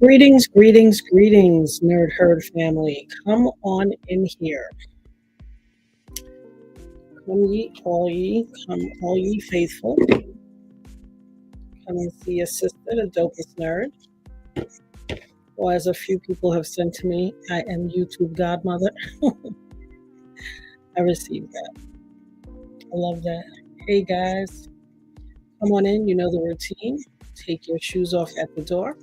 Greetings, greetings, greetings, Nerd Herd family. Come on in here. Come all ye faithful. Come and see your sister, the dopest nerd. Or as a few people have sent to me, I am YouTube godmother. I received that. I love that. Hey guys, come on in. You know the routine. Take your shoes off at the door.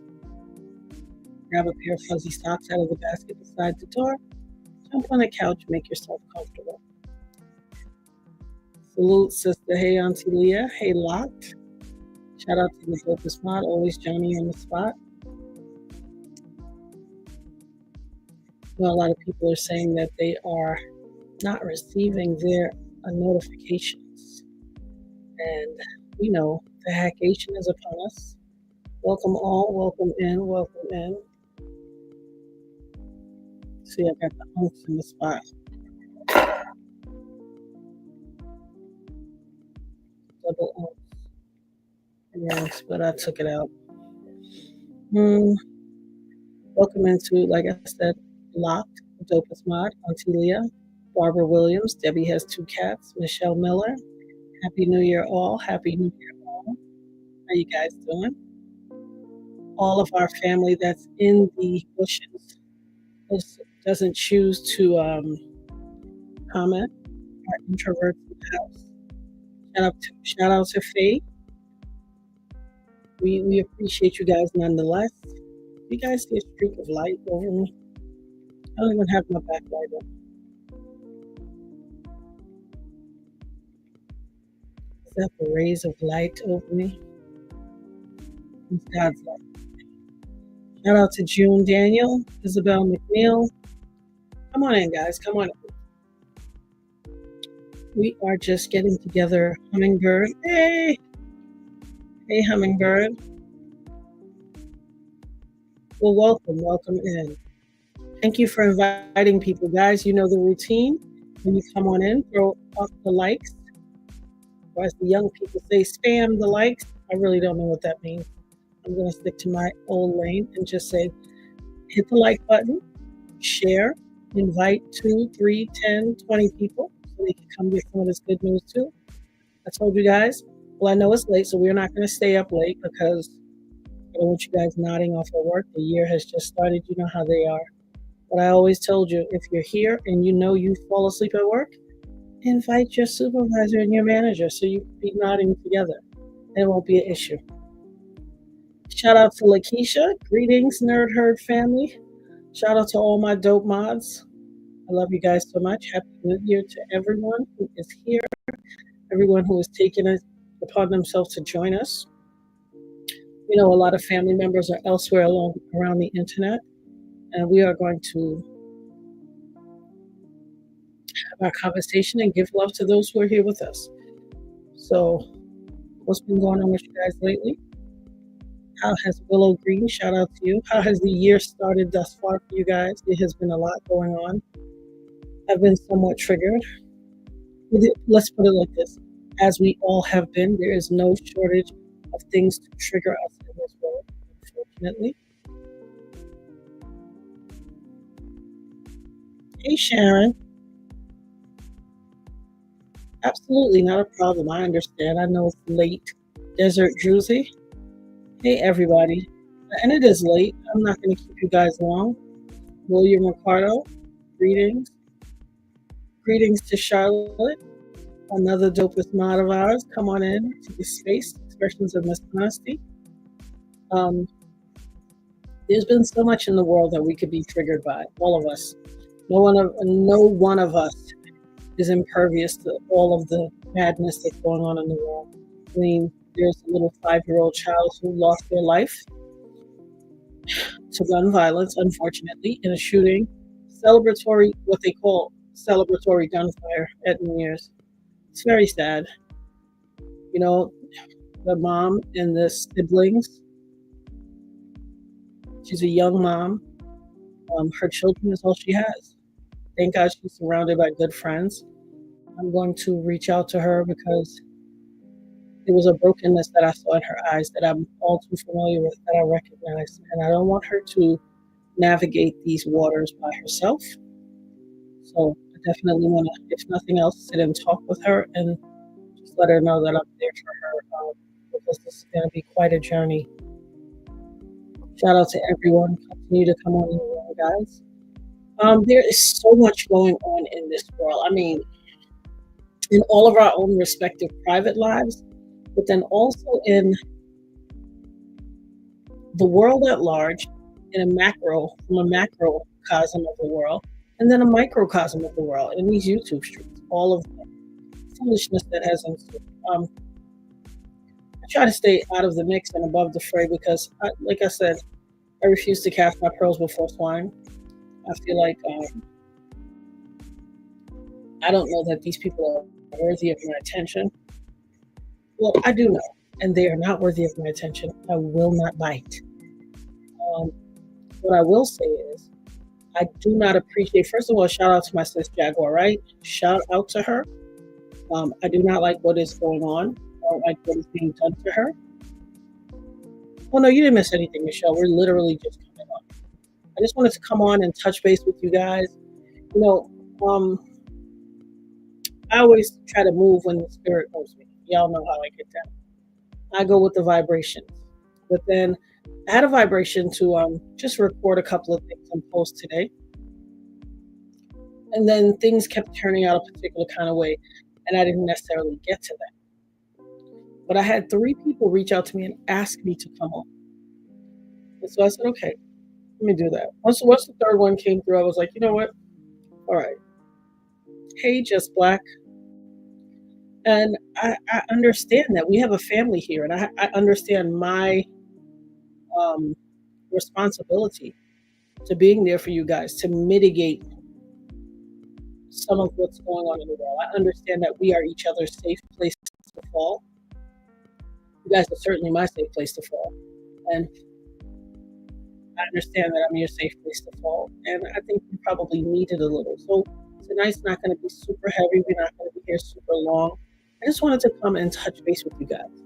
Grab a pair of fuzzy socks out of the basket beside the door. Jump on the couch, make yourself comfortable. Salute, sister. Hey, Auntie Leah. Hey, Locked. Shout out to the dopest mod, always Johnny on the spot. Well, a lot of people are saying that they are not receiving their notifications. And we know the hackation is upon us. Welcome all, welcome in, welcome in. See, I got the hunks in the spot. Double hunks. Yes, but I took it out. Welcome into, like I said, Locked, dopest mod, Auntie Leah, Barbara Williams, Debbie has two cats, Michelle Miller. Happy New Year all. Happy New Year all. How you guys doing? All of our family that's in the bushes doesn't choose to comment, are introverts in the house. Shout out to Faye. We appreciate you guys nonetheless. You guys see a streak of light over me? I don't even have my backlight up. Is that the rays of light over me? It's God's light. Shout out to June Daniel, Isabel McNeil. Come on in, guys. Come on in. We are just getting together. Hummingbird. Hey! Hey, Hummingbird. Well, welcome in. Thank you for inviting people, guys. You know the routine. When you come on in, throw up the likes. Or as the young people say, spam the likes. I really don't know what that means. I'm going to stick to my old lane and just say, hit the like button, share, invite 2, 3, 10, 20 people so they can come get some of this good news too. I told you guys, well, I know it's late, so we're not going to stay up late because I don't want you guys nodding off at work. The year has just started. You know how they are. But I always told you, if you're here and you know you fall asleep at work, invite your supervisor and your manager so you can be nodding together. It won't be an issue. Shout out to Lakeisha. Greetings, Nerd Herd family. Shout out to all my dope mods. I love you guys so much. Happy New Year to everyone who is here, everyone who has taken it upon themselves to join us. You know, a lot of family members are elsewhere around the internet, and we are going to have our conversation and give love to those who are here with us. So, what's been going on with you guys lately? How has Willow Green, shout out to you. How has the year started thus far for you guys? There has been a lot going on. I've been somewhat triggered. Let's put it like this. As we all have been, there is no shortage of things to trigger us in this world, unfortunately. Hey, Sharon. Absolutely not a problem. I understand. I know it's late. Desert Druzy. Hey, everybody. And it is late. I'm not going to keep you guys long. William Ricardo, greetings. Greetings to Charlotte, another dopest mod of ours. Come on in to the space, expressions of mishonesty. There's been so much in the world that we could be triggered by, all of us. No one of us is impervious to all of the madness that's going on in the world. I mean, there's a little 5-year-old child who lost their life to gun violence, unfortunately, in a shooting. What they call celebratory gunfire at New Year's. It's very sad. You know, the mom and the siblings. She's a young mom. Her children is all she has. Thank God she's surrounded by good friends. I'm going to reach out to her because There was a brokenness that I saw in her eyes that I'm all too familiar with, that I recognize. And I don't want her to navigate these waters by herself. So I definitely want to, if nothing else, sit and talk with her and just let her know that I'm there for her, because this is going to be quite a journey. Shout out to everyone. Continue to come on in, guys. There is so much going on in this world. I mean, in all of our own respective private lives, but then also in the world at large, in a macro, from a macrocosm of the world, and then a microcosm of the world in these YouTube streets. All of the foolishness that has ensued. I try to stay out of the mix and above the fray because, like I said, I refuse to cast my pearls before swine. I feel like I don't know that these people are worthy of my attention. Well, I do know, and they are not worthy of my attention. I will not bite. What I will say is, I do not appreciate, first of all, shout out to my sis Jaguar, right? Shout out to her. I do not like what is going on. I don't like what is being done to her. Oh, no, you didn't miss anything, Michelle. We're literally just coming on. I just wanted to come on and touch base with you guys. You know, I always try to move when the spirit moves me. Y'all know how I get down. I go with the vibrations. But then I had a vibration to just record a couple of things and post today. And then things kept turning out a particular kind of way, and I didn't necessarily get to that. But I had 3 people reach out to me and ask me to come on. And so I said, okay, let me do that. Once the third one came through, I was like, you know what? All right. Hey, Just Black. And I understand that we have a family here, and I understand my responsibility to being there for you guys, to mitigate some of what's going on in the world. I understand that we are each other's safe place to fall. You guys are certainly my safe place to fall. And I understand that I'm your safe place to fall. And I think you probably need it a little. So tonight's not going to be super heavy. We're not going to be here super long. I just wanted to come and touch base with you guys.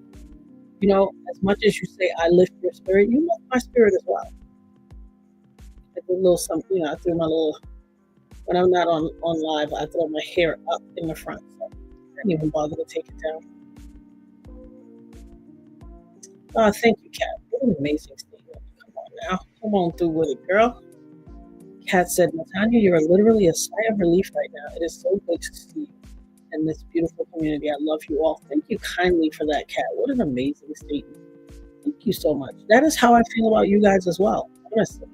You know, as much as you say I lift your spirit, you lift my spirit as well. I do a little something, you know, I threw my little, when I'm not on live, I throw my hair up in the front. So I didn't even bother to take it down. Thank you, Kat. What an amazing statement. Come on now. Come on through with it, girl. Kat said, Natanya, you're literally a sigh of relief right now. It is so good to see you in this beautiful community. I love you all. Thank you kindly for that, Kat. What an amazing statement. Thank you so much. That is how I feel about you guys as well, honestly.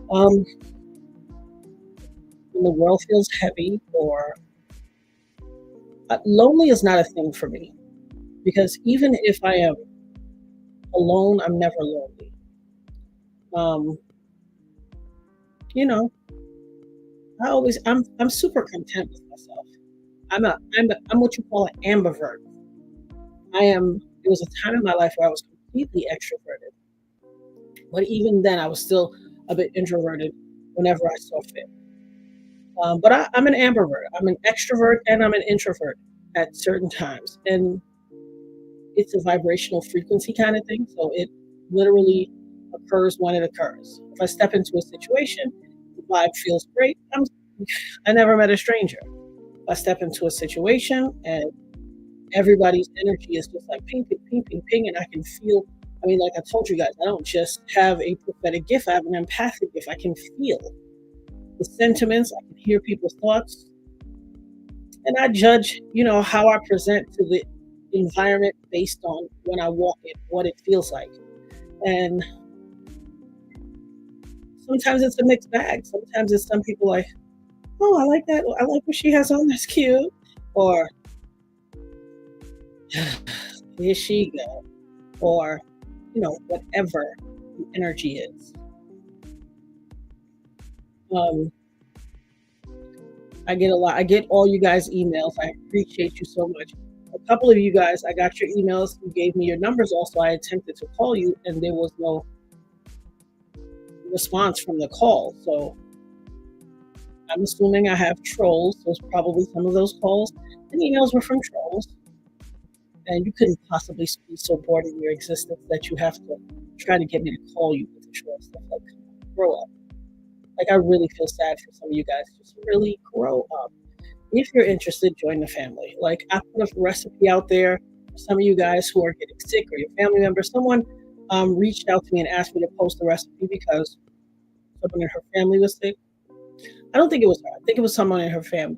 When the world feels heavy or lonely is not a thing for me, because even if I am alone, I'm never lonely. You know, I'm super content with myself. I'm what you call an ambivert. There was a time in my life where I was completely extroverted, but even then I was still a bit introverted whenever I saw fit. But I'm an ambivert. I'm an extrovert and I'm an introvert at certain times, and it's a vibrational frequency kind of thing. So it literally occurs when it occurs. If I step into a situation, the vibe feels great. I never met a stranger. If I step into a situation and everybody's energy is just like ping, ping, ping, ping, ping, and I can feel, I mean, like I told you guys, I don't just have a prophetic gift, I have an empathic gift. I can feel the sentiments, I can hear people's thoughts, and I judge, you know, how I present to the environment based on when I walk in, what it feels like. And sometimes it's a mixed bag. Sometimes it's some people like, oh, I like that. I like what she has on. That's cute. Or here she go. Or, you know, whatever the energy is. I get all you guys' emails. I appreciate you so much. A couple of you guys, I got your emails. You gave me your numbers also. I attempted to call you and there was no response from the call. So I'm assuming I have trolls. There's probably some of those calls and emails were from trolls. and you couldn't possibly be so bored in your existence that you have to try to get me to call you with the show and stuff. Like, grow up. Like, I really feel sad for some of you guys. Just really grow up. If you're interested, join the family. Like, I put a recipe out there for some of you guys who are getting sick or your family member. Someone reached out to me and asked me to post the recipe because someone in her family was sick. I don't think it was her. I think it was someone in her family,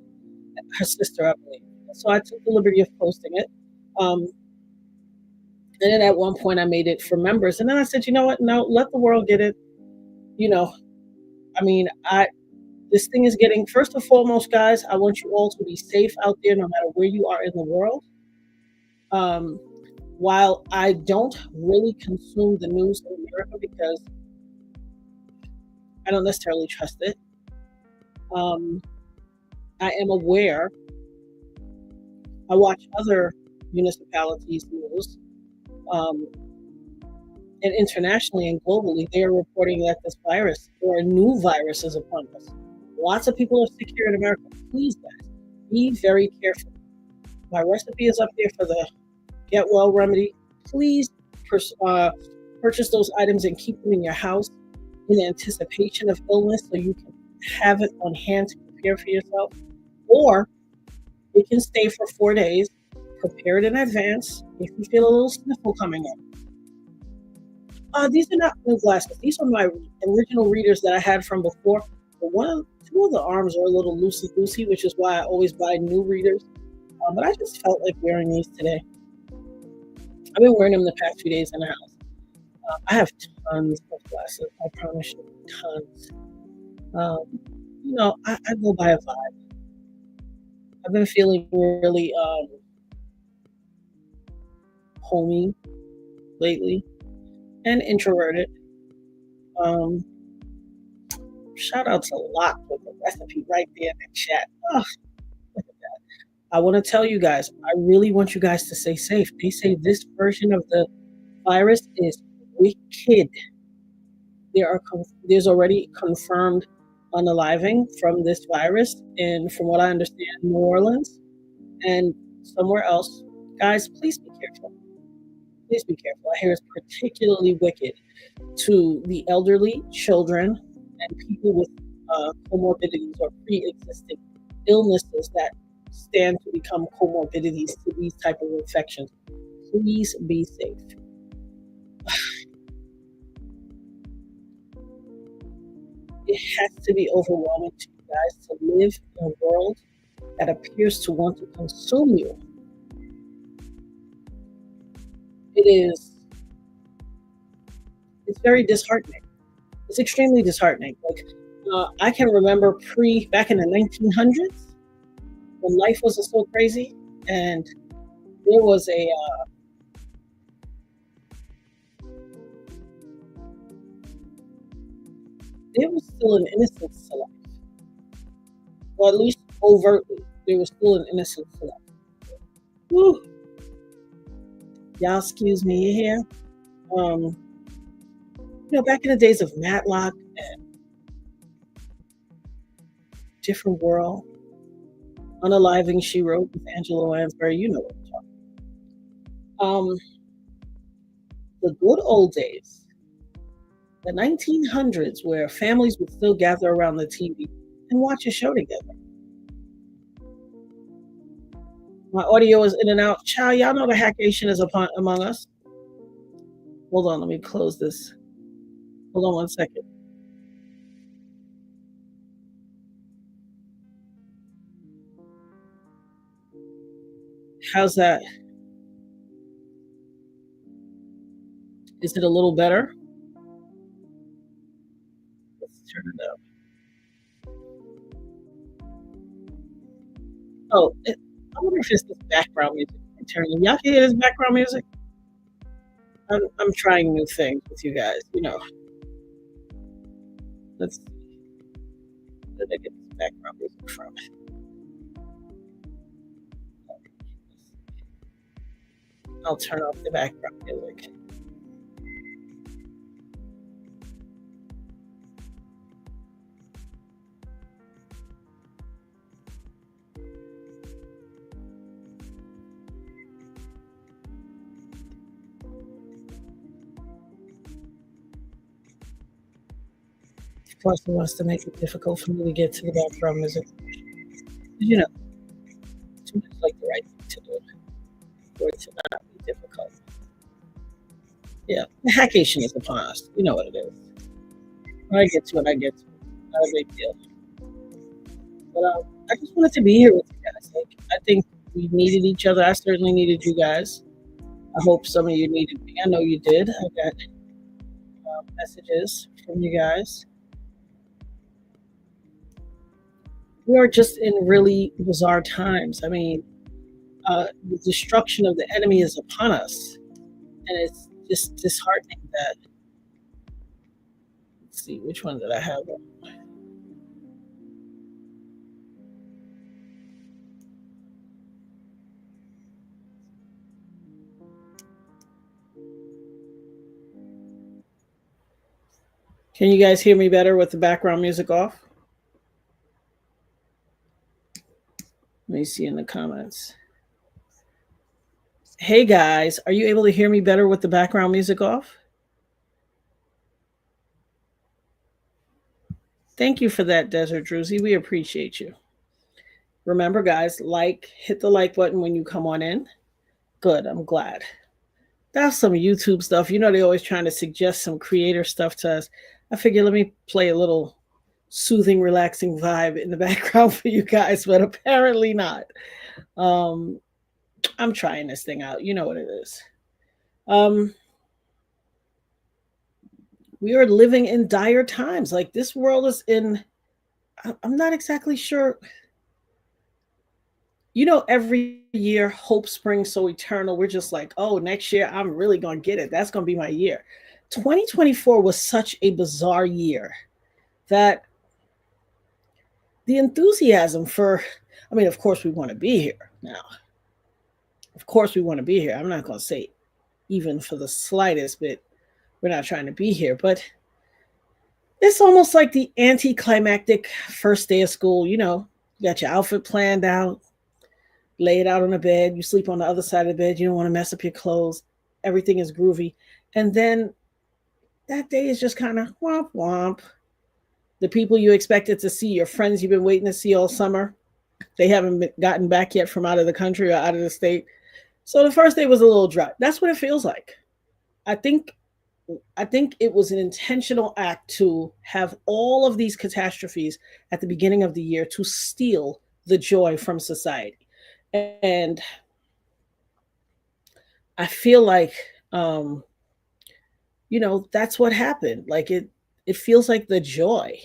her sister, I believe. So I took the liberty of posting it. And then at one point I made it for members. And then I said, you know what? No, let the world get it. You know, I mean, this thing is getting, first and foremost, guys, I want you all to be safe out there no matter where you are in the world. While I don't really consume the news in America because I don't necessarily trust it, I am aware. I watch other municipalities' news, and internationally and globally, they are reporting that this virus or a new virus is upon us. Lots of people are sick here in America. Please, guys, be very careful. My recipe is up there for the Get Well remedy. Please purchase those items and keep them in your house in anticipation of illness so you can have it on hand to prepare for yourself. Or it can stay for 4 days. Prepare it in advance if you feel a little sniffle coming up. These are not new glasses. These are my original readers that I had from before. But two of the arms are a little loosey-goosey, which is why I always buy new readers. But I just felt like wearing these today. I've been wearing them the past few days in the house. I have tons of glasses. I promise you, tons. I go by a vibe. I've been feeling really homey lately and introverted. Shout out to Locke with the recipe right there in the chat. Oh, look at that. I want to tell you guys, I really want you guys to stay safe. They say this version of the virus is wicked. There's already confirmed unaliving from this virus, and from what I understand, New Orleans and somewhere else. Guys, please be careful. Please be careful. I hear it's particularly wicked to the elderly, children, and people with comorbidities or pre-existing illnesses that stand to become comorbidities to these type of infections. Please be safe. It has to be overwhelming to you guys to live in a world that appears to want to consume you. It's very disheartening. It's extremely disheartening. Like, I can remember back in the 1900s when life wasn't so crazy, and there was still an innocence to life, or at least overtly, there was still an innocence to life. Woo. Y'all, excuse me here. Back in the days of Matlock and Different World, Unaliving She Wrote with Angela Lansbury, you know what I'm talking about. The good old days, the 1900s, where families would still gather around the TV and watch a show together. My audio is in and out. Child, y'all know the hackation is among us. Hold on, let me close this. Hold on one second. How's that? Is it a little better? Let's turn it up. Oh, I wonder if it's this background music. Y'all can hear this background music? I'm trying new things with you guys, Let's see. Where did I get this background music from? I'll turn off the background music. person wants to make it difficult for me to get to the background music. You know, too much like the right thing to do for it to not be difficult. Yeah, the hackation is upon us. You know what it is. When I get to it, I get to it. Not a big deal. But I just wanted to be here with you guys. Like, I think we needed each other. I certainly needed you guys. I hope some of you needed me. I know you did. I got messages from you guys. We are just in really bizarre times. I mean, the destruction of the enemy is upon us, and it's just disheartening that. Let's see, which one did I have? Can you guys hear me better with the background music off? Let me see in the comments. Hey guys, are you able to hear me better with the background music off? Thank you for that, Desert Druzy. We appreciate you. Remember, guys, hit the like button when you come on in. Good, I'm glad. That's some YouTube stuff. You know, they're always trying to suggest some creator stuff to us. I figure let me play a little soothing, relaxing vibe in the background for you guys, but apparently not. I'm trying this thing out. You know what it is. We are living in dire times. Like, this world is in, I'm not exactly sure. You know, every year, hope springs so eternal. We're just like, oh, next year, I'm really going to get it. That's going to be my year. 2024 was such a bizarre year that the enthusiasm for, I mean, of course, we want to be here now. Of course, we want to be here. I'm not going to say even for the slightest bit, we're not trying to be here, but it's almost like the anticlimactic first day of school. You know, you got your outfit planned out, lay it out on the bed, you sleep on the other side of the bed, you don't want to mess up your clothes, everything is groovy. And then that day is just kind of womp womp. The people you expected to see, your friends you've been waiting to see all summer, they haven't gotten back yet from out of the country or out of the state. So the first day was a little dry. That's what it feels like. I think it was an intentional act to have all of these catastrophes at the beginning of the year to steal the joy from society. And I feel like, you know, that's what happened. Like, it feels like the joy.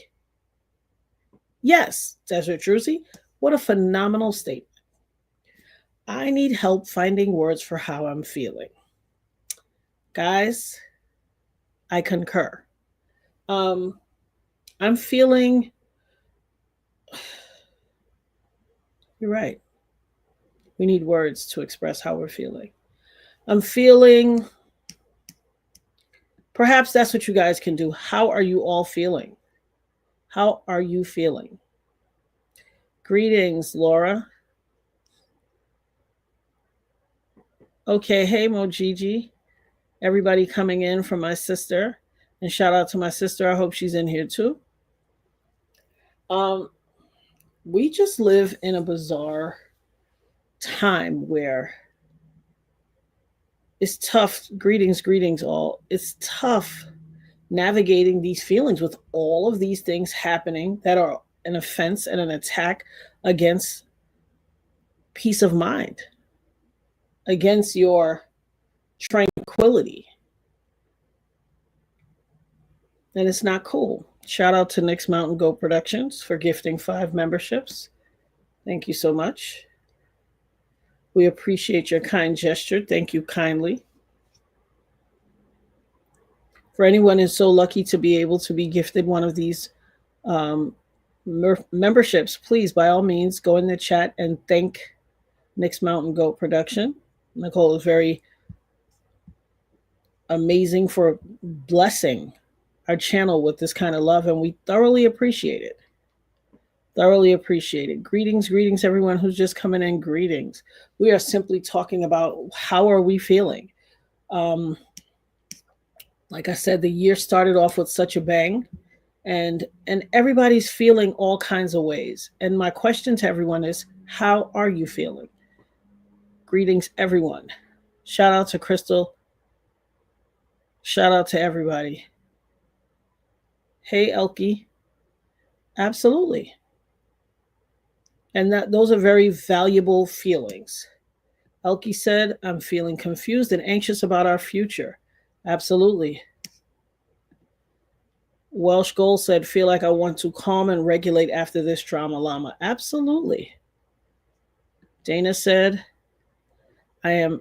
Yes, Desert Druzy, what a phenomenal statement. I need help finding words for how I'm feeling. Guys, I concur. I'm feeling, you're right. We need words to express how we're feeling. I'm feeling, perhaps that's what you guys can do. How are you all feeling? How are you feeling? Greetings, Laura. Okay, hey, Mojiji. Everybody coming in from my sister. And shout out to my sister. I hope she's in here too. We just live in a bizarre time where it's tough. Greetings, all. It's tough navigating these feelings with all of these things happening that are an offense and an attack against peace of mind, against your tranquility. And it's not cool. Shout out to Nick's Mountain Goat Productions for gifting 5 memberships. Thank you so much. We appreciate your kind gesture. Thank you kindly. For anyone who's so lucky to be able to be gifted one of these memberships, please, by all means, go in the chat and thank Nick's Mountain Goat Production. Nicole is very amazing for blessing our channel with this kind of love, and we thoroughly appreciate it. Thoroughly appreciate it. Greetings, everyone who's just coming in. Greetings. We are simply talking about how are we feeling. Like I said, the year started off with such a bang. And everybody's feeling all kinds of ways. And my question to everyone is, how are you feeling? Greetings, everyone. Shout out to Crystal. Shout out to everybody. Hey, Elkie. Absolutely. And that those are very valuable feelings. Elkie said, I'm feeling confused and anxious about our future. Absolutely. Welsh Gold said, feel like I want to calm and regulate after this drama llama. Absolutely. Dana said, I am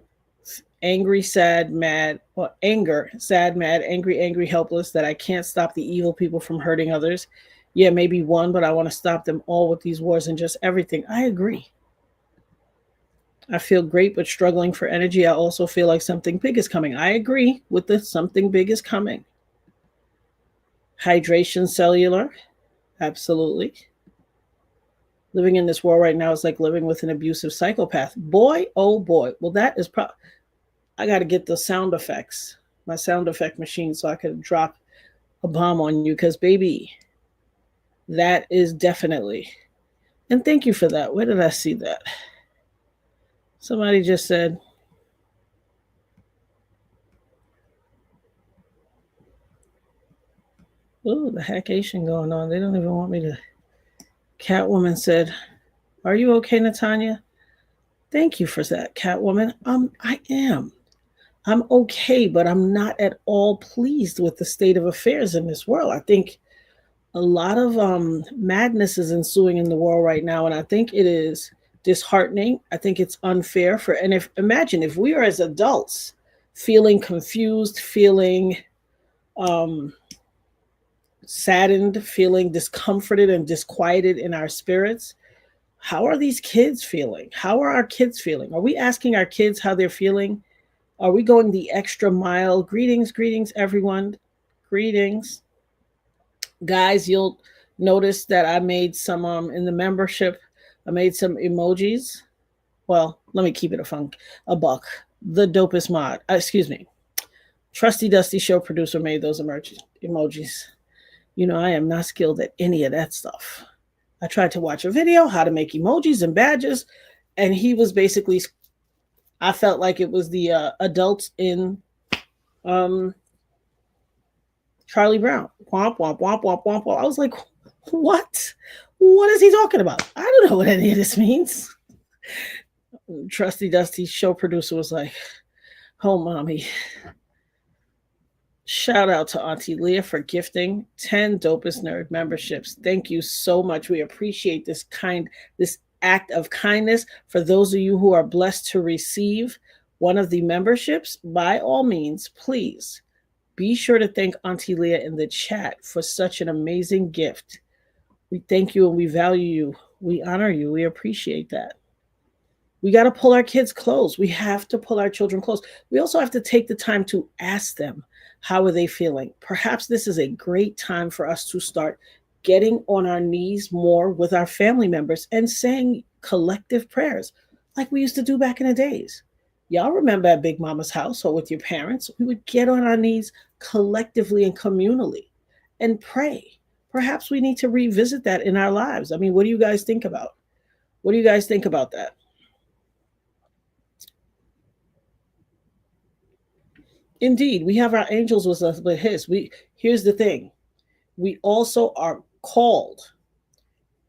angry, sad, mad, or anger, sad, mad, angry, helpless, that I can't stop the evil people from hurting others. Yeah, maybe one, but I want to stop them all with these wars and just everything. I agree. I feel great, but struggling for energy. I also feel like something big is coming. I agree with the something big is coming. Hydration cellular. Absolutely. Living in this world right now is like living with an abusive psychopath. Boy, oh boy. Well, that is I got to get the sound effects, my sound effect machine, so I could drop a bomb on you because, baby, that is definitely. And thank you for that. Where did I see that? Somebody just said, oh, the hackation going on. They don't even want me to. Catwoman said, are you okay, Natanya? Thank you for that, Catwoman. I am. I'm okay, but I'm not at all pleased with the state of affairs in this world. I think a lot of madness is ensuing in the world right now, and I think it is disheartening. I think it's unfair and if imagine if we are as adults feeling confused, feeling saddened, feeling discomforted and disquieted in our spirits. How are these kids feeling? How are our kids feeling? Are we asking our kids how they're feeling? Are we going the extra mile? Greetings, everyone. Greetings. Guys, you'll notice that I made some in the membership. I made some emojis. Well, let me keep it a buck. The dopest mod. Excuse me. Trusty Dusty show producer made those emojis. You know, I am not skilled at any of that stuff. I tried to watch a video, how to make emojis and badges, and he was basically, I felt like it was the adults in Charlie Brown. Womp, womp, womp, womp, womp, womp. I was like, what? What is he talking about? I don't know what any of this means. Trusty Dusty show producer was like, oh, mommy. Shout out to Auntie Leah for gifting 10 Dopest Nerd memberships. Thank you so much. We appreciate this act of kindness. For those of you who are blessed to receive one of the memberships, by all means, please be sure to thank Auntie Leah in the chat for such an amazing gift. We thank you and we value you. We honor you. We appreciate that. We got to pull our kids close. We have to pull our children close. We also have to take the time to ask them, how are they feeling? Perhaps this is a great time for us to start getting on our knees more with our family members and saying collective prayers like we used to do back in the days. Y'all remember at Big Mama's house or with your parents, we would get on our knees collectively and communally and pray. Perhaps we need to revisit that in our lives. I mean, what do you guys think about? What do you guys think about that? Indeed, we have our angels with us, but here's the thing. We also are called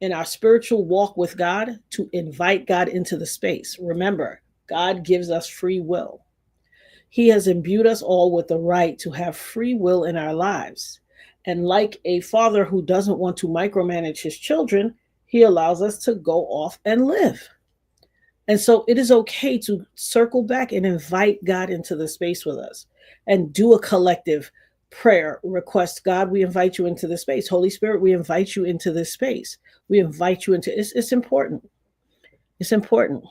in our spiritual walk with God to invite God into the space. Remember, God gives us free will. He has imbued us all with the right to have free will in our lives. And like a father who doesn't want to micromanage his children, he allows us to go off and live. And so it is okay to circle back and invite God into the space with us and do a collective prayer request. God, we invite you into this space. Holy Spirit, we invite you into this space. We invite you into it's important. It's important.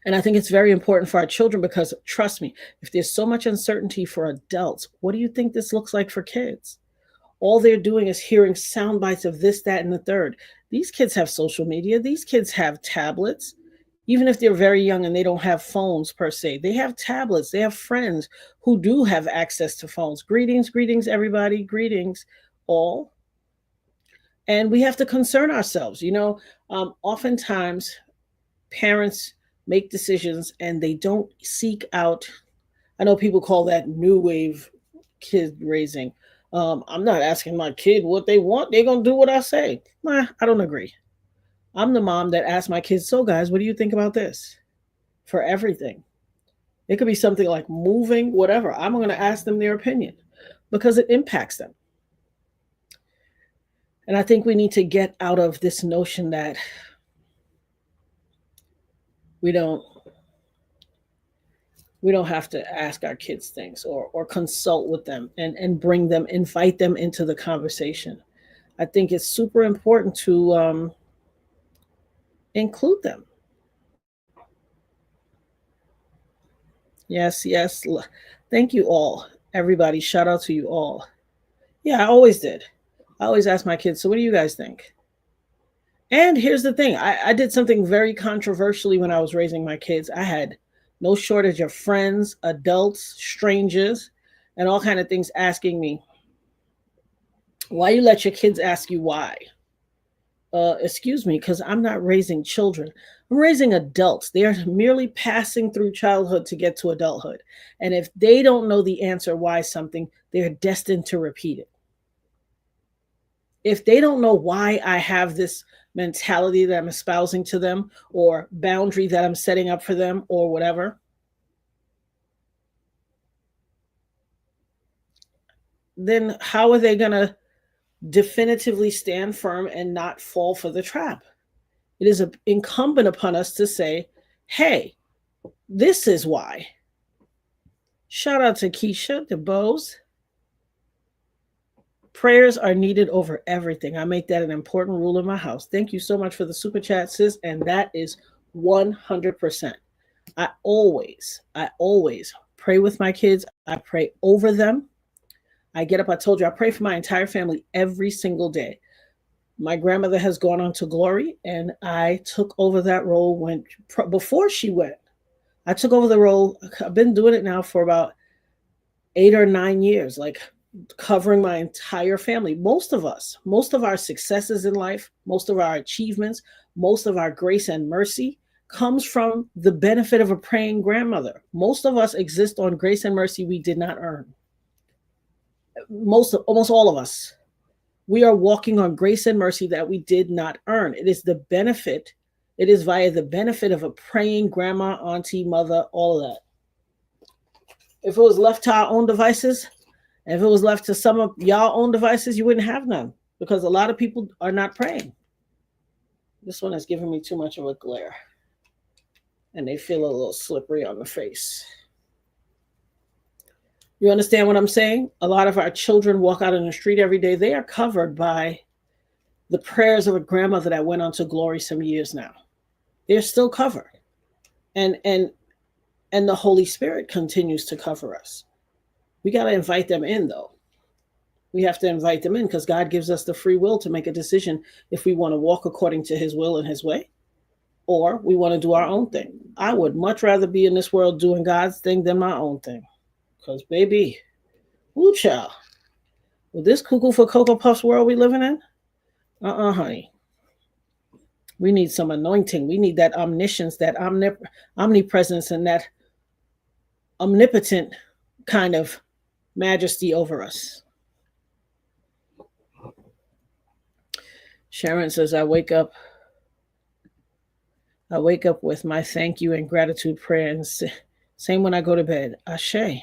And I think it's very important for our children because trust me, if there's so much uncertainty for adults, what do you think this looks like for kids? All they're doing is hearing sound bites of this, that, and the third. These kids have social media. These kids have tablets. Even if they're very young and they don't have phones per se, they have tablets. They have friends who do have access to phones. Greetings, everybody. Greetings. all. And we have to concern ourselves. Oftentimes parents make decisions and they don't seek out. I know people call that new wave kid raising. I'm not asking my kid what they want. They're going to do what I say. Nah, I don't agree. I'm the mom that asks my kids, so guys, what do you think about this? For everything. It could be something like moving, whatever. I'm going to ask them their opinion because it impacts them. And I think we need to get out of this notion that we don't have to ask our kids things or consult with them and bring them, invite them into the conversation. I think it's super important to include them. Yes, yes. Thank you all. Everybody, shout out to you all. Yeah, I always did. I always ask my kids, so what do you guys think? And here's the thing, I did something very controversially when I was raising my kids. I had no shortage of friends, adults, strangers, and all kind of things asking me, why you let your kids ask you why? Excuse me, because I'm not raising children. I'm raising adults. They are merely passing through childhood to get to adulthood. And if they don't know the answer why something, they're destined to repeat it. If they don't know why I have this mentality that I'm espousing to them or boundary that I'm setting up for them or whatever, then how are they going to definitively stand firm and not fall for the trap? It is incumbent upon us to say, hey, this is why. Shout out to Keisha, the Bows. Prayers are needed over everything. I make that an important rule in my house. Thank you so much for the super chat, sis. And that is 100%. I always pray with my kids. I pray over them. I get up, I told you, I pray for my entire family every single day. My grandmother has gone on to glory, and I took over that role before she went. I took over the role. I've been doing it now for about 8 or 9 years, like covering my entire family. Most of our successes in life, most of our achievements, most of our grace and mercy comes from the benefit of a praying grandmother. Most of us exist on grace and mercy we did not earn. Almost all of us. We are walking on grace and mercy that we did not earn. It is the benefit. It is via the benefit of a praying grandma, auntie, mother, all of that. If it was left to our own devices, and if it was left to some of y'all own devices, you wouldn't have none because a lot of people are not praying. This one is giving me too much of a glare, and they feel a little slippery on the face. You understand what I'm saying? A lot of our children walk out in the street every day. They are covered by the prayers of a grandmother that went on to glory some years now. They're still covered. And the Holy Spirit continues to cover us. We got to invite them in, though. We have to invite them in because God gives us the free will to make a decision if we want to walk according to his will and his way, or we want to do our own thing. I would much rather be in this world doing God's thing than my own thing. Because, baby, woo child, with this cuckoo for Cocoa Puffs world we living in, honey. We need some anointing. We need that omniscience, that omnipresence, and that omnipotent kind of majesty over us. Sharon says, I wake up with my thank you and gratitude prayer, and same when I go to bed. Ashe.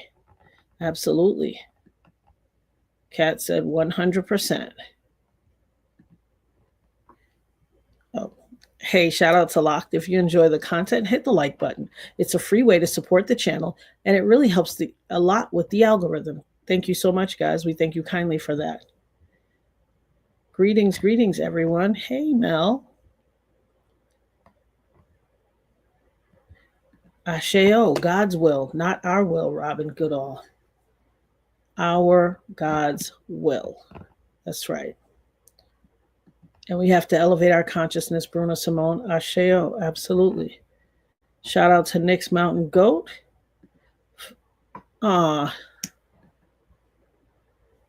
Absolutely. Kat said 100%. Oh, hey, shout out to Locked. If you enjoy the content, hit the like button. It's a free way to support the channel, and it really helps a lot with the algorithm. Thank you so much, guys. We thank you kindly for that. Greetings, everyone. Hey, Mel. Asheo, God's will, not our will, Robin Goodall. Our God's will. That's right. And we have to elevate our consciousness, Bruno Simone. Asheo, absolutely. Shout out to Nick's Mountain Goat.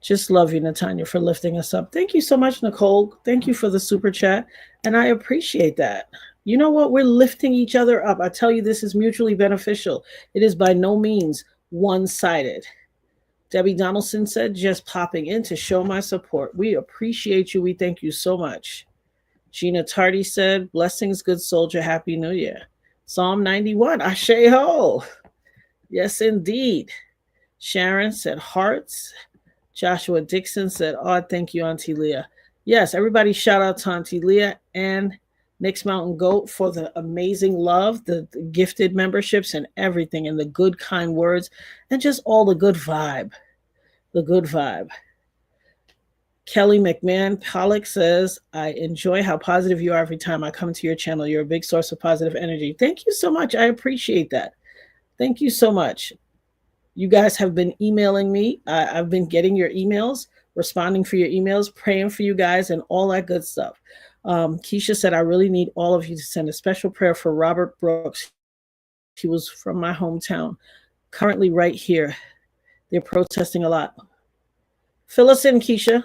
Just love you, Natanya, for lifting us up. Thank you so much, Nicole. Thank you for the super chat. And I appreciate that. You know what? We're lifting each other up. I tell you, this is mutually beneficial. It is by no means one sided. Debbie Donaldson said, just popping in to show my support. We appreciate you. We thank you so much. Gina Tardy said, blessings, good soldier. Happy New Year. Psalm 91, Ashe Ho. Yes, indeed. Sharon said, hearts. Joshua Dixon said, oh, thank you, Auntie Leah. Yes, everybody shout out to Auntie Leah and Nick's Mountain Goat for the amazing love, the gifted memberships and everything, and the good, kind words, and just all the good vibe. The good vibe. Kelly McMahon Pollock says, I enjoy how positive you are every time I come to your channel. You're a big source of positive energy. Thank you so much. I appreciate that. Thank you so much. You guys have been emailing me. I've been getting your emails, responding for your emails, praying for you guys, and all that good stuff. Keisha said, I really need all of you to send a special prayer for Robert Brooks. He was from my hometown, currently right here. They're protesting a lot. Fill us in, Keisha.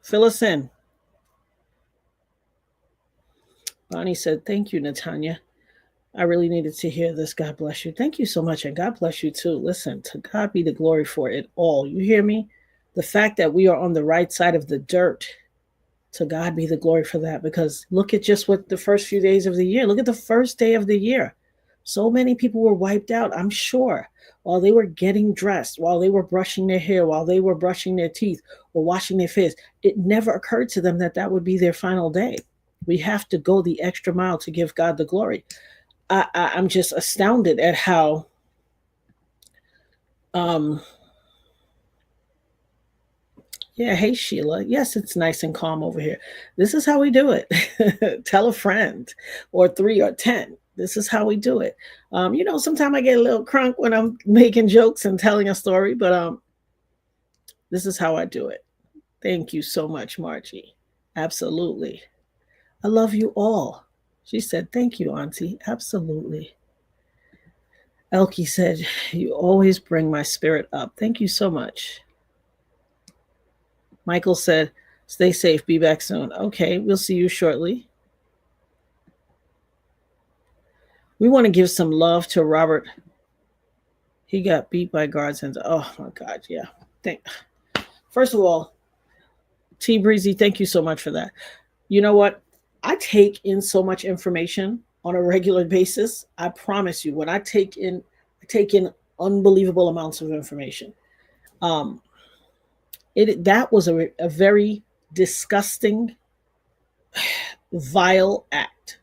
Fill us in. Bonnie said, thank you, Natanya. I really needed to hear this. God bless you. Thank you so much. And God bless you too. Listen, to God be the glory for it all. You hear me? The fact that we are on the right side of the dirt, to God be the glory for that. Because look at just what the first few days of the year. Look at the first day of the year. So many people were wiped out, I'm sure, while they were getting dressed, while they were brushing their hair, while they were brushing their teeth or washing their face. It never occurred to them that that would be their final day. We have to go the extra mile to give God the glory. I'm just astounded at how yeah, hey Sheila. Yes, it's nice and calm over here. This is how we do it. Tell a friend or 3 or 10. This is how we do it. Sometimes I get a little crunk when I'm making jokes and telling a story, but this is how I do it. Thank you so much, Margie. Absolutely. I love you all. She said, thank you, Auntie. Absolutely. Elkie said, you always bring my spirit up. Thank you so much. Michael said, stay safe. Be back soon. Okay, we'll see you shortly. We want to give some love to Robert. He got beat by guards. And oh, my God, yeah. First of all, T Breezy, thank you so much for that. You know what? I take in so much information on a regular basis. I promise you, when I take in unbelievable amounts of information. That was a very disgusting, vile act.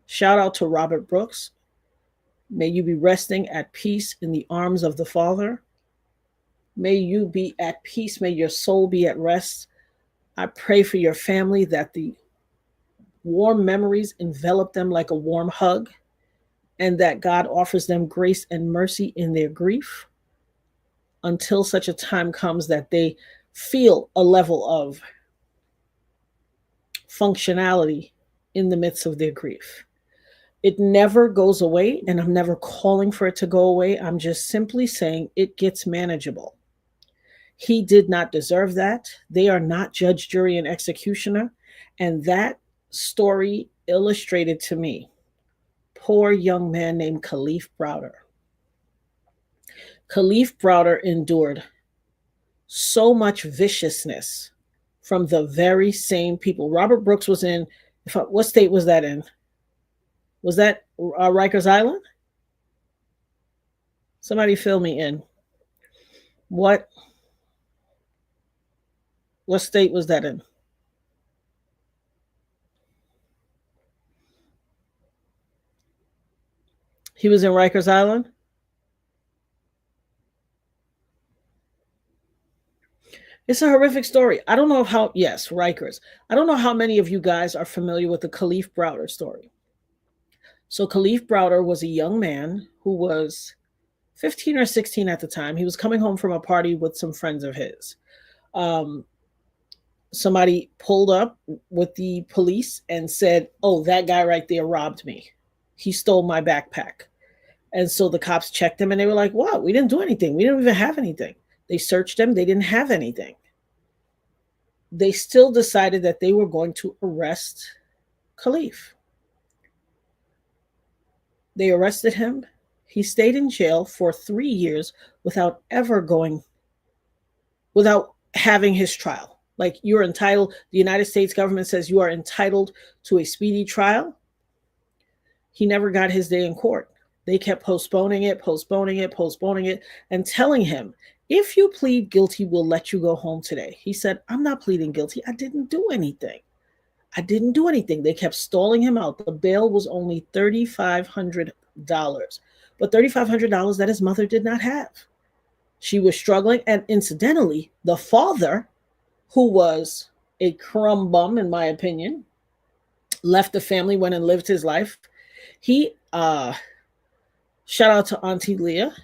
Shout out to Robert Brooks. May you be resting at peace in the arms of the Father. May you be at peace. May your soul be at rest. I pray for your family that the warm memories envelop them like a warm hug, and that God offers them grace and mercy in their grief until such a time comes that they feel a level of functionality in the midst of their grief. It never goes away, and I'm never calling for it to go away. I'm just simply saying it gets manageable. He did not deserve that. They are not judge, jury, and executioner. And that story illustrated to me poor young man named Khalif Browder. Khalif Browder endured so much viciousness from the very same people. Robert Brooks was in, what state was that in? Was that Rikers Island? Somebody fill me in. What state was that in? He was in Rikers Island? It's a horrific story. I don't know yes, Rikers. I don't know how many of you guys are familiar with the Khalif Browder story. So Khalif Browder was a young man who was 15 or 16 at the time. He was coming home from a party with some friends of his. Somebody pulled up with the police and said, oh, that guy right there robbed me. He stole my backpack. And so the cops checked him and they were like, what? We didn't do anything. We didn't even have anything. They searched him, they didn't have anything. They still decided that they were going to arrest Khalif. They arrested him. He stayed in jail for 3 years without ever going, without having his trial. Like, you're entitled, the United States government says you are entitled to a speedy trial. He never got his day in court. They kept postponing it, and telling him, if you plead guilty, we'll let you go home today. He said, I'm not pleading guilty. I didn't do anything. They kept stalling him out. The bail was only $3,500, but $3,500 that his mother did not have. She was struggling. And incidentally, the father, who was a crumb bum, in my opinion, left the family, went and lived his life. He, shout out to Auntie Leah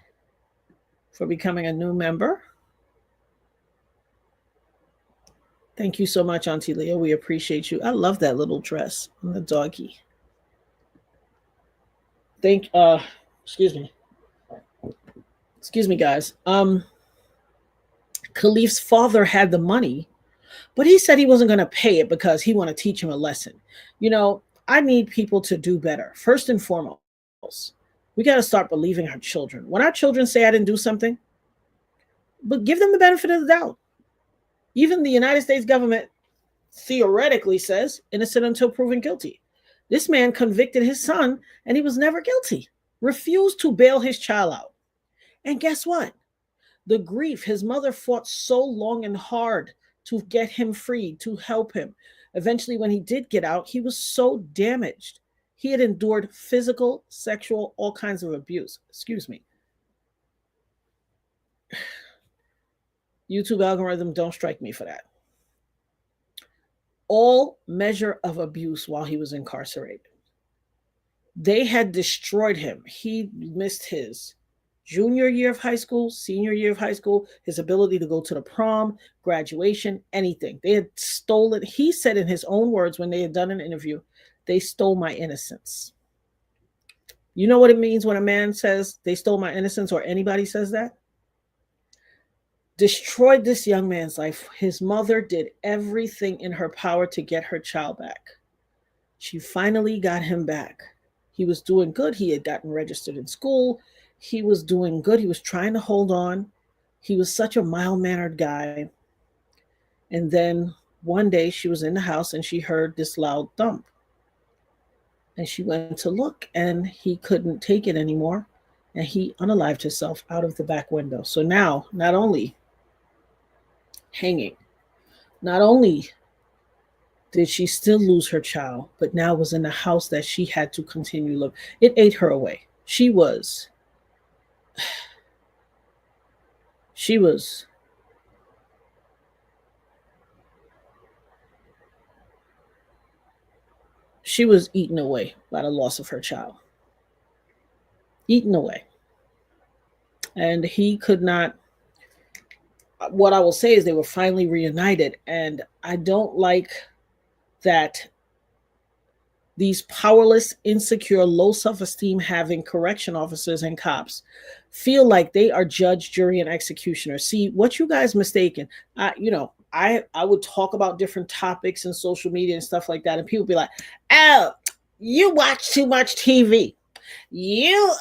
for becoming a new member. Thank you so much, Auntie Leah. We appreciate you. I love that little dress on the doggy. Excuse me, guys. Khalif's father had the money, but he said he wasn't going to pay it because he wanted to teach him a lesson. You know, I need people to do better. First and foremost, we got to start believing our children. When our children say I didn't do something, but give them the benefit of the doubt. Even the United States government theoretically says innocent until proven guilty. This man convicted his son and he was never guilty, refused to bail his child out. And guess what? The grief, his mother fought so long and hard to get him free, to help him. Eventually, when he did get out, he was so damaged. He had endured physical, sexual, all kinds of abuse. Excuse me. YouTube algorithm, don't strike me for that. All measure of abuse while he was incarcerated. They had destroyed him. He missed his junior year of high school, senior year of high school, his ability to go to the prom, graduation, anything. They had stolen. He said in his own words when they had done an interview, they stole my innocence. You know what it means when a man says they stole my innocence, or anybody says that? Destroyed this young man's life. His mother did everything in her power to get her child back. She finally got him back. He was doing good. He had gotten registered in school. He was doing good. He was trying to hold on. He was such a mild-mannered guy. And then one day she was in the house and she heard this loud thump. And she went to look and he couldn't take it anymore. And he unalived himself out of the back window. So now, not only hanging, not only did she still lose her child, but now was in the house that she had to continue living. It ate her away. She was eaten away by the loss of her child. Eaten away. And he could not. What I will say is they were finally reunited. And I don't like that these powerless, insecure, low self-esteem having correction officers and cops feel like they are judge, jury, and executioner. See, what you guys mistaken, I would talk about different topics in social media and stuff like that, and people be like, oh, you watch too much TV. You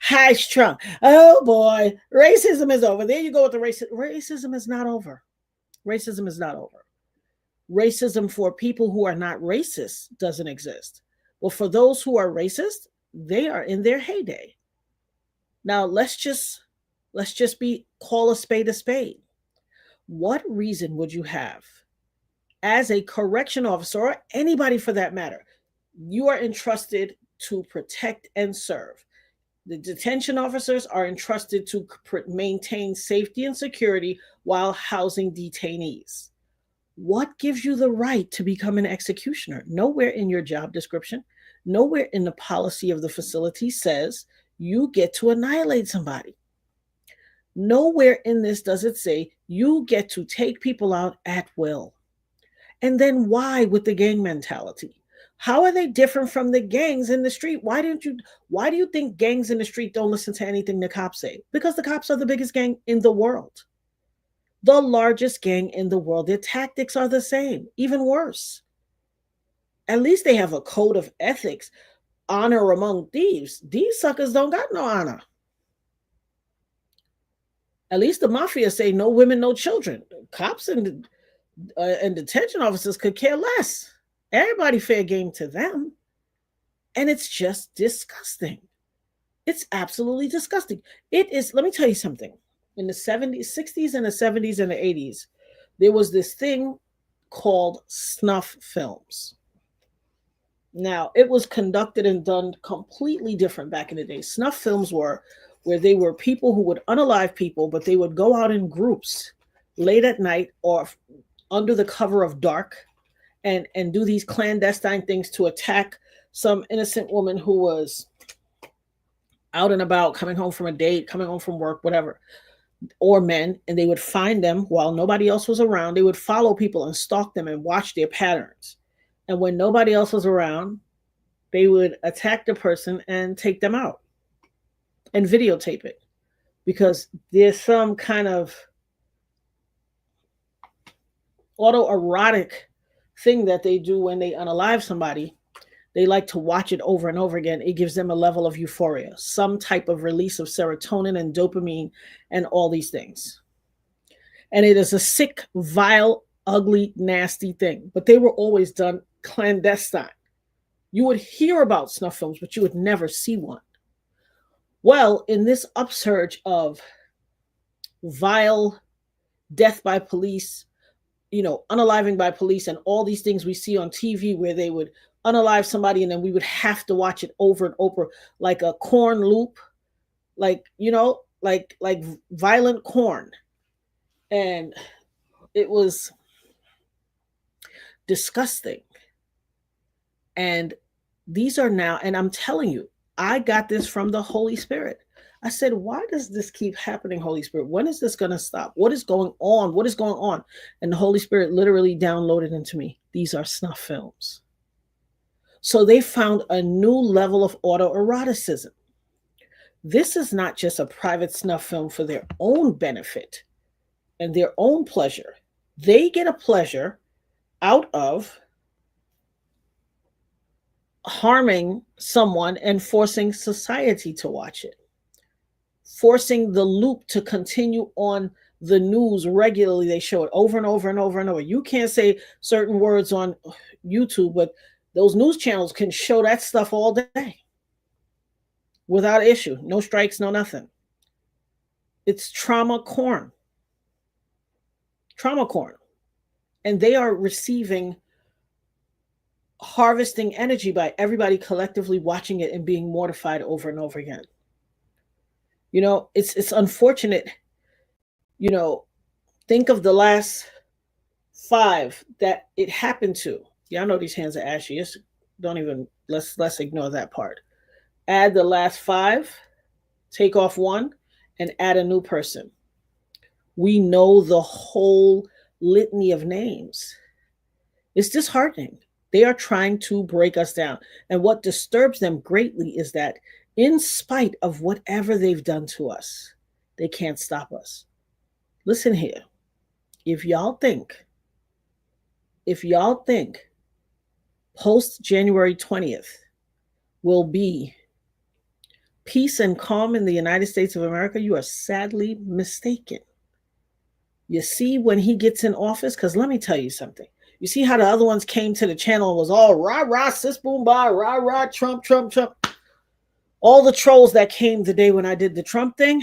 high strung. Oh boy, racism is over. There you go with the racism. Racism is not over. Racism is not over. Racism for people who are not racist doesn't exist. Well, for those who are racist, they are in their heyday. Now let's just call a spade a spade. What reason would you have as a correction officer, or anybody for that matter? You are entrusted to protect and serve. The detention officers are entrusted to maintain safety and security while housing detainees. What gives you the right to become an executioner? Nowhere in your job description, nowhere in the policy of the facility says you get to annihilate somebody. Nowhere in this does it say you get to take people out at will. And then why with the gang mentality? How are they different from the gangs in the street? Why do you think gangs in the street don't listen to anything the cops say? Because the cops are the biggest gang in the world. The largest gang in the world. Their tactics are the same, even worse. At least they have a code of ethics, honor among thieves. These suckers don't got no honor. At least the mafia say no women, no children. Cops and detention officers could care less. Everybody fair game to them. And it's just disgusting. It's absolutely disgusting. It is, let me tell you something. In the 70s, 60s, and the 70s and the 80s, there was this thing called snuff films. Now, it was conducted and done completely different back in the day. Snuff films were where they were people who would unalive people, but they would go out in groups late at night or under the cover of dark and do these clandestine things to attack some innocent woman who was out and about, coming home from a date, coming home from work, whatever, or men, and they would find them while nobody else was around. They would follow people and stalk them and watch their patterns. And when nobody else was around, they would attack the person and take them out and videotape it, because there's some kind of autoerotic thing that they do when they unalive somebody. They like to watch it over and over again. It gives them a level of euphoria, some type of release of serotonin and dopamine and all these things. And it is a sick, vile, ugly, nasty thing. But they were always done clandestine. You would hear about snuff films, but you would never see one. Well, in this upsurge of vile death by police, unaliving by police, and all these things we see on TV where they would unalive somebody and then we would have to watch it over and over like a corn loop, like violent corn. And it was disgusting. And these are now, and I'm telling you, I got this from the Holy Spirit. I said, why does this keep happening, Holy Spirit? When is this going to stop? What is going on? What is going on? And the Holy Spirit literally downloaded into me, these are snuff films. So they found a new level of autoeroticism. This is not just a private snuff film for their own benefit and their own pleasure. They get a pleasure out of harming someone and forcing society to watch it, forcing the loop to continue on the news regularly. They show it over and over and over and over. You can't say certain words on YouTube, but those news channels can show that stuff all day without issue. No strikes, no nothing. It's trauma corn. Trauma corn. And they are harvesting energy by everybody collectively watching it and being mortified over and over again. It's unfortunate. Think of the last 5 that it happened to. Y'all know these hands are ashy. Let's ignore that part. Add the last 5, take off 1, and add a new person. We know the whole litany of names. It's disheartening. They are trying to break us down. And what disturbs them greatly is that in spite of whatever they've done to us, they can't stop us. Listen here. If y'all think post January 20th will be peace and calm in the United States of America, you are sadly mistaken. You see, when he gets in office, because let me tell you something. You see how the other ones came to the channel and was all rah, rah, sis, boom, bah, rah, rah, Trump, Trump, Trump. All the trolls that came the day when I did the Trump thing.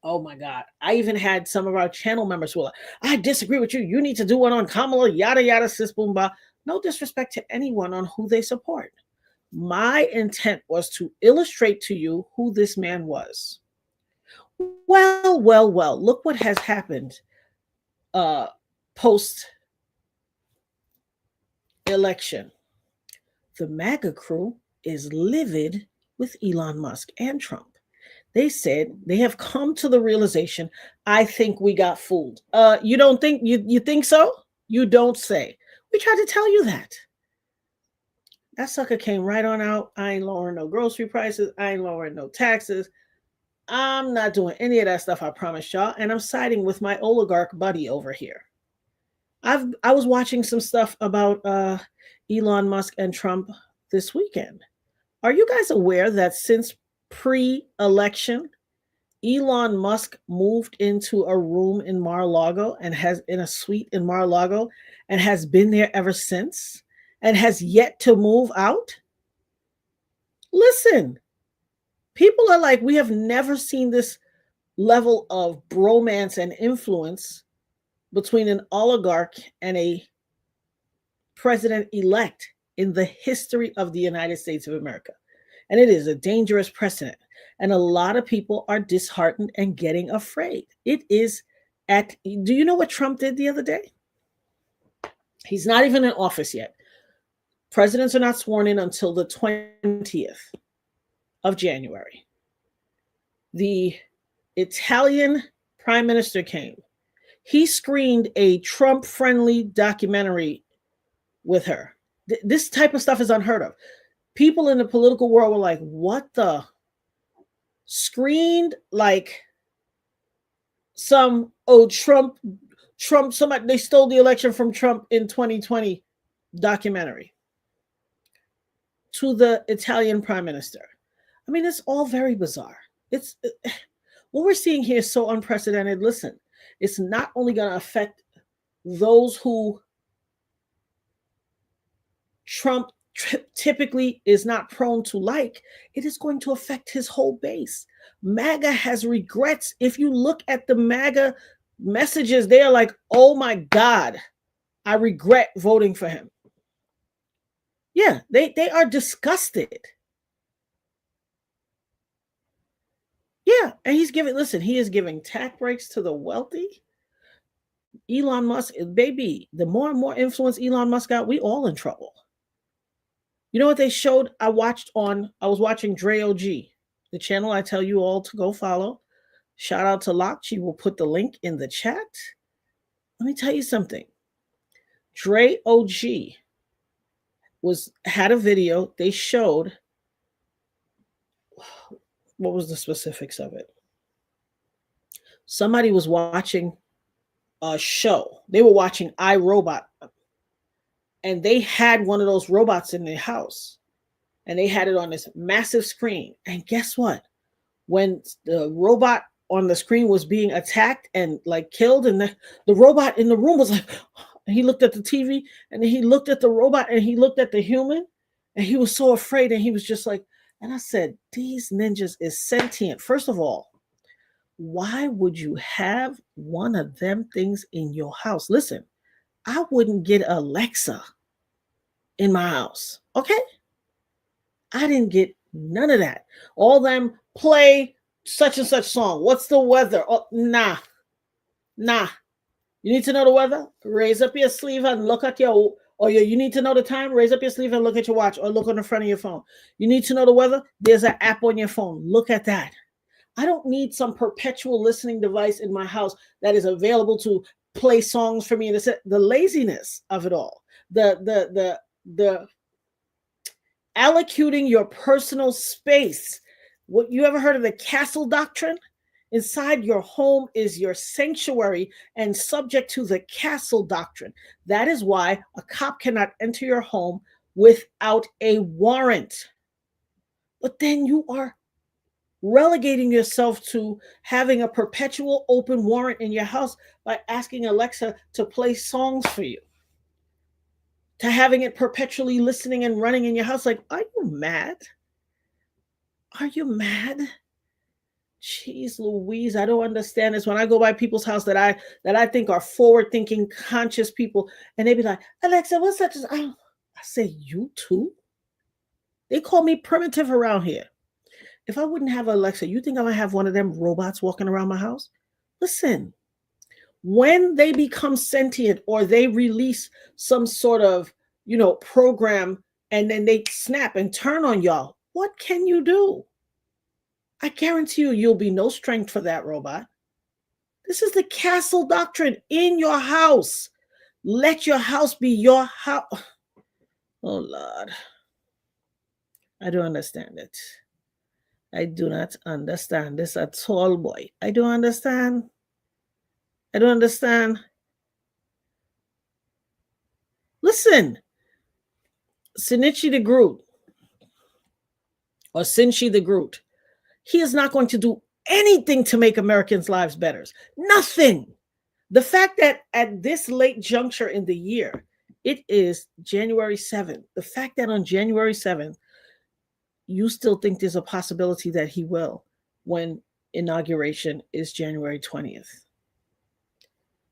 Oh my God. I even had some of our channel members who were like, I disagree with you. You need to do one on Kamala, yada, yada, sis, boom, bah. No disrespect to anyone on who they support. My intent was to illustrate to you who this man was. Well, look what has happened post-election. The MAGA crew is livid with Elon Musk and Trump. They said they have come to the realization, I think we got fooled. You don't think, you think so? You don't say. We tried to tell you that. That sucker came right on out. I ain't lowering no grocery prices. I ain't lowering no taxes. I'm not doing any of that stuff, I promise y'all. And I'm siding with my oligarch buddy over here. I was watching some stuff about Elon Musk and Trump this weekend. Are you guys aware that since pre-election, Elon Musk moved into a room in Mar-a-Lago and has in a suite in Mar-a-Lago and has been there ever since and has yet to move out? Listen, people are like, we have never seen this level of bromance and influence between an oligarch and a president elect in the history of the United States of America. And it is a dangerous precedent. And a lot of people are disheartened and getting afraid. It is do you know what Trump did the other day? He's not even in office yet. Presidents are not sworn in until the 20th of January. The Italian prime minister came. He screened a Trump-friendly documentary with her. This type of stuff is unheard of. People in the political world were like, what the? Screened like some, Trump, somebody, they stole the election from Trump in 2020 documentary to the Italian prime minister. I mean, it's all very bizarre. It's what we're seeing here is so unprecedented. Listen, it's not only going to affect those who Trump typically is not prone to like, it is going to affect his whole base. MAGA has regrets. If you look at the MAGA messages, they are like, oh my God, I regret voting for him. Yeah, they are disgusted. Yeah, and he is giving tax breaks to the wealthy. Elon Musk, baby, the more and more influence Elon Musk got, we all in trouble. You know what they showed? I was watching Dre OG, the channel I tell you all to go follow. Shout out to Locke. She will put the link in the chat. Let me tell you something. Dre OG had a video. They showed, what was the specifics of it? Somebody was watching a show. They were watching iRobot. And they had one of those robots in their house. And they had it on this massive screen. And guess what? When the robot on the screen was being attacked and like killed, and the robot in the room was like, he looked at the TV and then he looked at the robot and he looked at the human and he was so afraid. And he was just like, and I said, these ninjas is sentient. First of all, why would you have one of them things in your house? Listen, I wouldn't get Alexa in my house. Okay? I didn't get none of that. All them play such and such song. What's the weather? Oh, nah. You need to know the weather? Raise up your sleeve and look at you need to know the time? Raise up your sleeve and look at your watch or look on the front of your phone. You need to know the weather? There's an app on your phone. Look at that. I don't need some perpetual listening device in my house that is available to play songs for me. The laziness of it all. The allocating your personal space. What, you ever heard of the castle doctrine? Inside your home is your sanctuary and subject to the castle doctrine. That is why a cop cannot enter your home without a warrant. But then you are relegating yourself to having a perpetual open warrant in your house by asking Alexa to play songs for you, to having it perpetually listening and running in your house. Like, are you mad? Are you mad? Jeez Louise, I don't understand this. When I go by people's house that I think are forward-thinking, conscious people, and they be like, Alexa, what's such as I say, you too? They call me primitive around here. If I wouldn't have Alexa, you think I would have one of them robots walking around my house? Listen, when they become sentient or they release some sort of, program and then they snap and turn on y'all, what can you do? I guarantee you'll be no strength for that robot. This is the castle doctrine in your house. Let your house be your house. Oh, Lord. I don't understand it. I do not understand this at all, boy. I don't understand. I don't understand. Listen, Sinichi the Groot, or Sinchi the Groot, he is not going to do anything to make Americans' lives better. Nothing. The fact that at this late juncture in the year, it is January 7th, the fact that on January 7th, you still think there's a possibility that he will, when inauguration is January 20th.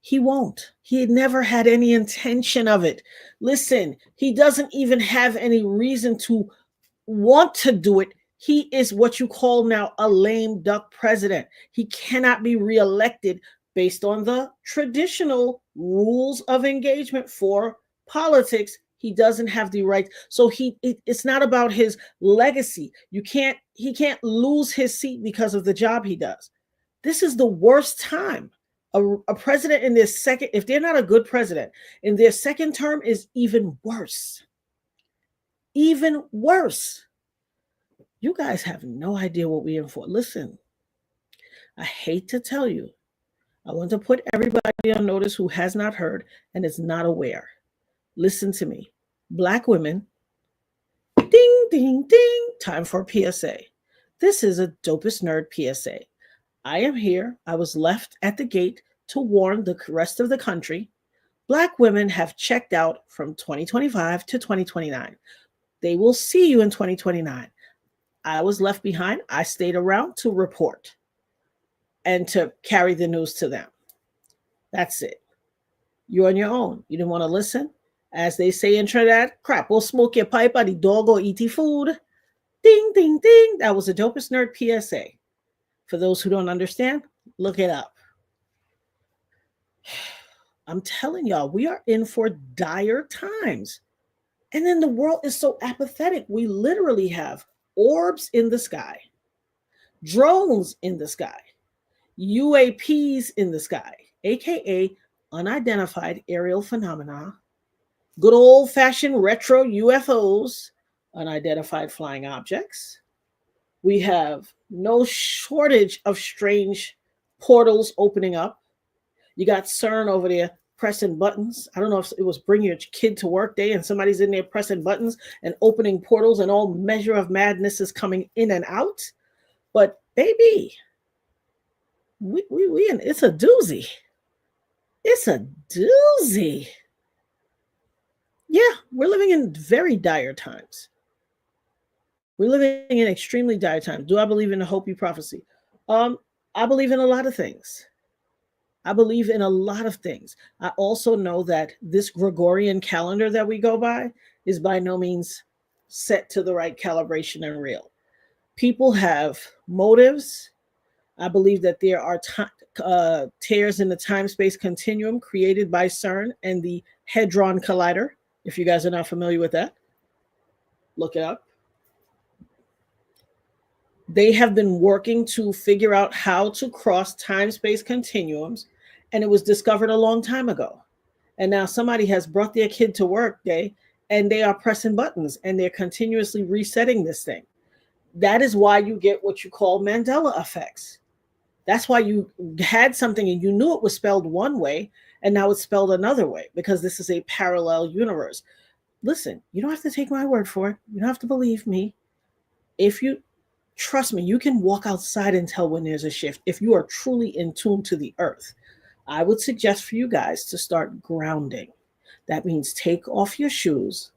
He won't. He never had any intention of it. Listen, he doesn't even have any reason to want to do it. He is what you call now a lame duck president. He cannot be reelected based on the traditional rules of engagement for politics. He doesn't have the right. So it's not about his legacy. He can't lose his seat because of the job he does. This is the worst time. A president in their second, if they're not a good president, in their second term is even worse. Even worse. You guys have no idea what we're in for. Listen, I hate to tell you, I want to put everybody on notice who has not heard and is not aware. Listen to me. Black women, ding, ding, ding, time for PSA. This is a Dopest Nerd PSA. I am here. I was left at the gate to warn the rest of the country. Black women have checked out from 2025 to 2029. They will see you in 2029. I was left behind. I stayed around to report and to carry the news to them. That's it. You're on your own. You didn't want to listen? As they say in Trinidad, crap, we'll smoke your pipe and the dog will eat your food. Ding, ding, ding. That was a Dopest Nerd PSA. For those who don't understand, look it up. I'm telling y'all, we are in for dire times. And then the world is so apathetic. We literally have orbs in the sky, drones in the sky, UAPs in the sky, aka unidentified aerial phenomena, good old-fashioned retro UFOs, unidentified flying objects. We have no shortage of strange portals opening up. You got CERN over there pressing buttons. I don't know if it was bring your kid to work day and somebody's in there pressing buttons and opening portals and all measure of madness is coming in and out. But baby, it's a doozy. It's a doozy. Yeah, we're living in very dire times. We're living in extremely dire times. Do I believe in the Hopi prophecy? I believe in a lot of things. I believe in a lot of things. I also know that this Gregorian calendar that we go by is by no means set to the right calibration and real. People have motives. I believe that there are tears in the time-space continuum created by CERN and the Hadron Collider. If you guys are not familiar with that, look it up. They have been working to figure out how to cross time-space continuums, and it was discovered a long time ago. And now somebody has brought their kid to work day, and they are pressing buttons, and they're continuously resetting this thing. That is why you get what you call Mandela effects. That's why you had something and you knew it was spelled one way, and now it's spelled another way, because this is a parallel universe. Listen, you don't have to take my word for it. You don't have to believe me. If you trust me, you can walk outside and tell when there's a shift. If you are truly in tune to the earth, I would suggest for you guys to start grounding. That means take off your shoes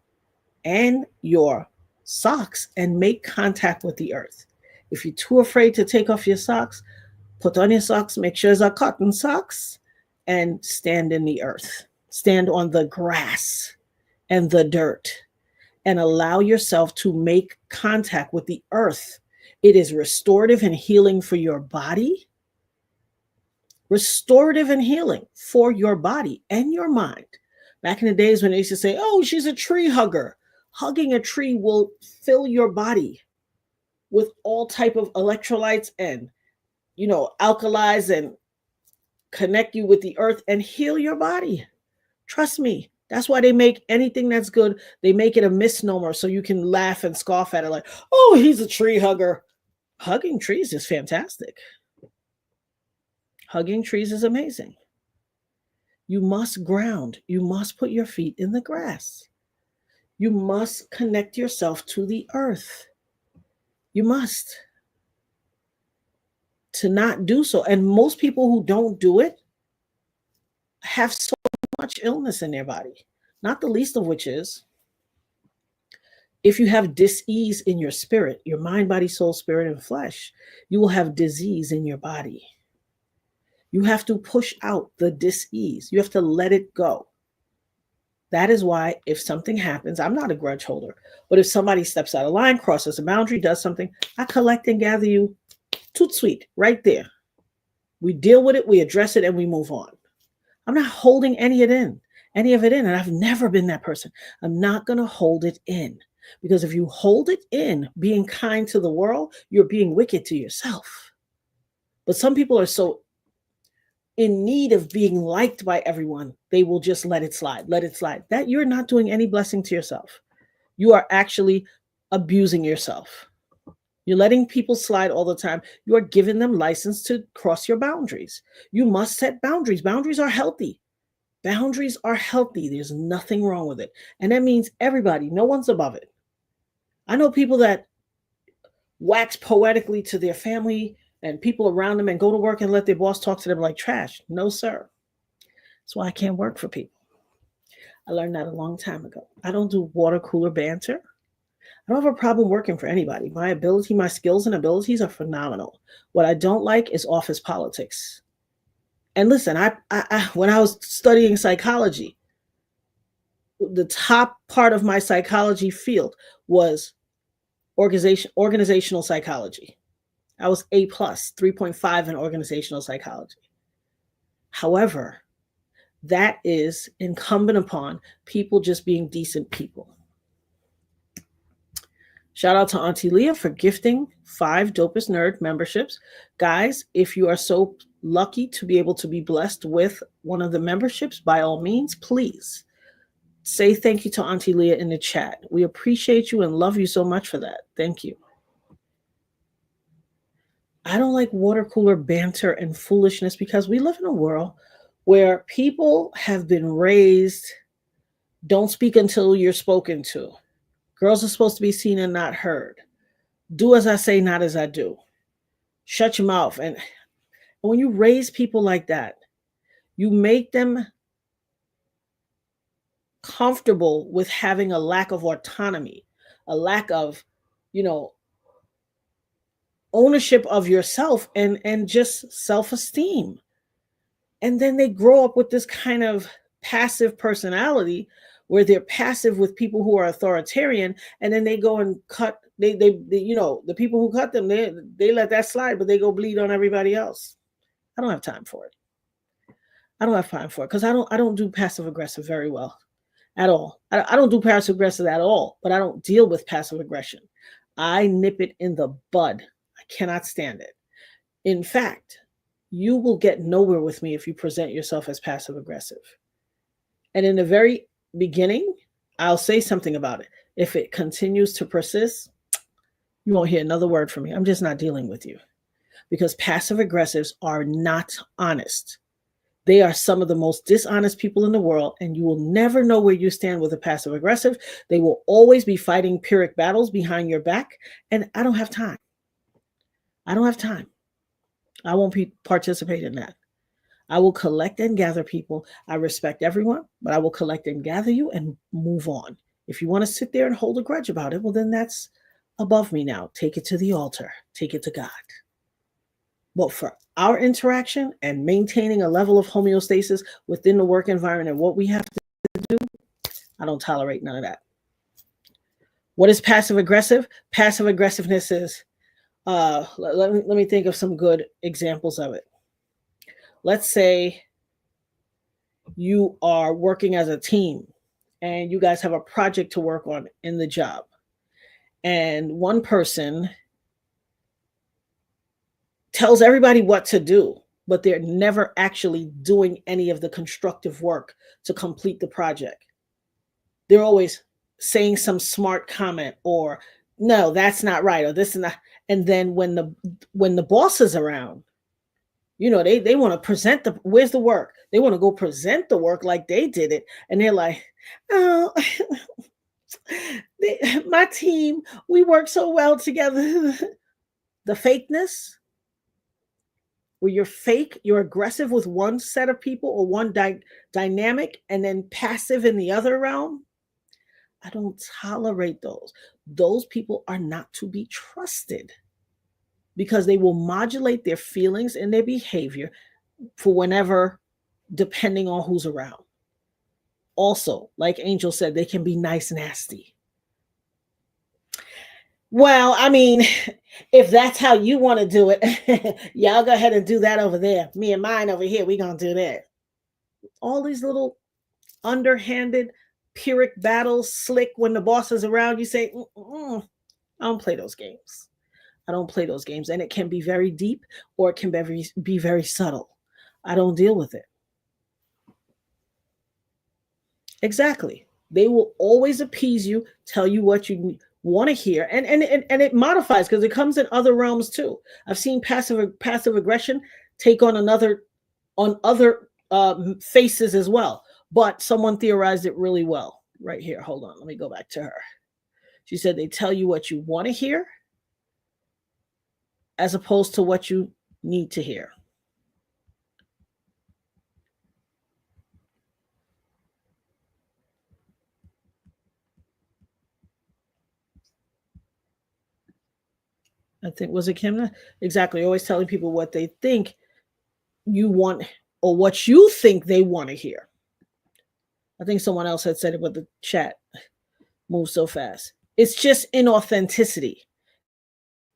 and your socks and make contact with the earth. If you're too afraid to take off your socks, put on your socks, make sure it's cotton socks, and stand in the earth. Stand on the grass and the dirt and allow yourself to make contact with the earth. It is restorative and healing for your body. Restorative and healing for your body and your mind. Back in the days when they used to say, oh, she's a tree hugger. Hugging a tree will fill your body with all type of electrolytes and, alkalis and connect you with the earth and heal your body. Trust me. That's why they make anything that's good, they make it a misnomer so you can laugh and scoff at it like, oh, he's a tree hugger. Hugging trees is fantastic. Hugging trees is amazing. You must ground. You must put your feet in the grass. You must connect yourself to the earth. You must. To not do so. And most people who don't do it have so much illness in their body, not the least of which is if you have dis-ease in your spirit, your mind, body, soul, spirit, and flesh, you will have disease in your body. You have to push out the dis-ease. You have to let it go. That is why if something happens, I'm not a grudge holder, but if somebody steps out of line, crosses a boundary, does something, I collect and gather you, tout sweet, right there. We deal with it, we address it, and we move on. I'm not holding any of it in, and I've never been that person. I'm not going to hold it in, because if you hold it in, being kind to the world, you're being wicked to yourself. But some people are so in need of being liked by everyone, they will just let it slide. That you're not doing any blessing to yourself. You are actually abusing yourself. You're letting people slide all the time. You are giving them license to cross your boundaries. You must set boundaries. Boundaries are healthy. Boundaries are healthy. There's nothing wrong with it. And that means everybody, no one's above it. I know people that wax poetically to their family and people around them and go to work and let their boss talk to them like trash. No, sir. That's why I can't work for people. I learned that a long time ago. I don't do water cooler banter. I don't have a problem working for anybody. My ability, my skills and abilities are phenomenal. What I don't like is office politics. And listen, I when I was studying psychology, the top part of my psychology field was organizational psychology. I was A+, 3.5 in organizational psychology. However, that is incumbent upon people just being decent people. Shout out to Auntie Leah for gifting 5 Dopest Nerd memberships. Guys, if you are so lucky to be able to be blessed with one of the memberships, by all means, please say thank you to Auntie Leah in the chat. We appreciate you and love you so much for that. Thank you. I don't like water cooler banter and foolishness because we live in a world where people have been raised, don't speak until you're spoken to. Girls are supposed to be seen and not heard. Do as I say, not as I do. Shut your mouth. And when you raise people like that, you make them comfortable with having a lack of autonomy, a lack of, ownership of yourself and just self-esteem. And then they grow up with this kind of passive personality where they're passive with people who are authoritarian, and then they go and cut, they the people who cut them, they let that slide, but they go bleed on everybody else. I don't have time for it. Because I don't do passive aggressive very well at all. I don't do passive aggressive at all, but I don't deal with passive aggression. I nip it in the bud. I cannot stand it. In fact, you will get nowhere with me if you present yourself as passive aggressive. And in the very beginning, I'll say something about it. If it continues to persist, you won't hear another word from me. I'm just not dealing with you, because passive aggressives are not honest. They are some of the most dishonest people in the world, and you will never know where you stand with a passive aggressive. They will always be fighting Pyrrhic battles behind your back, and I don't have time. I won't participate in that. I will collect and gather people. I respect everyone, but I will collect and gather you and move on. If you want to sit there and hold a grudge about it, well, then that's above me now. Take it to the altar. Take it to God. But for our interaction and maintaining a level of homeostasis within the work environment and what we have to do, I don't tolerate none of that. What is passive aggressive? Passive aggressiveness is, let me think of some good examples of it. Let's say you are working as a team and you guys have a project to work on in the job. And one person tells everybody what to do, but they're never actually doing any of the constructive work to complete the project. They're always saying some smart comment or, no, that's not right, or this and that. And then when the boss is around, they want to present where's the work? They want to go present the work like they did it. And they're like, oh, my team, we work so well together. The fakeness, where you're fake, you're aggressive with one set of people or one dynamic and then passive in the other realm. I don't tolerate those. Those people are not to be trusted because they will modulate their feelings and their behavior for whenever, depending on who's around. Also, like Angel said, they can be nice nasty. Well, I mean, if that's how you want to do it, y'all go ahead and do that over there. Me and mine over here, we gonna do that. All these little underhanded Pyrrhic battles, slick when the boss is around. You say, I don't play those games. I don't play those games, and it can be very deep or it can be very subtle. I don't deal with it. Exactly. They will always appease you, tell you what you want to hear, and it modifies because it comes in other realms too. I've seen passive aggression take on other faces as well. But someone theorized it really well right here. Hold on, let me go back to her. She said they tell you what you want to hear as opposed to what you need to hear. I think, was it Kimna? Exactly. Always telling people what they think you want or what you think they want to hear. I think someone else had said it, but the chat moves so fast. It's just inauthenticity.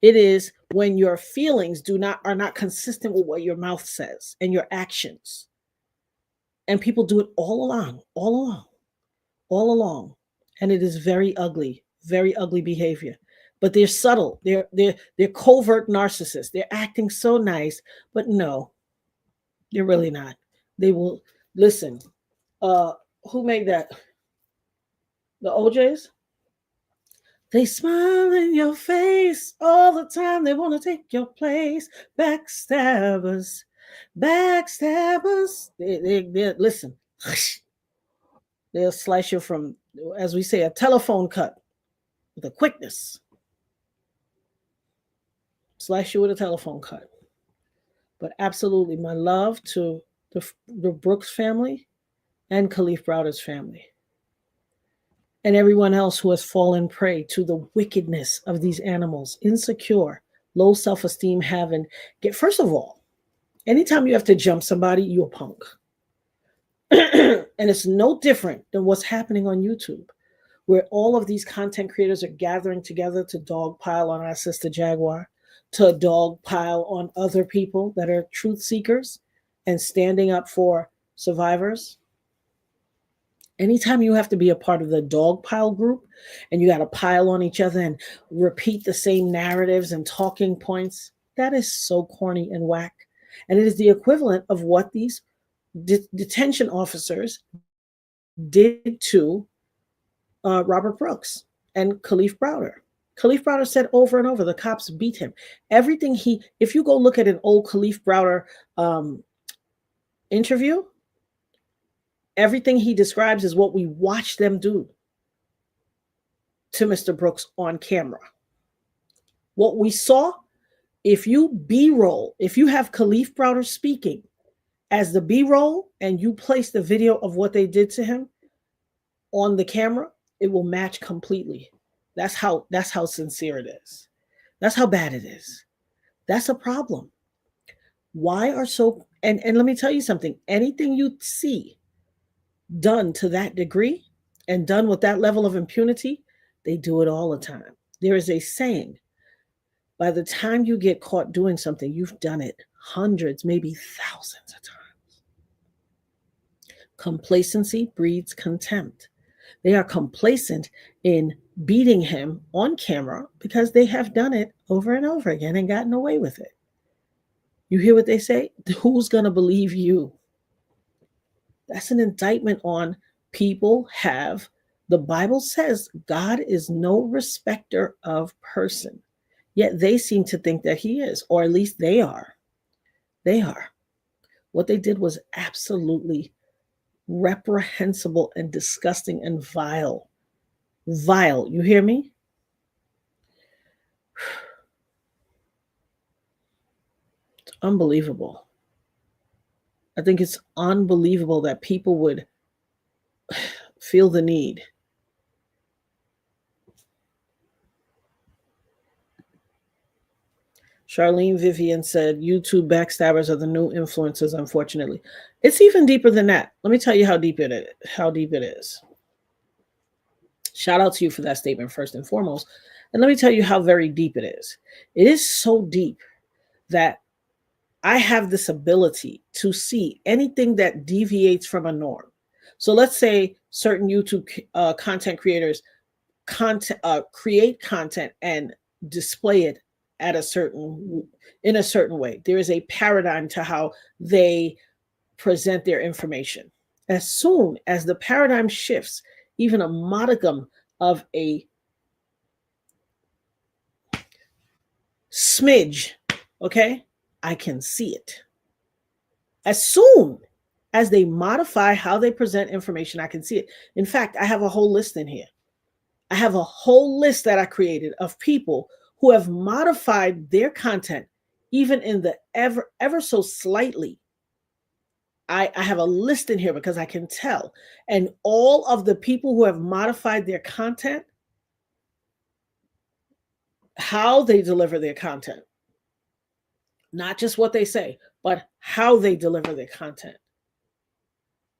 It is when your feelings are not consistent with what your mouth says and your actions. And people do it all along. And it is very ugly behavior. But they're subtle. They're covert narcissists. They're acting so nice, but no, they're really not. They will listen. Who made that? The OJs? They smile in your face all the time. They want to take your place. Backstabbers. They listen. They'll slice you from, as we say, a telephone cut with a quickness. Slice you with a telephone cut. But absolutely, my love to the Brooks family and Khalif Browder's family. And everyone else who has fallen prey to the wickedness of these animals, insecure, low self-esteem, first of all, anytime you have to jump somebody, you're a punk. And it's no different than what's happening on YouTube, where all of these content creators are gathering together to dogpile on our sister Jaguar, to dogpile on other people that are truth seekers and standing up for survivors. Anytime you have to be a part of the dog pile group and you got to pile on each other and repeat the same narratives and talking points, that is so corny and whack. And it is the equivalent of what these detention officers did to Robert Brooks and Khalif Browder. Khalif Browder said over and over, the cops beat him. If you go look at an old Khalif Browder interview, everything he describes is what we watched them do to Mr. Brooks on camera. What we saw, if you B-roll, if you have Khalif Browder speaking as the B-roll and you place the video of what they did to him on the camera, it will match completely. That's how sincere it is. That's how bad it is. That's a problem. Why are so, and let me tell you something, anything you see done to that degree and done with that level of impunity, they do it all the time. There is a saying, by the time you get caught doing something, you've done it hundreds, maybe thousands of times. Complacency breeds contempt. They are complacent in beating him on camera because they have done it over and over again and gotten away with it. You hear what they say? Who's going to believe you? That's an indictment on people the Bible says God is no respecter of person. Yet they seem to think that he is, or at least they are. They are. What they did was absolutely reprehensible and disgusting and vile. Vile. You hear me? It's unbelievable. I think it's unbelievable that people would feel the need. Charlene Vivian said, YouTube backstabbers are the new influencers, unfortunately. It's even deeper than that. Let me tell you how deep it is. Shout out to you for that statement, first and foremost. And let me tell you how very deep it is. It is so deep that I have this ability to see anything that deviates from a norm. So let's say certain YouTube content creators create content and display it in a certain way. There is a paradigm to how they present their information. As soon as the paradigm shifts, even a modicum of a smidge, okay, I can see it. As soon as they modify how they present information, I can see it. In fact, I have a whole list in here. I have a whole list that I created of people who have modified their content, even in the ever so slightly. I have a list in here because I can tell. And all of the people who have modified their content, how they deliver their content, not just what they say, but how they deliver their content.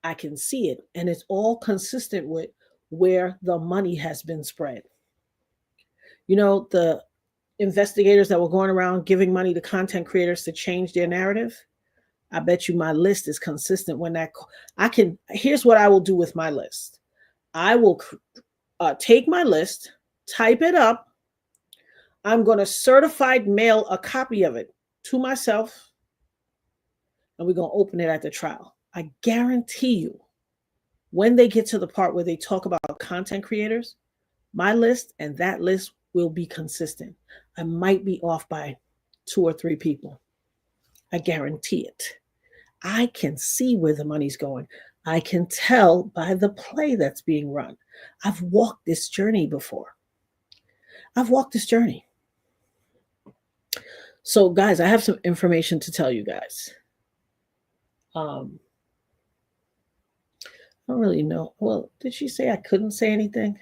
I can see it, and it's all consistent with where the money has been spread. You know, the investigators that were going around giving money to content creators to change their narrative, I bet you my list is consistent when here's what I will do with my list. I will take my list, type it up. I'm going to certified mail a copy of it to myself, and we're going to open it at the trial. I guarantee you, when they get to the part where they talk about content creators, my list and that list will be consistent. I might be off by 2 or 3 people. I guarantee it. I can see where the money's going. I can tell by the play that's being run. I've walked this journey before. I've walked this journey. So, guys, I have some information to tell you guys. I don't really know. Well, did she say I couldn't say anything?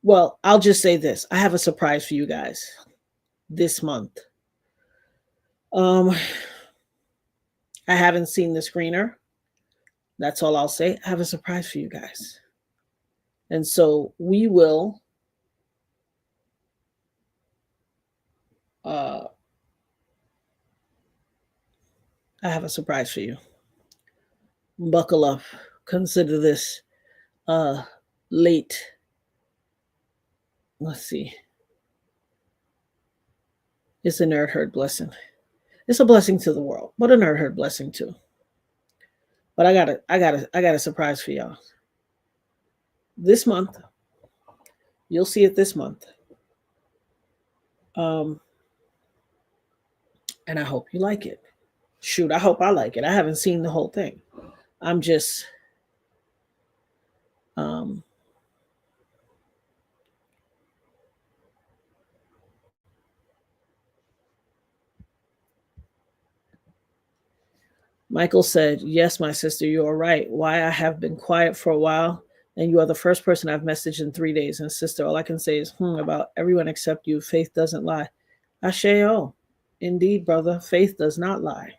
Well, I'll just say this. I have a surprise for you guys this month. I haven't seen the screener. That's all I'll say. I have a surprise for you guys. And so we will I have a surprise for you. Buckle up. Consider this late. Let's see. It's a nerd herd blessing. It's a blessing to the world, but a nerd herd blessing too. But I got a surprise for y'all. This month, you'll see it this month. And I hope you like it. Shoot, I hope I like it. I haven't seen the whole thing. I'm just Michael said, yes, my sister, you are right. Why I have been quiet for a while, and you are the first person I've messaged in 3 days. And sister, all I can say is, about everyone except you. Faith doesn't lie. Asheo. Indeed, brother, faith does not lie.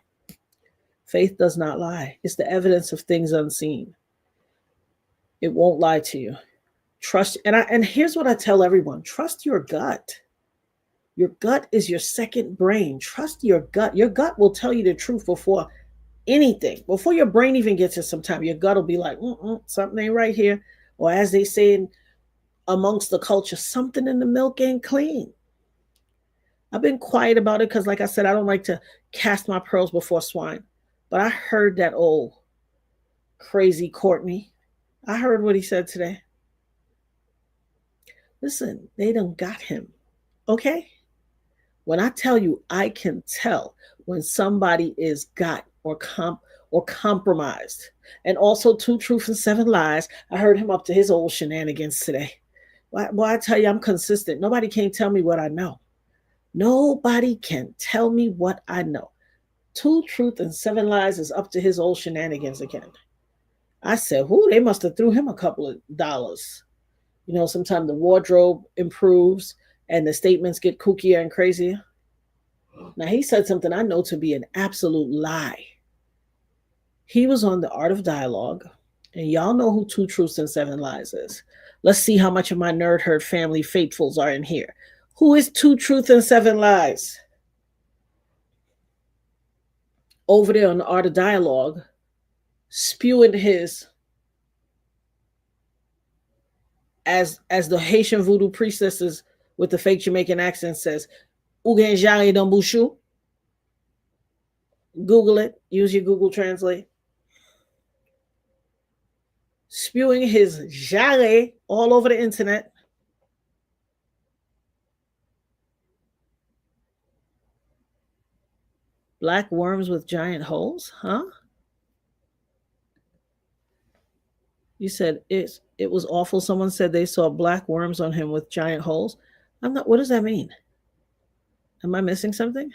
Faith does not lie. It's the evidence of things unseen. It won't lie to you. Trust, and here's what I tell everyone. Trust your gut. Your gut is your second brain. Trust your gut. Your gut will tell you the truth before anything. Before your brain even gets it sometime, your gut will be like, something ain't right here. Or as they say amongst the culture, something in the milk ain't clean. I've been quiet about it because, like I said, I don't like to cast my pearls before swine. But I heard that old crazy Courtney. I heard what he said today. Listen, they done got him Okay? When I tell you, I can tell when somebody is got or compromised. And also, two truths and seven lies. I heard him up to his old shenanigans today. Well, I tell you, I'm consistent. Nobody can tell me what I know. Nobody can tell me what I know. Two truth and seven lies is up to his old shenanigans again. I said, whoo, they must have threw him a couple of dollars. You know, sometimes the wardrobe improves and the statements get kookier and crazier. Now, he said something I know to be an absolute lie. He was on the Art of Dialogue, and y'all know who Two Truths and Seven Lies is. Let's see how much of my nerd herd family faithfuls are in here. Who is Two Truths and Seven Lies? Over there on the Art of Dialogue, spewing his, as the Haitian voodoo priestesses with the fake Jamaican accent says, Ugen jare dans bouchou. Google it. Use your Google Translate. Spewing his jare all over the internet. Black worms with giant holes? Huh? You said it was awful. Someone said they saw black worms on him with giant holes. I'm not. What does that mean? Am I missing something?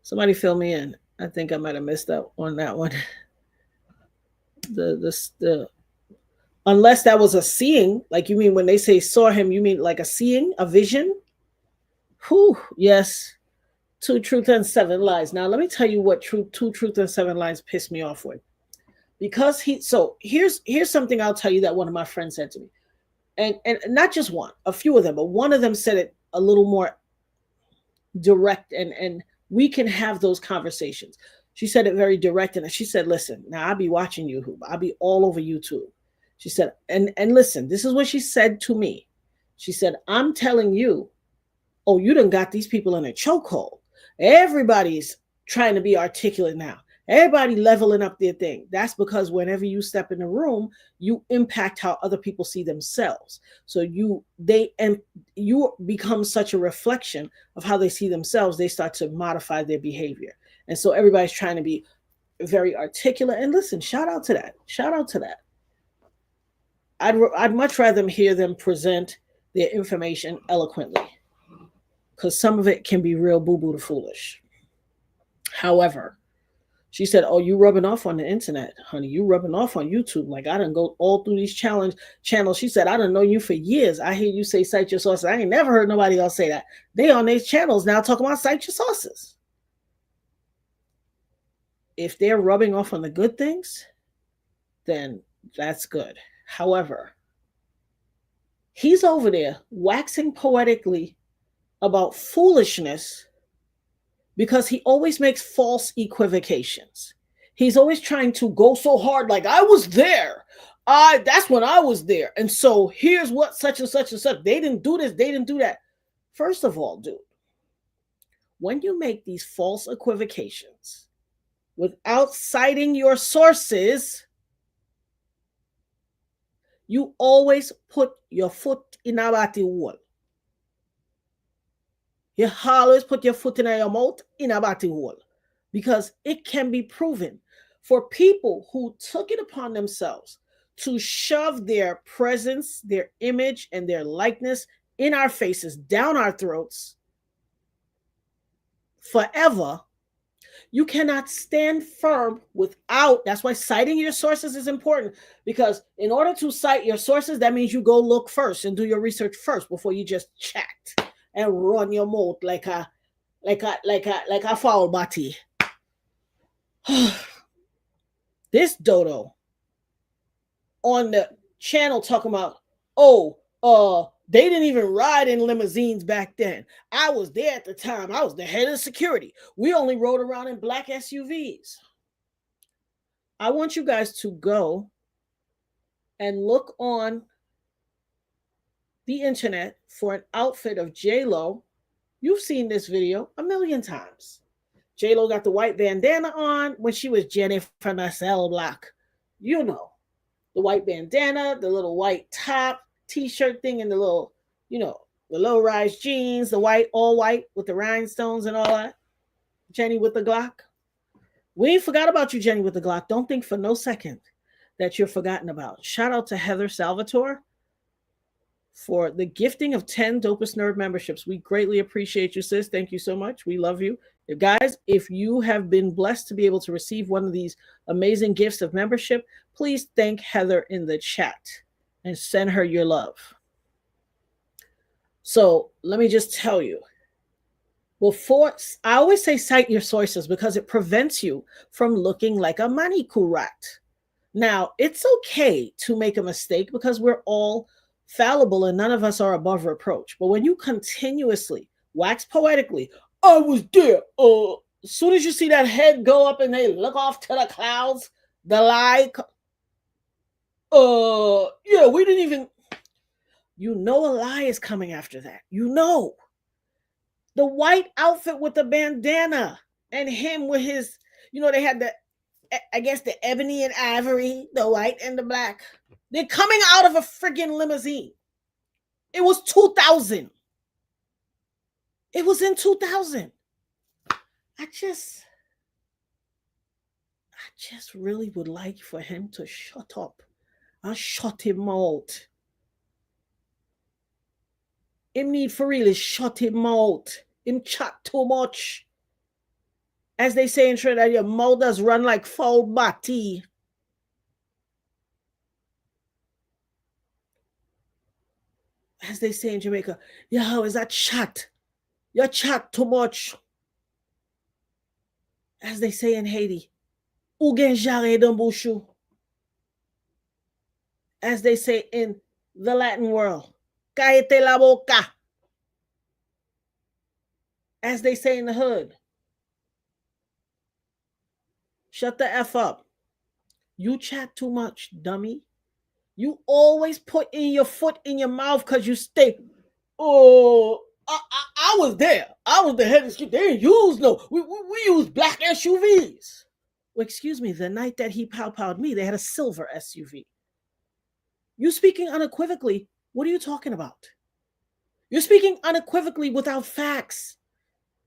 Somebody fill me in. I think I might have missed out on that one. The unless that was a seeing, like you mean when they say saw him, you mean like a seeing, a vision? Whew, yes. Two truth and seven lies. Now let me tell you what two truth and seven lies pissed me off with. Because here's something I'll tell you that one of my friends said to me. And not just one, a few of them, but one of them said it a little more direct, and we can have those conversations. She said it very direct, and she said, listen, now I'll be watching you, I'll be all over YouTube. She said, and listen, this is what she said to me. She said, I'm telling you, oh, you done got these people in a chokehold. Everybody's trying to be articulate now. Everybody leveling up their thing. That's because whenever you step in the room, you impact how other people see themselves. So you become such a reflection of how they see themselves. They start to modify their behavior. And so everybody's trying to be very articulate. And listen, shout out to that. Shout out to that. I'd much rather hear them present their information eloquently, because some of it can be real boo-boo to foolish. However, she said, oh, you rubbing off on the internet, honey. You rubbing off on YouTube. Like, I done go all through these channels. She said, I done know you for years. I hear you say cite your sources. I ain't never heard nobody else say that. They on these channels now talking about cite your sources. If they're rubbing off on the good things, then that's good. However, he's over there waxing poetically about foolishness because he always makes false equivocations. He's always trying to go so hard, like, I was there. That's when I was there. And so here's what such and such and such. They didn't do this. They didn't do that. First of all, dude, when you make these false equivocations without citing your sources, you always put your foot in a batty wall. You always put your foot in your mouth in a batty hole, because it can be proven for people who took it upon themselves to shove their presence, their image, and their likeness in our faces, down our throats forever. You cannot stand firm without. That's why citing your sources is important, because in order to cite your sources, that means you go look first and do your research first before you just chat and run your mouth like a foul body. This dodo on the channel talking about, they didn't even ride in limousines back then. I was there at the time. I was the head of security. We only rode around in black SUVs. I want you guys to go and look on the internet for an outfit of J-Lo. You've seen this video a million times. J-Lo got the white bandana on when she was Jenny from the cell block. You know, the white bandana, the little white top, t-shirt thing, and the little, the low-rise jeans, the white, all white with the rhinestones and all that. Jenny with the Glock. We ain't forgot about you, Jenny with the Glock. Don't think for no second that you're forgotten about. Shout out to Heather Salvatore for the gifting of 10 Dopest Nerd memberships. We greatly appreciate you, sis. Thank you so much. We love you. Guys, if you have been blessed to be able to receive one of these amazing gifts of membership, please thank Heather in the chat and send her your love. So let me just tell you, I always say cite your sources because it prevents you from looking like a money kurat. Now, it's okay to make a mistake because we're all fallible and none of us are above reproach. But when you continuously wax poetically, I was there. As soon as you see that head go up and they look off to the clouds, the lie. Yeah, we didn't even. You know a lie is coming after that. You know. The white outfit with the bandana and him with his, they had the ebony and ivory, the white and the black. They're coming out of a friggin' limousine. It was 2000. It was in 2000. I just really would like for him to shut up. I'll shut him out. Him need for real is shut him out. Him chat too much. As they say in Trinidad, your mouth does run like foul batty. As they say in Jamaica, yo, is that chat? You chat too much. As they say in Haiti, ou gen jare dans bouchou. As they say in the Latin world, cállate la boca. As they say in the hood, shut the F up. You chat too much, dummy. You always put in your foot in your mouth because you stay. Oh, I was there. I was the head of the street. They didn't use no. We used black SUVs. Well, excuse me. The night that he pow-powed me, they had a silver SUV. You speaking unequivocally. What are you talking about? You're speaking unequivocally without facts.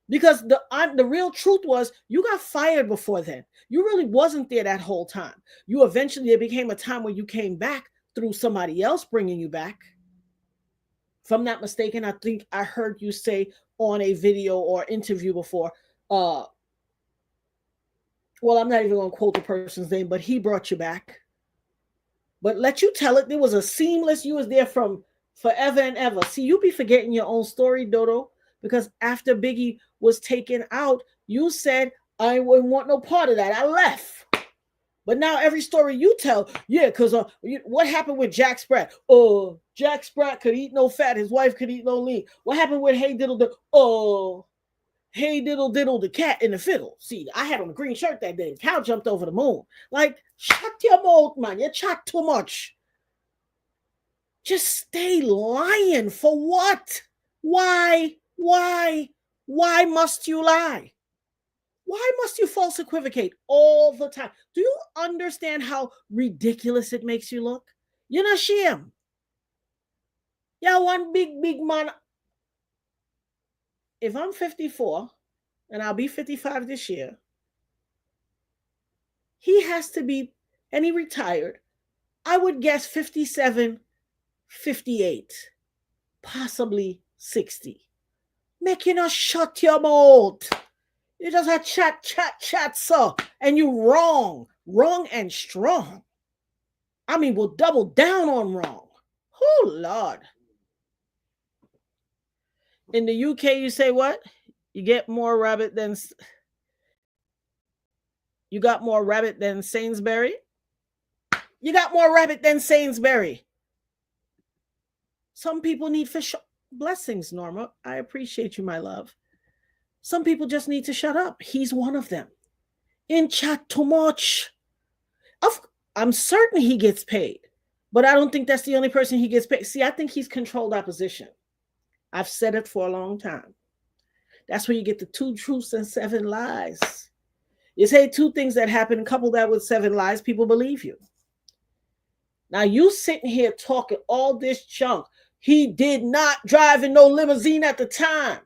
Because the real truth was you got fired before then. You really wasn't there that whole time. You eventually, there became a time where you came back through somebody else bringing you back. If I'm not mistaken, I think I heard you say on a video or interview before, well, I'm not even going to quote the person's name, but he brought you back. But let you tell it, there was a seamless, you was there from forever and ever. See, you be forgetting your own story, Dodo, because after Biggie was taken out, you said, I wouldn't want no part of that. I left. But now every story you tell, yeah, because what happened with Jack Sprat? Oh, Jack Sprat could eat no fat. His wife could eat no lean. What happened with Hey Diddle Diddle? Oh, Hey Diddle Diddle, the cat and the fiddle. See, I had on a green shirt that day. The cow jumped over the moon. Like, shut your mouth, man. You chat too much. Just stay lying. For what? Why must you lie? Why must you false equivocate all the time? Do you understand how ridiculous it makes you look? You're not ashamed. Yeah, one big man. If I'm 54 and I'll be 55 this year, he has to be, and he retired, I would guess 57, 58, possibly 60. Make you not shut your mouth. You just a chat, sir. And you wrong and strong. I mean, we'll double down on wrong. Oh, Lord. In the UK, you say what? You get more rabbit than... You got more rabbit than Sainsbury? You got more rabbit than Sainsbury. Some people need fish. Blessings, Norma. I appreciate you, my love. Some people just need to shut up. He's one of them. In chat too much. I'm certain he gets paid, but I don't think that's the only person he gets paid. See, I think he's controlled opposition. I've said it for a long time. That's where you get the 2 truths and 7 lies. You say 2 things that happen, couple that with 7 lies, people believe you. Now you sitting here talking all this junk. He did not drive in no limousine at the time.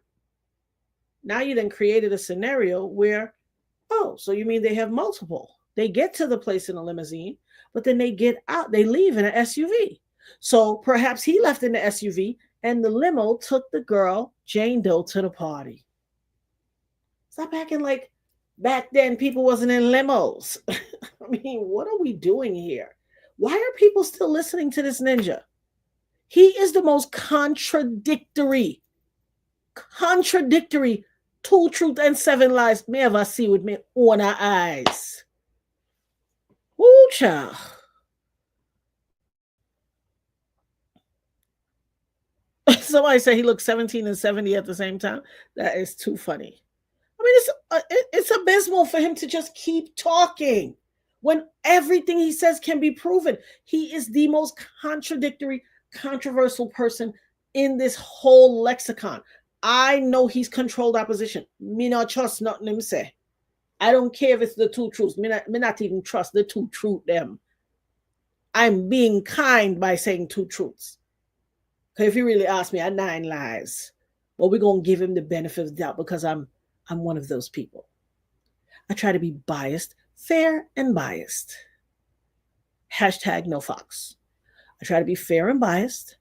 Now you then created a scenario where, oh, so you mean they have multiple? They get to the place in a limousine, but then they get out, they leave in an SUV. So perhaps he left in the SUV and the limo took the girl, Jane Doe, to the party. Stop acting like back then people wasn't in limos. I mean, what are we doing here? Why are people still listening to this ninja? He is the most contradictory 2 truth and 7 lies me ever see with me own eyes. Woo, child. Somebody said he looked 17 and 70 at the same time. That is too funny. I mean, it's abysmal for him to just keep talking when everything he says can be proven. He is the most contradictory, controversial person in this whole lexicon. I know he's controlled opposition. Me not trust nothing him say. I don't care if it's the 2 truths. Me not even trust the 2 truth them. I'm being kind by saying 2 truths. Because if you really ask me, I 9 lies. But we're going to give him the benefit of the doubt because I'm one of those people. I try to be biased, fair and biased. Hashtag no fox. I try to be fair and biased.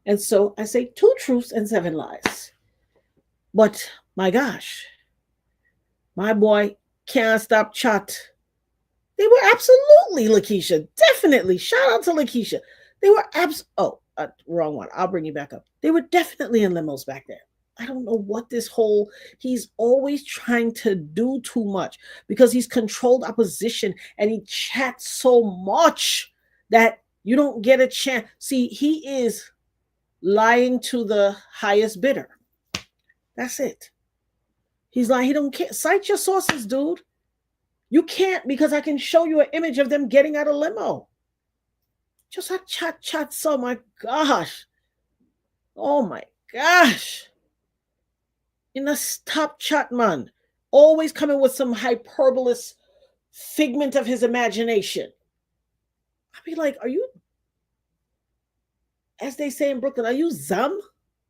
And so I say 2 truths and 7 lies. But my gosh, my boy can't stop chat. They were absolutely, Lakeisha. Definitely. Shout out to Lakeisha. They were wrong one. I'll bring you back up. They were definitely in limos back then. I don't know what he's always trying to do too much because he's controlled opposition and he chats so much that you don't get a chance. See, he is lying to the highest bidder. That's it. He's like, he don't care. Cite your sources, dude. You can't because I can show you an image of them getting out of limo. Just a chat. So my gosh. Oh my gosh. In a stop chat, man. Always coming with some hyperbolous figment of his imagination. I'd be like, are you, as they say in Brooklyn, are you zum?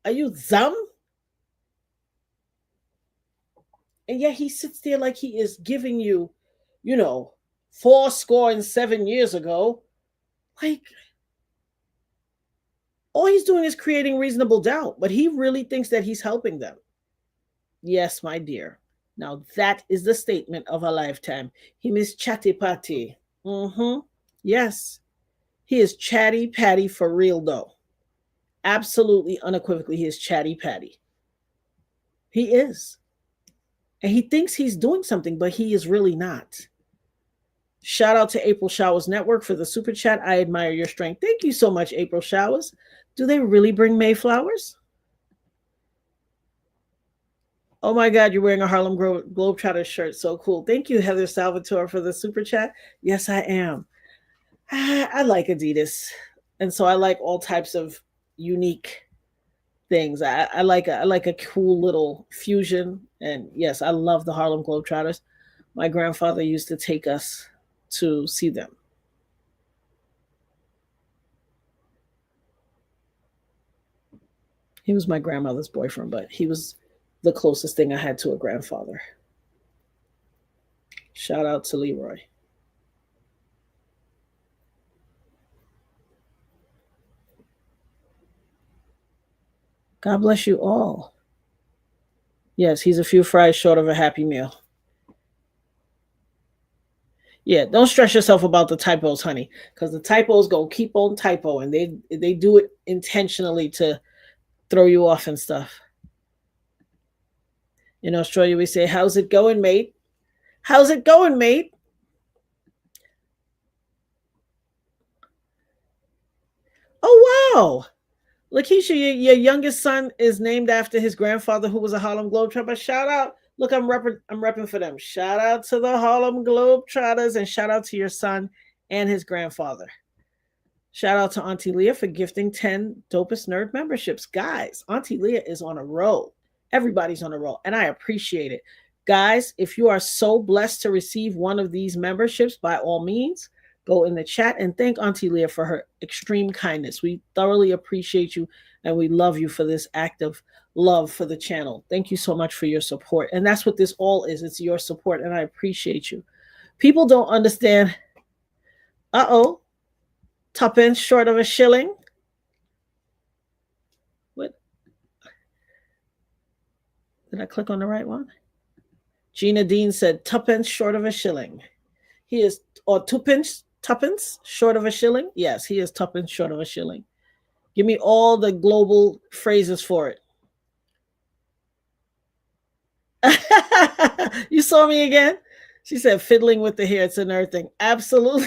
Are you zum? And yet he sits there like he is giving you, 7 years ago. Like, all he's doing is creating reasonable doubt, but he really thinks that he's helping them. Yes, my dear. Now that is the statement of a lifetime. He is chatty patty. Yes. He is chatty patty for real though. Absolutely, unequivocally, he is chatty patty. He is. And he thinks he's doing something, but he is really not. Shout out to April Showers Network for the super chat. I admire your strength. Thank you so much, April Showers. Do they really bring Mayflowers? Oh my God, you're wearing a Harlem Globetrotters shirt. So cool. Thank you, Heather Salvatore, for the super chat. Yes, I am. I like Adidas. And so I like all types of unique things. I like a cool little fusion. And yes, I love the Harlem Globetrotters. My grandfather used to take us to see them. He was my grandmother's boyfriend, but he was the closest thing I had to a grandfather. Shout out to Leroy. God bless you all. Yes, he's a few fries short of a Happy Meal. Yeah, don't stress yourself about the typos, honey, because the typos go keep on typo, and they do it intentionally to throw you off and stuff. In Australia, we say, "How's it going, mate? How's it going, mate?" Oh wow, Lakeisha, your youngest son is named after his grandfather, who was a Harlem Globetrotter. Shout out! Look, I'm repping for them. Shout out to the Harlem Globetrotters, and shout out to your son and his grandfather. Shout out to Auntie Leah for gifting 10 Dopest Nerd memberships. Guys, Auntie Leah is on a roll. Everybody's on a roll, and I appreciate it. Guys, if you are so blessed to receive one of these memberships, by all means, go in the chat and thank Auntie Leah for her extreme kindness. We thoroughly appreciate you, and we love you for this act of love for the channel. Thank you so much for your support. And that's what this all is. It's your support, and I appreciate you. People don't understand. Uh-oh. Tuppence short of a shilling. What? Did I click on the right one? Gina Dean said tuppence short of a shilling. He is, or tuppence short of a shilling? Yes, he is tuppence short of a shilling. Give me all the global phrases for it. You saw me again? She said fiddling with the hair, it's a nerd thing. Absolutely.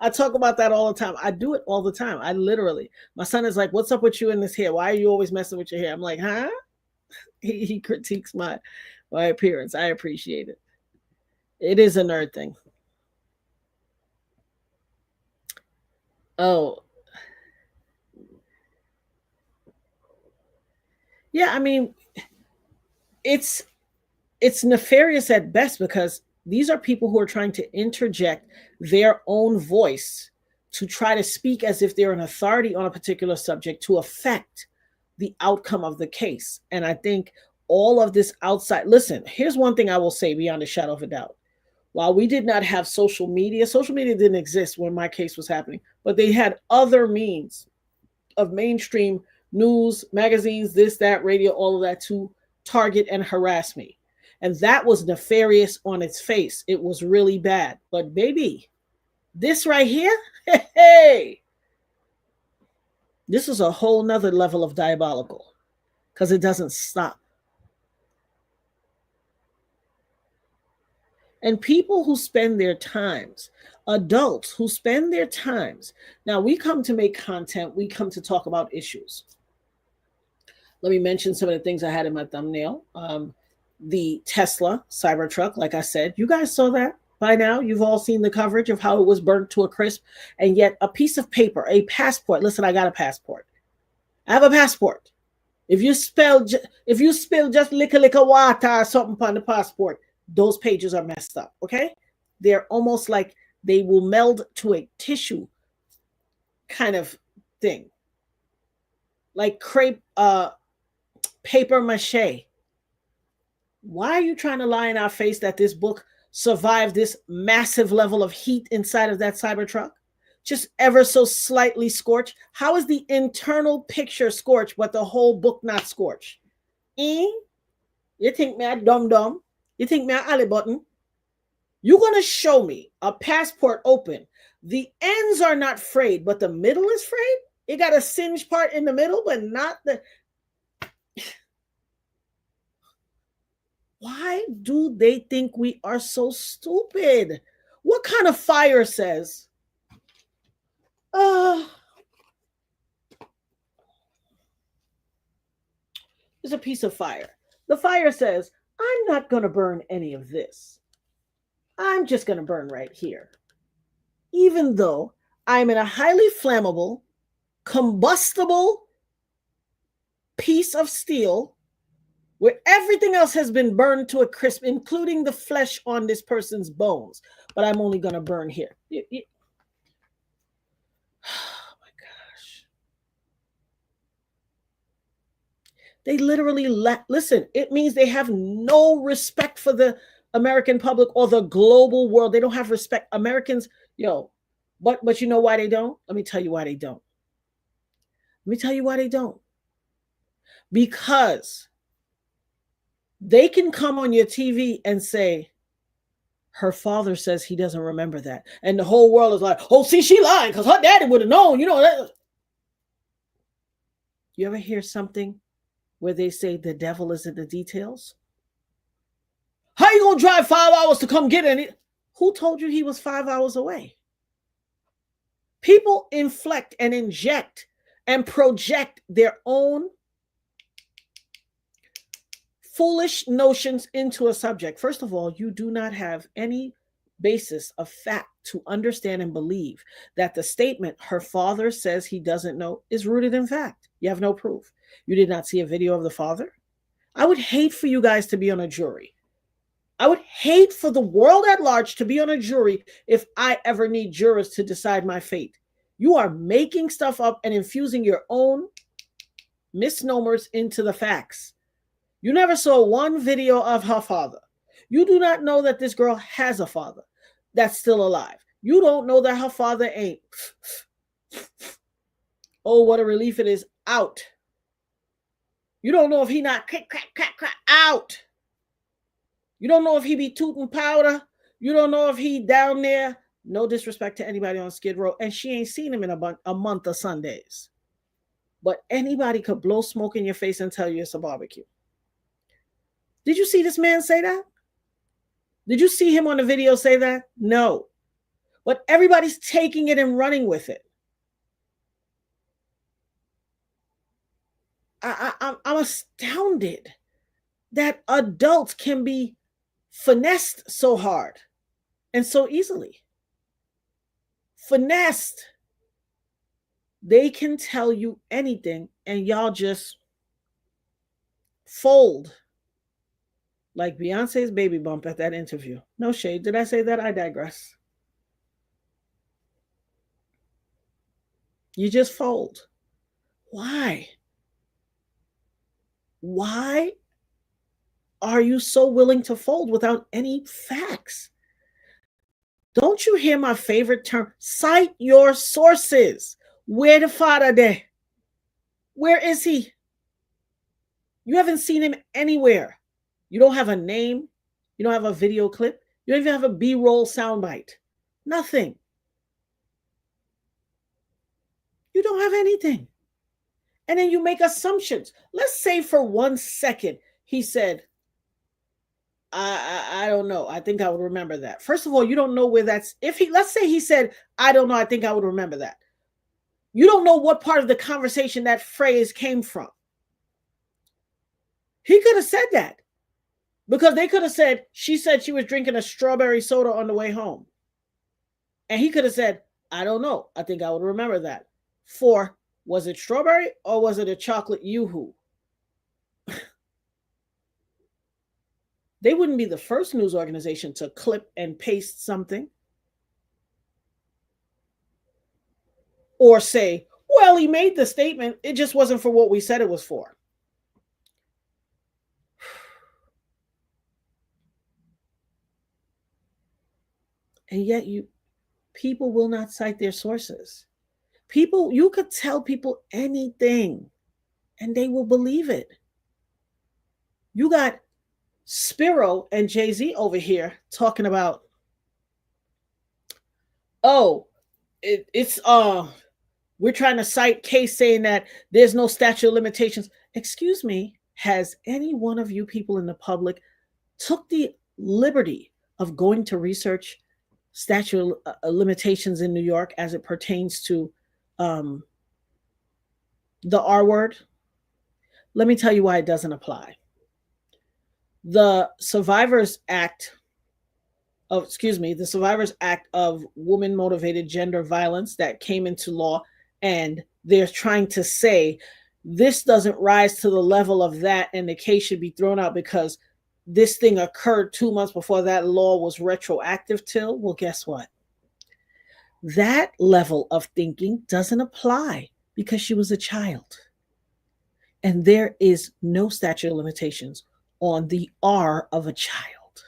I talk about that all the time. I do it all the time. I literally, my son is like, what's up with you in this hair? Why are you always messing with your hair? I'm like, huh? He critiques my appearance. I appreciate it. It is a nerd thing. Oh. Yeah, I mean, it's nefarious at best, because these are people who are trying to interject their own voice to try to speak as if they're an authority on a particular subject to affect the outcome of the case. And I think all of this outside, listen, here's one thing I will say beyond a shadow of a doubt. While we did not have social media didn't exist when my case was happening, but they had other means of mainstream news, magazines, this, that, radio, all of that, to target and harass me. And that was nefarious on its face. It was really bad. But baby, this right here, hey, this is a whole nother level of diabolical, because it doesn't stop. And people who spend their times, adults who spend their times. Now, we come to make content. We come to talk about issues. Let me mention some of the things I had in my thumbnail. The Tesla CyberTruck, like I said, you guys saw that by now. You've all seen the coverage of how it was burnt to a crisp. And yet a piece of paper, a passport. Listen, I got a passport. I have a passport. If you spill just lick water or something on the passport, those pages are messed up, okay? They're almost like they will meld to a tissue kind of thing. Like crepe, paper mache. Why are you trying to lie in our face that this book survived this massive level of heat inside of that Cybertruck? Just ever so slightly scorched. How is the internal picture scorched, but the whole book not scorched? You think me a dumb? You think me a alley button? You're going to show me a passport open. The ends are not frayed, but the middle is frayed? It got a singed part in the middle, but not the... Why do they think we are so stupid? What kind of fire says, there's a piece of fire. The fire says, I'm not going to burn any of this. I'm just going to burn right here. Even though I'm in a highly flammable, combustible piece of steel where everything else has been burned to a crisp, including the flesh on this person's bones. But I'm only going to burn here. Oh my gosh. They literally listen, it means they have no respect for the American public or the global world. They don't have respect. Americans, but you know why they don't? Let me tell you why they don't. Because they can come on your TV and say, her father says he doesn't remember that. And the whole world is like, oh, see, she lying because her daddy would have known, that. You ever hear something where they say the devil is in the details? How you going to drive 5 hours to come get it? Who told you he was 5 hours away? People inflect and inject and project their own foolish notions into a subject. First of all, you do not have any basis of fact to understand and believe that the statement, her father says he doesn't know, is rooted in fact. You have no proof. You did not see a video of the father. I would hate for you guys to be on a jury. I would hate for the world at large to be on a jury if I ever need jurors to decide my fate. You are making stuff up and infusing your own misnomers into the facts. You never saw one video of her father. You do not know that this girl has a father that's still alive. You don't know that her father ain't. Oh, what a relief it is. Out. You don't know if he not crack, crack, crack, crack, out. You don't know if he be tooting powder. You don't know if he down there. No disrespect to anybody on Skid Row. And she ain't seen him in a month of Sundays. But anybody could blow smoke in your face and tell you it's a barbecue. Did you see this man say that? Did you see him on the video say that? No. But everybody's taking it and running with it. I'm astounded that adults can be finessed so hard and so easily. Finessed. They can tell you anything and y'all just fold. Like Beyonce's baby bump at that interview. No shade. Did I say that? I digress. You just fold. Why? Why are you so willing to fold without any facts? Don't you hear my favorite term? Cite your sources. Where the father there? Where is he? You haven't seen him anywhere. You don't have a name. You don't have a video clip. You don't even have a B-roll soundbite. Nothing. You don't have anything. And then you make assumptions. Let's say for 1 second, he said, I don't know. I think I would remember that. First of all, you don't know where that's, let's say he said, I don't know. I think I would remember that. You don't know what part of the conversation that phrase came from. He could have said that because they could have said, she said she was drinking a strawberry soda on the way home. And he could have said, I don't know. I think I would remember that. Was it strawberry or was it a chocolate yoo-hoo? They wouldn't be the first news organization to clip and paste something. Or say, well, he made the statement. It just wasn't for what we said it was for. And yet people will not cite their sources. You could tell people anything and they will believe it. You got Spiro and Jay-Z over here talking about, we're trying to cite case saying that there's no statute of limitations. Excuse me, has any one of you people in the public took the liberty of going to research statute of limitations in New York as it pertains to the R word? Let me tell you why it doesn't apply. The Survivors Act of women motivated gender violence that came into law, and they're trying to say this doesn't rise to the level of that and the case should be thrown out because this thing occurred 2 months before that law was retroactive till. Well, guess what? That level of thinking doesn't apply because she was a child. And there is no statute of limitations on the R of a child.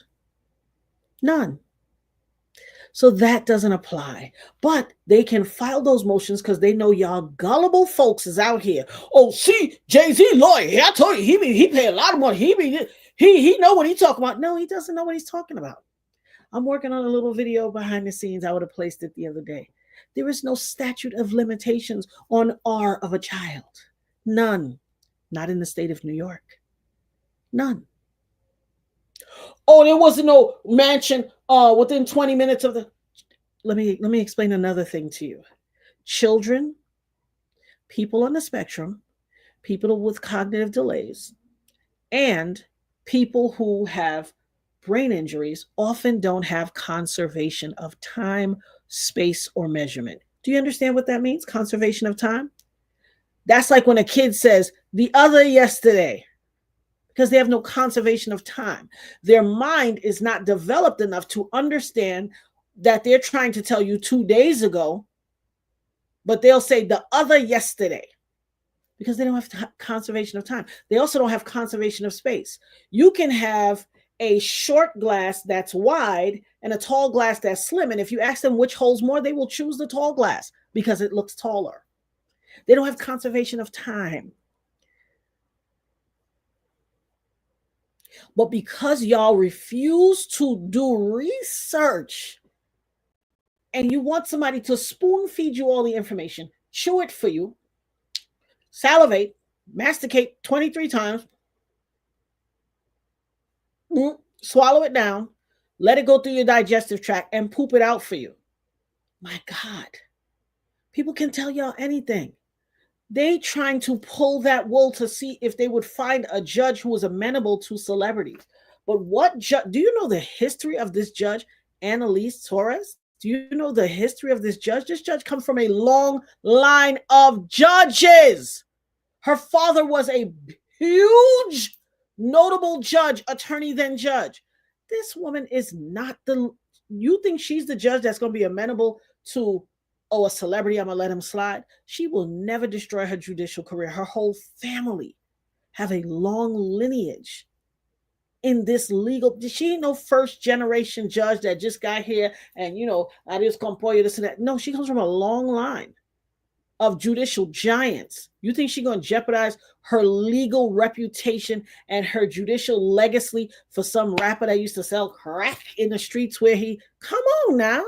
None. So that doesn't apply. But they can file those motions because they know y'all gullible folks is out here. Oh, see, Jay-Z lawyer. I told you, he pay a lot of money. He know what he's talking about. No, he doesn't know what he's talking about. I'm working on a little video behind the scenes. I would have placed it the other day. There is no statute of limitations on R of a child. None. Not in the state of New York. None. Oh, there wasn't no mansion within 20 minutes of the... Let me explain another thing to you. Children, people on the spectrum, people with cognitive delays, and people who have brain injuries often don't have conservation of time, space, or measurement. Do you understand what that means? Conservation of time? That's like when a kid says, the other yesterday, because they have no conservation of time. Their mind is not developed enough to understand that they're trying to tell you 2 days ago, but they'll say the other yesterday because they don't have conservation of time. They also don't have conservation of space. You can have a short glass that's wide and a tall glass that's slim. And if you ask them which holds more, they will choose the tall glass because it looks taller. They don't have conservation of time. But because y'all refuse to do research and you want somebody to spoon feed you all the information, chew it for you, salivate, masticate 23 times, swallow it down, let it go through your digestive tract and poop it out for you. My God, people can tell y'all anything. They trying to pull that wool to see if they would find a judge who was amenable to celebrities. But what judge? Do you know the history of this judge, Annalise Torres? Do you know the history of this judge? This judge comes from a long line of judges. Her father was a huge, notable judge, attorney, then judge. This woman is not the, you think she's the judge that's going to be amenable to, oh, a celebrity, I'm going to let him slide? She will never destroy her judicial career. Her whole family have a long lineage in this legal. She ain't no first generation judge that just got here and, you know, I just come pour you this and that. No, she comes from a long line of judicial giants. You think she's going to jeopardize her legal reputation and her judicial legacy for some rapper that used to sell crack in the streets where he, come on now.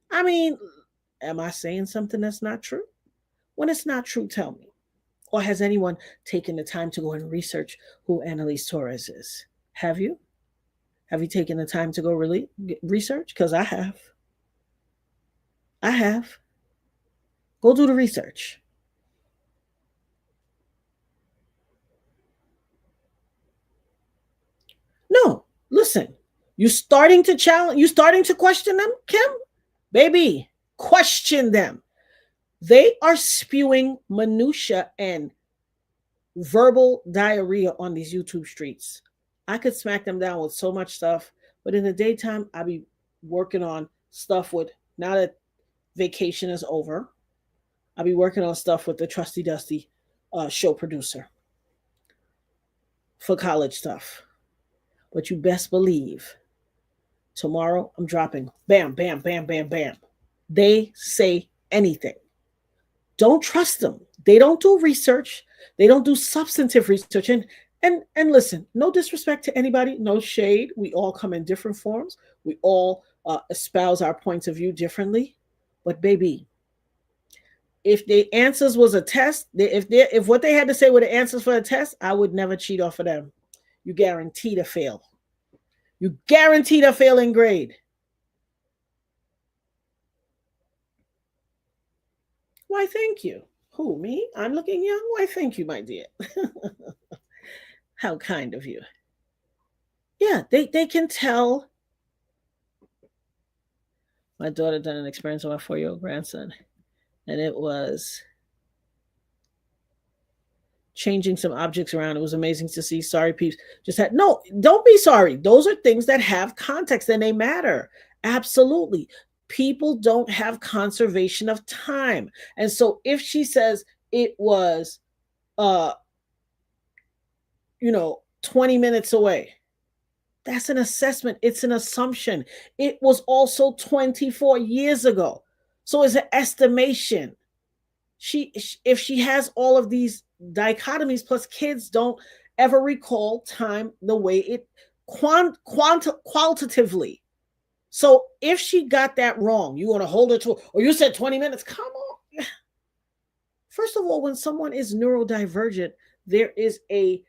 I mean, am I saying something that's not true? When it's not true, tell me. Or has anyone taken the time to go and research who Annalise Torres is? Have you? Have you taken the time to go really research? Because I have. I have. Go do the research. No, listen. You starting to challenge, you starting to question them, Kim? Baby, question them. They are spewing minutia and verbal diarrhea on these YouTube streets. I could smack them down with so much stuff, but in the daytime, I'll be working on stuff with, now that vacation is over, I'll be working on stuff with the Trusty Dusty show producer for college stuff. But you best believe tomorrow I'm dropping bam, bam, bam, bam, bam. They say anything. Don't trust them. They don't do research. They don't do substantive research. And listen, no disrespect to anybody, no shade. We all come in different forms. We all espouse our points of view differently. But baby, if the answers was a test, if what they had to say were the answers for a test, I would never cheat off of them. You guarantee to fail. You guarantee to fail in grade. Why, thank you. Who, me? I'm looking young? Why, thank you, my dear. How kind of you. Yeah, they can tell. My daughter done an experience with my 4-year-old grandson, and it was changing some objects around. It was amazing to see. Sorry, peeps. Just had, no, don't be sorry. Those are things that have context and they matter. Absolutely. People don't have conservation of time. And so if she says it was 20 minutes away, that's an assessment. It's an assumption. It was also 24 years ago. So it's an estimation. If she has all of these dichotomies, plus kids don't ever recall time the way it qualitatively. So if she got that wrong, you want to hold her to, or you said 20 minutes, come on. First of all, when someone is neurodivergent, there is the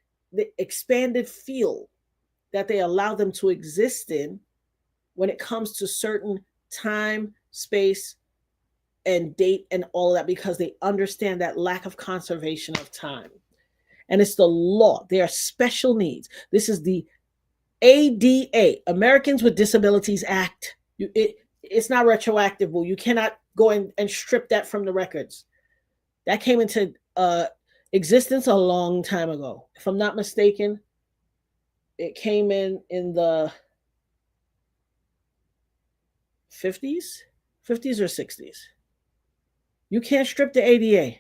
expanded field that they allow them to exist in when it comes to certain time, space, and date and all of that, because they understand that lack of conservation of time. And it's the law. They are special needs. This is the ADA, Americans with Disabilities Act. It's not retroactive. You cannot go and strip that from the records. That came into existence a long time ago. If I'm not mistaken, it came in the 50s, 50s or 60s. You can't strip the ADA.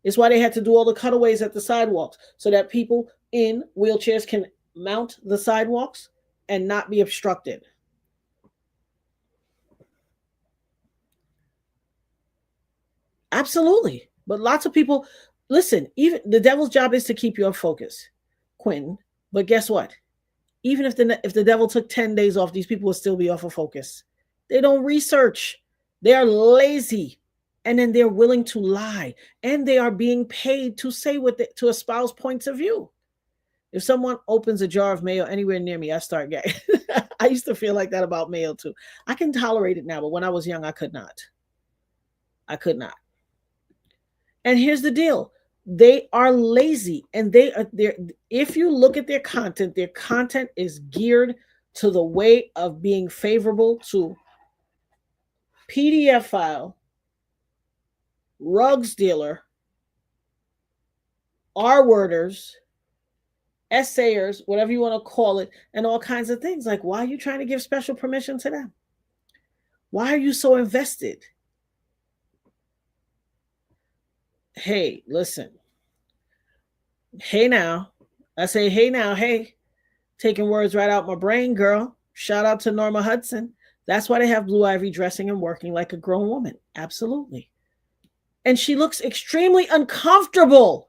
It's why they had to do all the cutaways at the sidewalks so that people in wheelchairs can mount the sidewalks and not be obstructed. Absolutely. But lots of people, listen, even the devil's job is to keep you off focus, Quentin. But guess what? Even if the devil took 10 days off, these people will still be off of focus. They don't research. They are lazy. And then they're willing to lie. And they are being paid to say to espouse points of view. If someone opens a jar of mayo anywhere near me, I start gagging. I used to feel like that about mayo too. I can tolerate it now, but when I was young, I could not. I could not. And here's the deal. They are lazy, and they're if you look at their content is geared to the way of being favorable to PDF file, rugs dealer, R-worders, essayers, whatever you want to call it, and all kinds of things. Like, why are you trying to give special permission to them? Why are you so invested? Hey, listen. Hey now. I say, hey now, hey. Taking words right out my brain, girl. Shout out to Norma Hudson. That's why they have Blue Ivy dressing and working like a grown woman. Absolutely. And she looks extremely uncomfortable.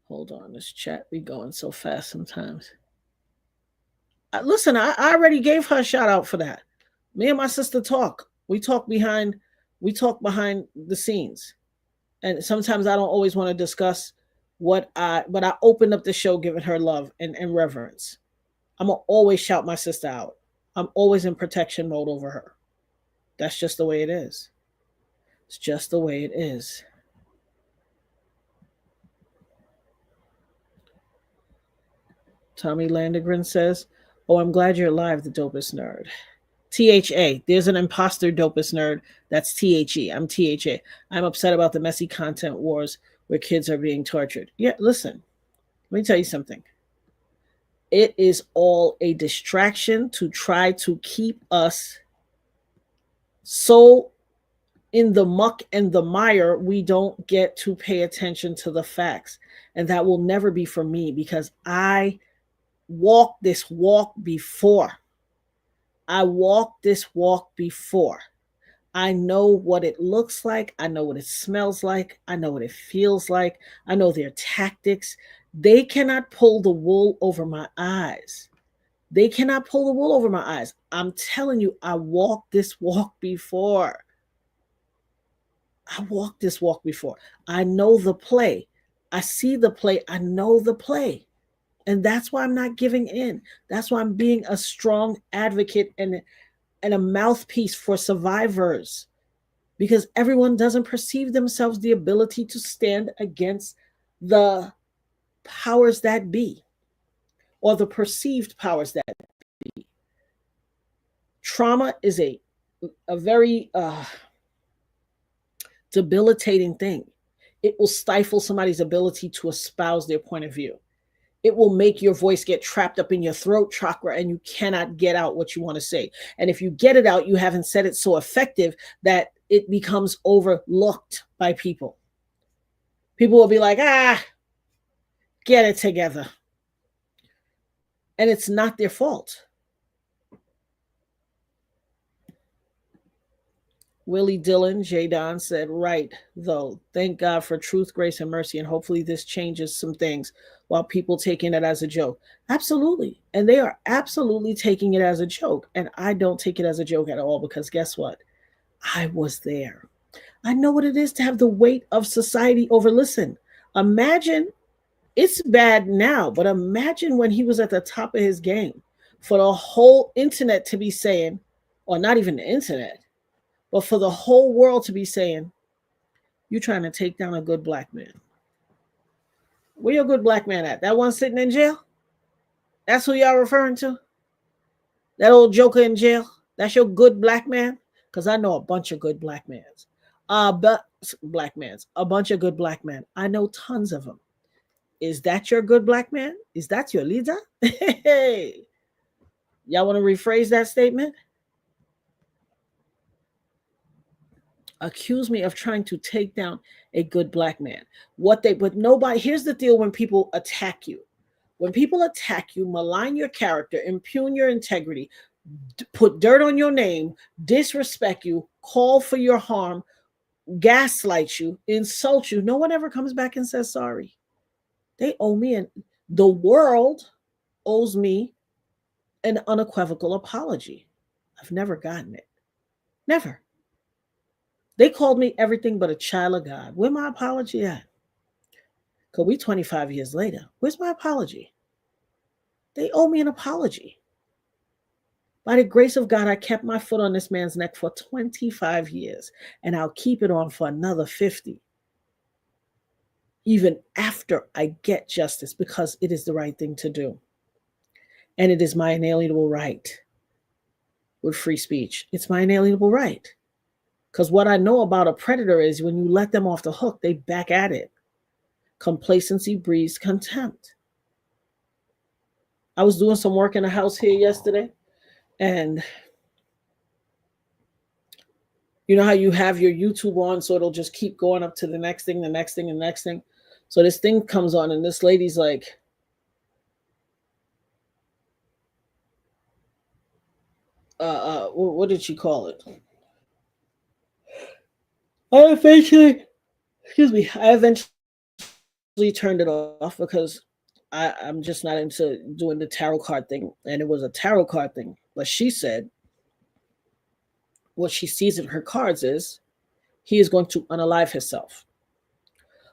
Hold on, this chat be going so fast sometimes. Listen, I already gave her a shout out for that. Me and my sister talk. We talk behind the scenes. And sometimes I don't always want to discuss but I opened up the show giving her love and reverence. I'm going to always shout my sister out. I'm always in protection mode over her. That's just the way it is. It's just the way it is. Tommy Landegren says, "Oh, I'm glad you're alive, the dopest nerd." THA. There's an imposter dopest nerd. That's THE. I'm THA. I'm upset about the messy content wars where kids are being tortured. Yeah, listen. Let me tell you something. It is all a distraction to try to keep us so in the muck and the mire, we don't get to pay attention to the facts. And that will never be for me because I walked this walk before. I walked this walk before. I know what it looks like. I know what it smells like. I know what it feels like. I know their tactics. They cannot pull the wool over my eyes. They cannot pull the wool over my eyes. I'm telling you, I walked this walk before. I walked this walk before. I know the play. I see the play. I know the play. And that's why I'm not giving in. That's why I'm being a strong advocate and a mouthpiece for survivors. Because everyone doesn't perceive themselves the ability to stand against the powers that be or the perceived powers that be. Trauma is a very debilitating thing. It will stifle somebody's ability to espouse their point of view. It will make your voice get trapped up in your throat chakra and you cannot get out what you want to say. And if you get it out, you haven't said it so effective that it becomes overlooked by people. People will be like, get it together. And it's not their fault. Willie Dillon, J. Don said, right, though. Thank God for truth, grace, and mercy. And hopefully this changes some things while people taking it as a joke. Absolutely. And they are absolutely taking it as a joke. And I don't take it as a joke at all because guess what? I was there. I know what it is to have the weight of society over. Listen, imagine, it's bad now, but imagine when he was at the top of his game for the whole internet to be saying, or not even the internet, but for the whole world to be saying, you're trying to take down a good black man. Where your good black man at? That one sitting in jail? That's who y'all referring to? That old joker in jail? That's your good black man? because I know a bunch of good black mans. A bunch of good black men. I know tons of them. Is that your good black man? Is that your leader? Hey, y'all want to rephrase that statement? Accuse me of trying to take down a good black man. But nobody, here's the deal when people attack you. When people attack you, malign your character, impugn your integrity, put dirt on your name, disrespect you, call for your harm, gaslight you, insult you, no one ever comes back and says sorry. They owe me, and the world owes me an unequivocal apology. I've never gotten it. Never. They called me everything but a child of God. Where my apology at? Because we 25 years later. Where's my apology? They owe me an apology. By the grace of God, I kept my foot on this man's neck for 25 years, and I'll keep it on for another 50. Even after I get justice, because it is the right thing to do. And it is my inalienable right with free speech. It's my inalienable right. Because what I know about a predator is when you let them off the hook, they back at it. Complacency breeds contempt. I was doing some work in a house here yesterday, and you know how you have your YouTube on, so it'll just keep going up to the next thing, the next thing, the next thing. So this thing comes on, and this lady's like, what did she call it? I eventually turned it off because I'm just not into doing the tarot card thing. And it was a tarot card thing. But she said what she sees in her cards is he is going to unalive himself.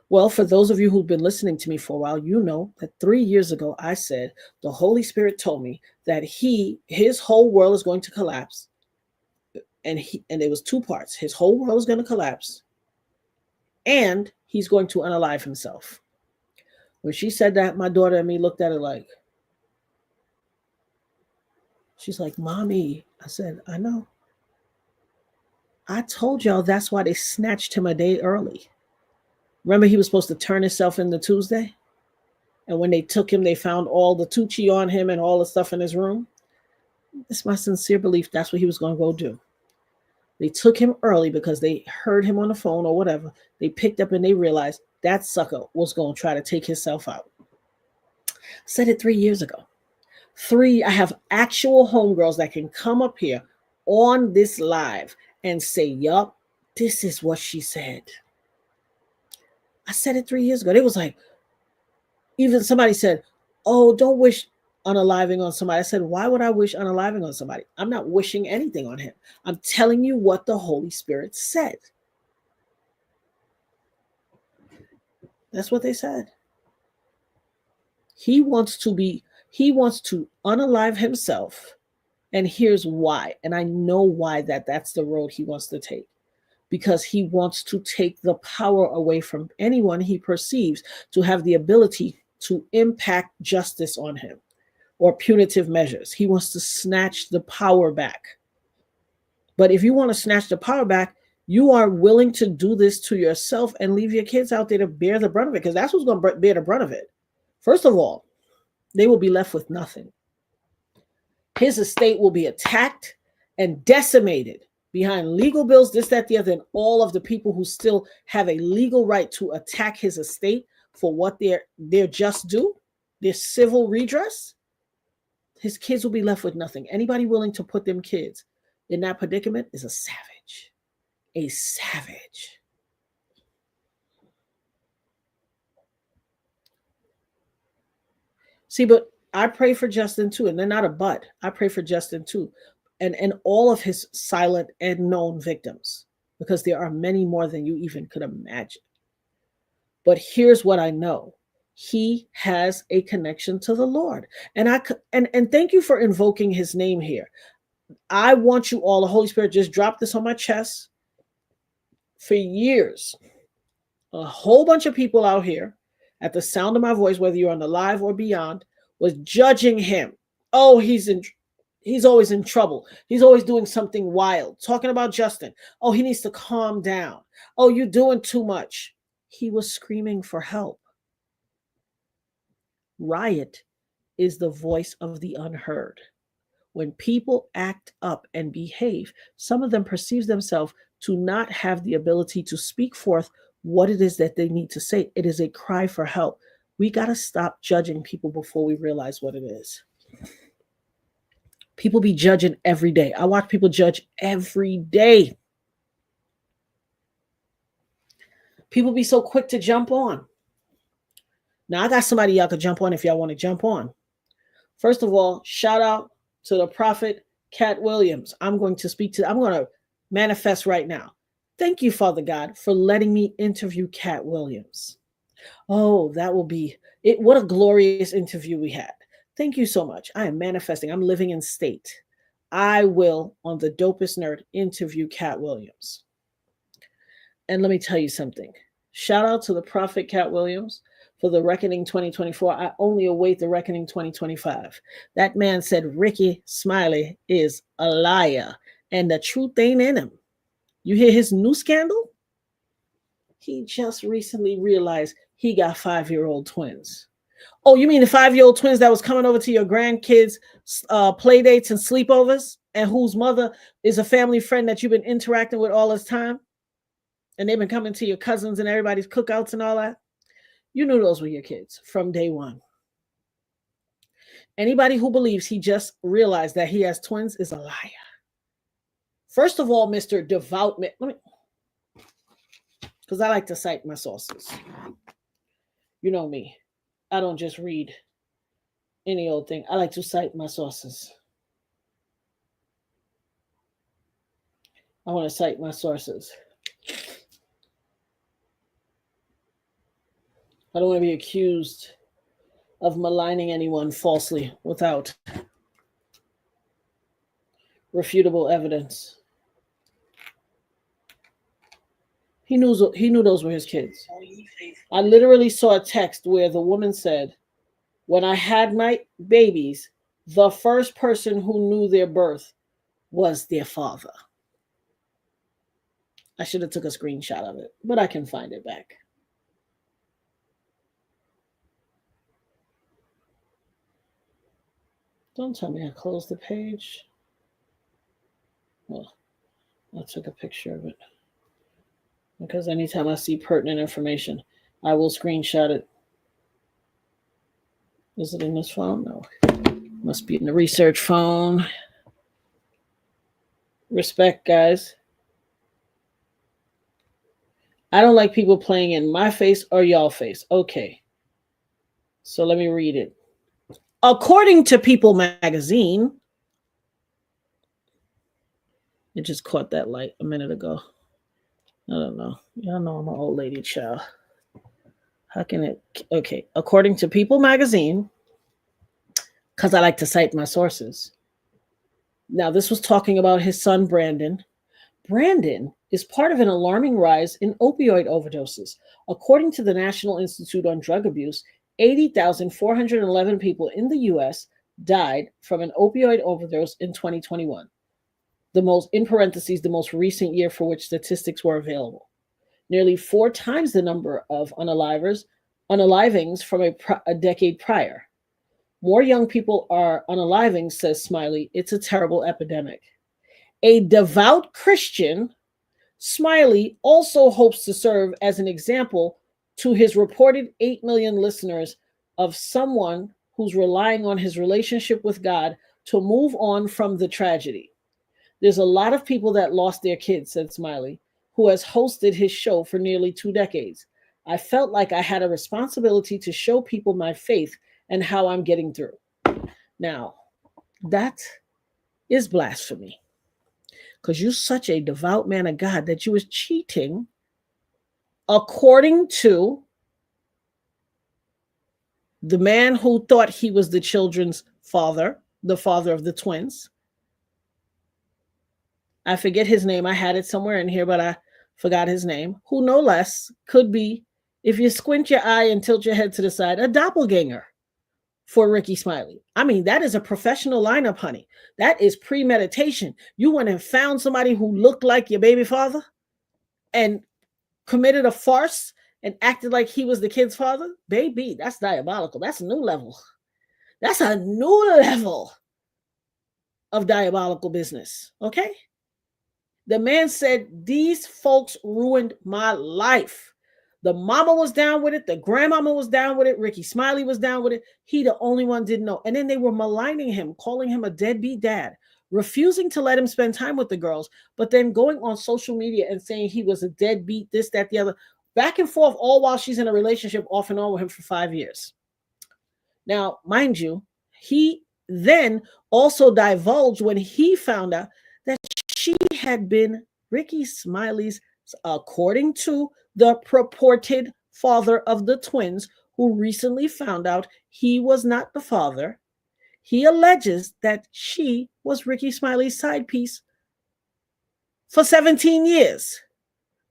Well, for those of you who've been listening to me for a while, you know that 3 years ago I said the Holy Spirit told me that his whole world is going to collapse. And it was two parts. His whole world is going to collapse, and he's going to unalive himself. When she said that, my daughter and me looked at her like, she's like, Mommy. I said, I know. I told y'all that's why they snatched him a day early. Remember, he was supposed to turn himself in the Tuesday? And when they took him, they found all the Tucci on him and all the stuff in his room. It's my sincere belief that's what he was going to go do. They took him early because they heard him on the phone or whatever. They picked up and they realized that sucker was going to try to take himself out. I said it 3 years ago. I have actual homegirls that can come up here on this live and say, yup, this is what she said. I said it 3 years ago. They was like, even somebody said, oh, don't wish unaliving on somebody. I said, why would I wish unaliving on somebody? I'm not wishing anything on him. I'm telling you what the Holy Spirit said. That's what they said. He wants to unalive himself. And here's why. And I know why that's the road he wants to take. Because he wants to take the power away from anyone he perceives to have the ability to impact justice on him or punitive measures. He wants to snatch the power back. But if you want to snatch the power back, you are willing to do this to yourself and leave your kids out there to bear the brunt of it, because that's who's going to bear the brunt of it. First of all, they will be left with nothing. His estate will be attacked and decimated behind legal bills, this, that, the other, and all of the people who still have a legal right to attack his estate for what they're just due, their civil redress. His kids will be left with nothing. Anybody willing to put them kids in that predicament is a savage. A savage. See, but I pray for Justin too, and they're not a but. I pray for Justin too, and all of his silent and known victims, because there are many more than you even could imagine. But here's what I know. He has a connection to the Lord. And thank you for invoking his name here. I want you all, the Holy Spirit just dropped this on my chest. For years, a whole bunch of people out here, at the sound of my voice, whether you're on the live or beyond, was judging him. Oh, he's in He's always in trouble. He's always doing something wild. Talking about Justin. Oh, he needs to calm down. Oh, you're doing too much. He was screaming for help. Riot is the voice of the unheard. When people act up and behave, some of them perceive themselves to not have the ability to speak forth what it is that they need to say. It is a cry for help. We got to stop judging people before we realize what it is. People be judging every day. I watch people judge every day. People be so quick to jump on. Now, I got somebody y'all could jump on if y'all want to jump on. First of all, shout out to the prophet Cat Williams. I'm going to manifest right now. Thank you, Father God, for letting me interview Cat Williams. Oh, that will be it. What a glorious interview we had. Thank you so much. I am manifesting. I'm living in state. I will, on the Dopest Nerd, interview Cat Williams. And let me tell you something. Shout out to the prophet Cat Williams for the Reckoning 2024. I only await the Reckoning 2025. That man said Ricky Smiley is a liar and the truth ain't in him. You hear his new scandal? He just recently realized he got 5-year-old twins. Oh, you mean the 5-year-old twins that was coming over to your grandkids' play dates and sleepovers, and whose mother is a family friend that you've been interacting with all this time? And they've been coming to your cousins and everybody's cookouts and all that? You knew those were your kids from day one. Anybody who believes he just realized that he has twins is a liar. First of all, Mr. Devout, because I like to cite my sources. You know me. I don't just read any old thing. I like to cite my sources. I want to cite my sources. I don't want to be accused of maligning anyone falsely without refutable evidence. He knew those were his kids. I literally saw a text where the woman said, when I had my babies, the first person who knew their birth was their father. I should have took a screenshot of it, but I can find it back. Don't tell me I closed the page. Well, I took a picture of it. Because anytime I see pertinent information, I will screenshot it. Is it in this phone? No. Must be in the research phone. Respect, guys. I don't like people playing in my face or y'all face. Okay. So let me read it. According to People magazine, it just caught that light a minute ago. I don't know. Y'all know I'm an old lady child. How can it? Okay. According to People magazine, because I like to cite my sources. Now, this was talking about his son, Brandon. Brandon is part of an alarming rise in opioid overdoses. According to the National Institute on Drug Abuse, 80,411 people in the U.S. died from an opioid overdose in 2021. The most recent year for which statistics were available. Nearly 4 times the number of unalivings from a decade prior. More young people are unaliving, says Smiley. It's a terrible epidemic. A devout Christian, Smiley also hopes to serve as an example to his reported 8 million listeners of someone who's relying on his relationship with God to move on from the tragedy. There's a lot of people that lost their kids, said Smiley, who has hosted his show for nearly 2 decades. I felt like I had a responsibility to show people my faith and how I'm getting through. Now, that is blasphemy. Because you're such a devout man of God that you was cheating according to the man who thought he was the children's father, the father of the twins. I forget his name. I had it somewhere in here, but I forgot his name. Who no less could be, if you squint your eye and tilt your head to the side, a doppelganger for Ricky Smiley. I mean, that is a professional lineup, honey. That is premeditation. You went and found somebody who looked like your baby father and committed a farce and acted like he was the kid's father. Baby, that's diabolical. That's a new level. That's a new level of diabolical business. Okay? The man said, these folks ruined my life. The mama was down with it. The grandmama was down with it. Ricky Smiley was down with it. He, the only one, didn't know. And then they were maligning him, calling him a deadbeat dad, refusing to let him spend time with the girls, but then going on social media and saying he was a deadbeat, this, that, the other, back and forth, all while she's in a relationship off and on with him for 5 years. Now, mind you, he then also divulged when he found out that she had been Ricky Smiley's, according to the purported father of the twins, who recently found out he was not the father. He alleges that she was Ricky Smiley's side piece for 17 years,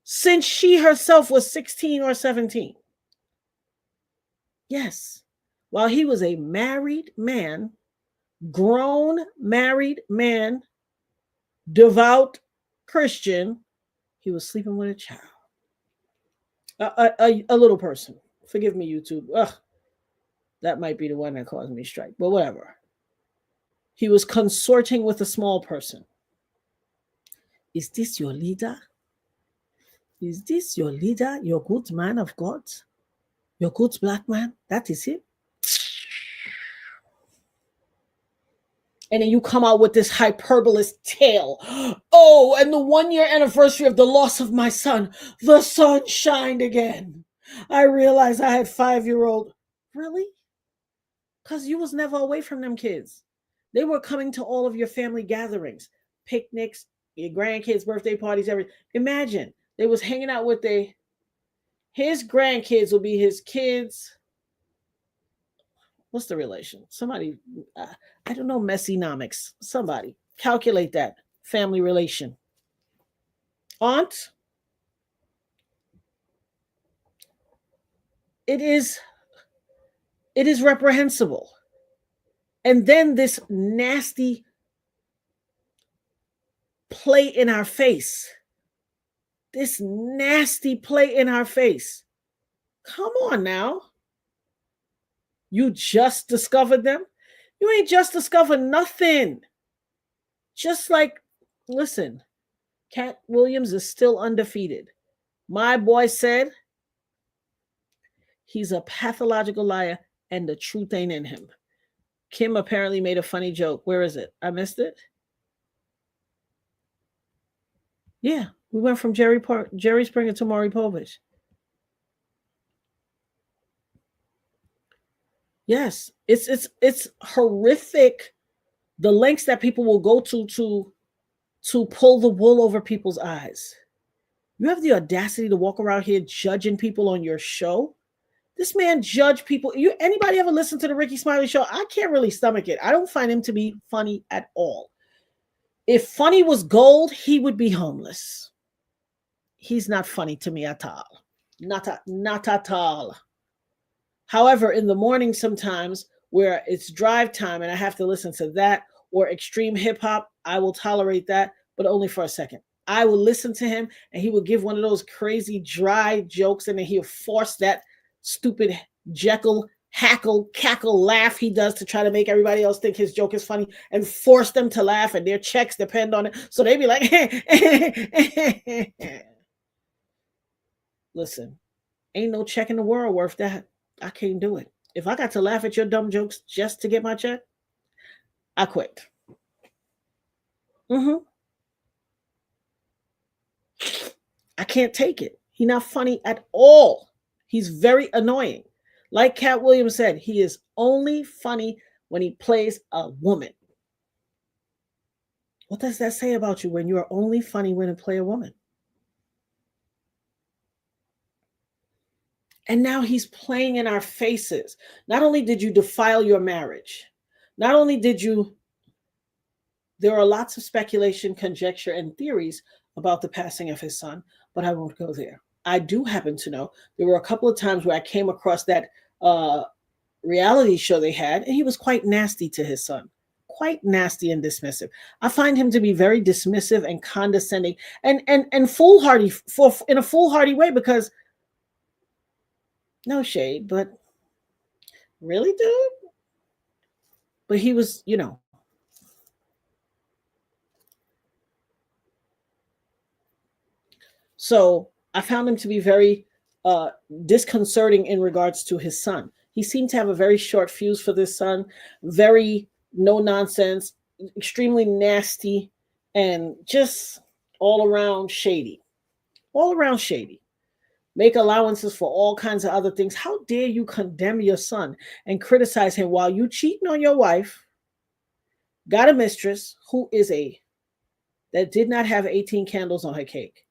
since she herself was 16 or 17. Yes, while he was a married man, grown married man, devout Christian, he was sleeping with a child. A little person. Forgive me, YouTube. Ugh, that might be the one that caused me strike, but whatever. He was consorting with a small person. Is this your leader? Is this your leader, your good man of God? Your good black man? That is it? And then you come out with this hyperbolous tale. Oh, and the 1-year anniversary of the loss of my son, the sun shined again. I realized I had 5-year-old. Really? Because you was never away from them kids. They were coming to all of your family gatherings, picnics, your grandkids' birthday parties, everything. Imagine, they was hanging out with his grandkids will be his kids. What's the relation? Somebody, I don't know, messynomics. Somebody calculate that family relation. Aunt, it is reprehensible. And then this nasty play in our face. This nasty play in our face. Come on now. You just discovered them? You ain't just discovered nothing. Just like, listen, Cat Williams is still undefeated. My boy said he's a pathological liar and the truth ain't in him. Kim apparently made a funny joke. Where is it? I missed it. Yeah, we went from Jerry Springer to Maury Povich. Yes, it's horrific, the lengths that people will go to pull the wool over people's eyes. You have the audacity to walk around here judging people on your show. This man judged people. Anybody ever listen to the Ricky Smiley show? I can't really stomach it. I don't find him to be funny at all. If funny was gold, he would be homeless. He's not funny to me at all. Not at all. However, in the morning sometimes where it's drive time and I have to listen to that or extreme hip hop, I will tolerate that, but only for a second. I will listen to him and he will give one of those crazy dry jokes and then he'll force that stupid Jekyll, hackle, cackle laugh he does to try to make everybody else think his joke is funny and force them to laugh and their checks depend on it. So they be like, listen, ain't no check in the world worth that. I can't do it. If I got to laugh at your dumb jokes just to get my check, I quit. I can't take it. He's not funny at all. He's very annoying. Like Cat Williams said, he is only funny when he plays a woman. What does that say about you when you are only funny when you play a woman? And now he's playing in our faces. Not only did you defile your marriage, not only did you, there are lots of speculation, conjecture, and theories about the passing of his son, but I won't go there. I do happen to know there were a couple of times where I came across that reality show they had, and he was quite nasty to his son. Quite nasty and dismissive. I find him to be very dismissive and condescending and foolhardy for in a foolhardy way, because no shade, but really, dude? But he was, So I found him to be very disconcerting in regards to his son. He seemed to have a very short fuse for this son, very no nonsense, extremely nasty, and just all around shady. All around shady. Make allowances for all kinds of other things. How dare you condemn your son and criticize him while you cheating on your wife, got a mistress who is that did not have 18 candles on her cake.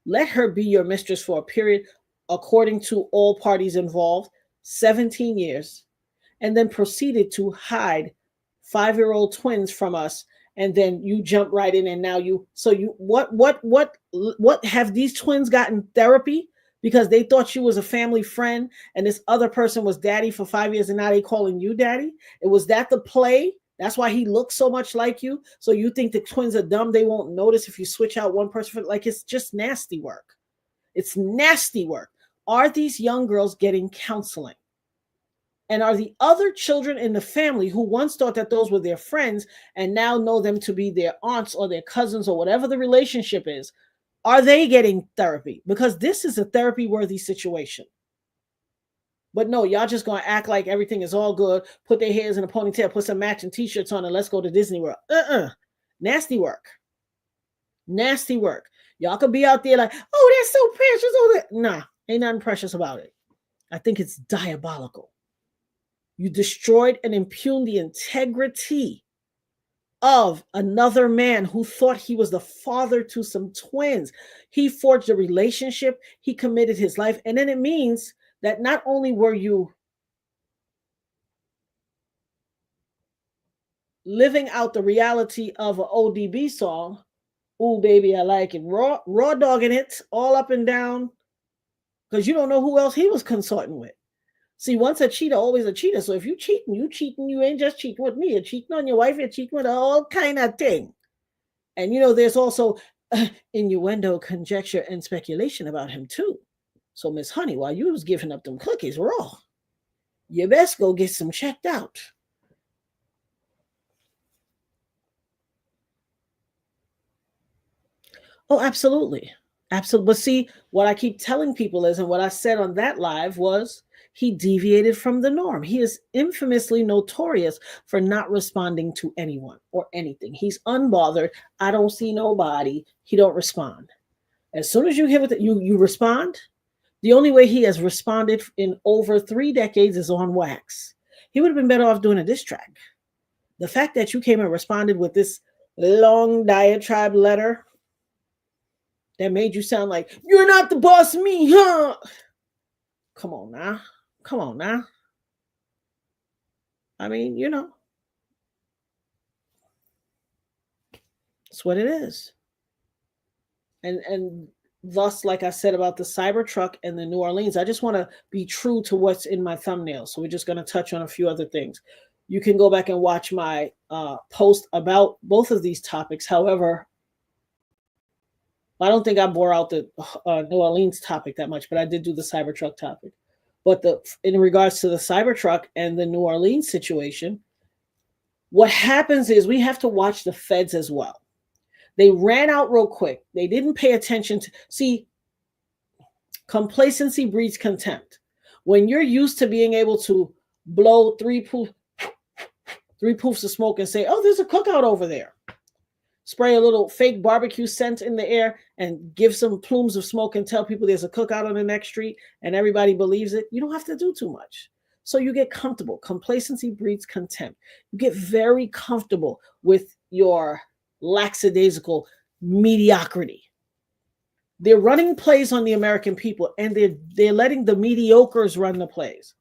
Let her be your mistress for a period, according to all parties involved, 17 years, and then proceeded to hide 5-year-old twins from us. And then you jump right in, and now what have these twins gotten therapy because they thought you was a family friend and this other person was daddy for 5 years, and now they calling you daddy? It was that the play? That's why he looks so much like you. So you think the twins are dumb? They won't notice if you switch out one person. Like, it's just nasty work. It's nasty work. Are these young girls getting counseling? And are the other children in the family who once thought that those were their friends and now know them to be their aunts or their cousins or whatever the relationship is, are they getting therapy? Because this is a therapy-worthy situation. But no, y'all just gonna act like everything is all good, put their hairs in a ponytail, put some matching t-shirts on, and let's go to Disney World. Nasty work. Nasty work. Y'all could be out there like, oh, that's so precious. Oh, that. Nah, ain't nothing precious about it. I think it's diabolical. You destroyed and impugned the integrity of another man who thought he was the father to some twins. He forged a relationship. He committed his life. And then it means that not only were you living out the reality of an ODB song, ooh, baby, I like it, raw dogging it all up and down, because you don't know who else he was consorting with. See, once a cheater, always a cheater. So if you cheating, you ain't just cheating with me. You're cheating on your wife, you're cheating with all kind of thing. And there's also innuendo, conjecture, and speculation about him too. So Miss Honey, while you was giving up them cookies raw, you best go get some checked out. Oh, absolutely. Absolutely. But see, what I keep telling people is, and what I said on that live was, he deviated from the norm. He is infamously notorious for not responding to anyone or anything. He's unbothered. I don't see nobody. He don't respond. As soon as you hear it, you respond. The only way he has responded in over 3 decades is on wax. He would have been better off doing a diss track. The fact that you came and responded with this long diatribe letter that made you sound like, you're not the boss of me, huh? Come on now. Come on now. I mean, it's what it is. And thus, like I said about the Cybertruck and the New Orleans, I just want to be true to what's in my thumbnail. So we're just going to touch on a few other things. You can go back and watch my post about both of these topics. However, I don't think I bore out the New Orleans topic that much, but I did do the Cybertruck topic. But in regards to the Cybertruck and the New Orleans situation, what happens is we have to watch the feds as well. They ran out real quick. They didn't pay attention to, see, complacency breeds contempt. When you're used to being able to blow three poofs of smoke and say, oh, there's a cookout over there. Spray a little fake barbecue scent in the air and give some plumes of smoke and tell people there's a cookout on the next street and everybody believes it. You don't have to do too much. So you get comfortable. Complacency breeds contempt. You get very comfortable with your lackadaisical mediocrity. They're running plays on the American people, and they're letting the mediocres run the plays.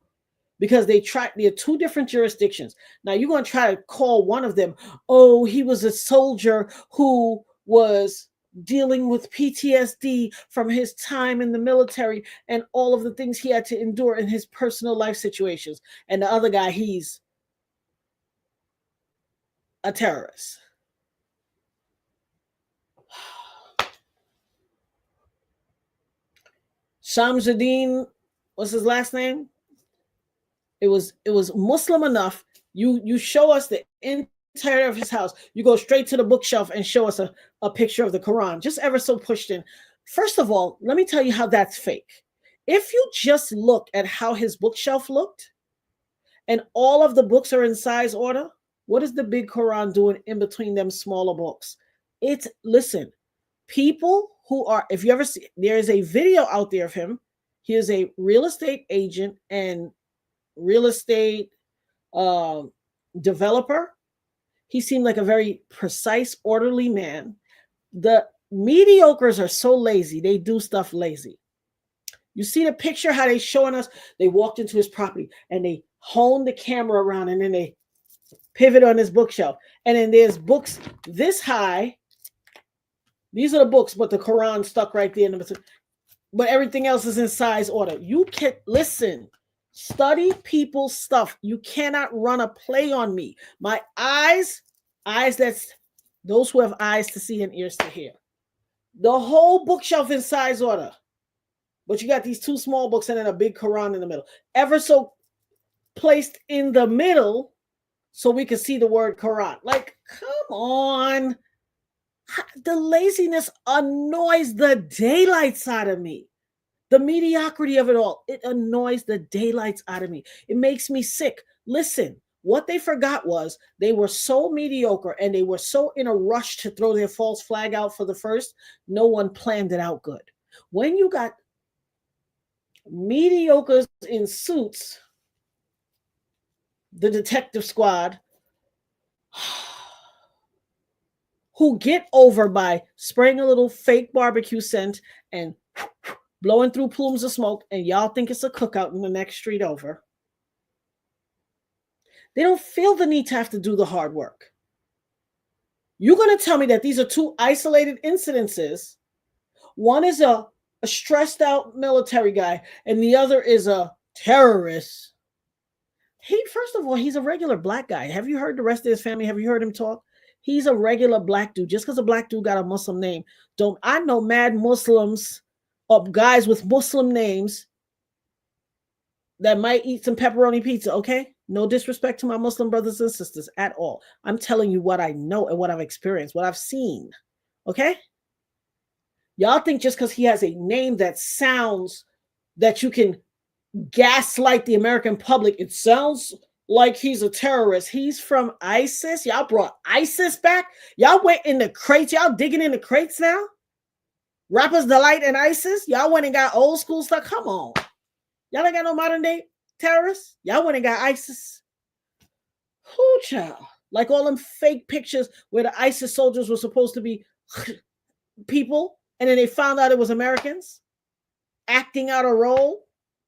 Because there are 2 different jurisdictions. Now you're going to try to call one of them, oh, he was a soldier who was dealing with PTSD from his time in the military and all of the things he had to endure in his personal life situations. And the other guy, he's a terrorist. Shamsuddin, what's his last name? It was Muslim enough. You show us the entirety of his house. You go straight to the bookshelf and show us a picture of the Quran, just ever so pushed in. First of all, let me tell you how that's fake. If you just look at how his bookshelf looked, and all of the books are in size order, what is the big Quran doing in between them smaller books? Listen, people who are, if you ever see, there is a video out there of him. He is a real estate agent and real estate developer. He seemed like a very precise, orderly man. The mediocres are so lazy. They do stuff lazy. You see the picture, how they showing us, they walked into his property and they honed the camera around and then they pivot on his bookshelf. And then there's books this high. These are the books, but the Quran stuck right there in the middle. But everything else is in size order. You can listen, study people's stuff. You cannot run a play on me. My eyes, that's those who have eyes to see and ears to hear. The whole bookshelf in size order. But you got these two small books and then a big Quran in the middle. Ever so placed in the middle so we can see the word Quran. Like, come on. The laziness annoys the daylights out of me. The mediocrity of it all, it annoys the daylights out of me. It makes me sick. Listen, what they forgot was they were so mediocre and they were so in a rush to throw their false flag out for the first, no one planned it out good. When you got mediocres in suits, the detective squad, who get over by spraying a little fake barbecue scent and blowing through plumes of smoke, and y'all think it's a cookout in the next street over. They don't feel the need to have to do the hard work. You're going to tell me that these are two isolated incidences. One is a stressed out military guy, and the other is a terrorist. First of all, he's a regular black guy. Have you heard the rest of his family? Have you heard him talk? He's a regular black dude. Just because a black dude got a Muslim name, I know mad Muslims or guys with Muslim names that might eat some pepperoni pizza, okay? No disrespect to my Muslim brothers and sisters at all. I'm telling you what I know and what I've experienced, what I've seen, okay? Y'all think just because he has a name that sounds that you can gaslight the American public, it sounds like he's a terrorist. He's from ISIS. Y'all brought ISIS back. Y'all went in the crates. Y'all digging in the crates now? Rappers Delight and ISIS. Y'all went and got old school stuff. Come on. Y'all ain't got no modern day terrorists. Y'all went and got ISIS. Whoo, child. Like all them fake pictures where the ISIS soldiers were supposed to be people, and then they found out it was Americans acting out a role.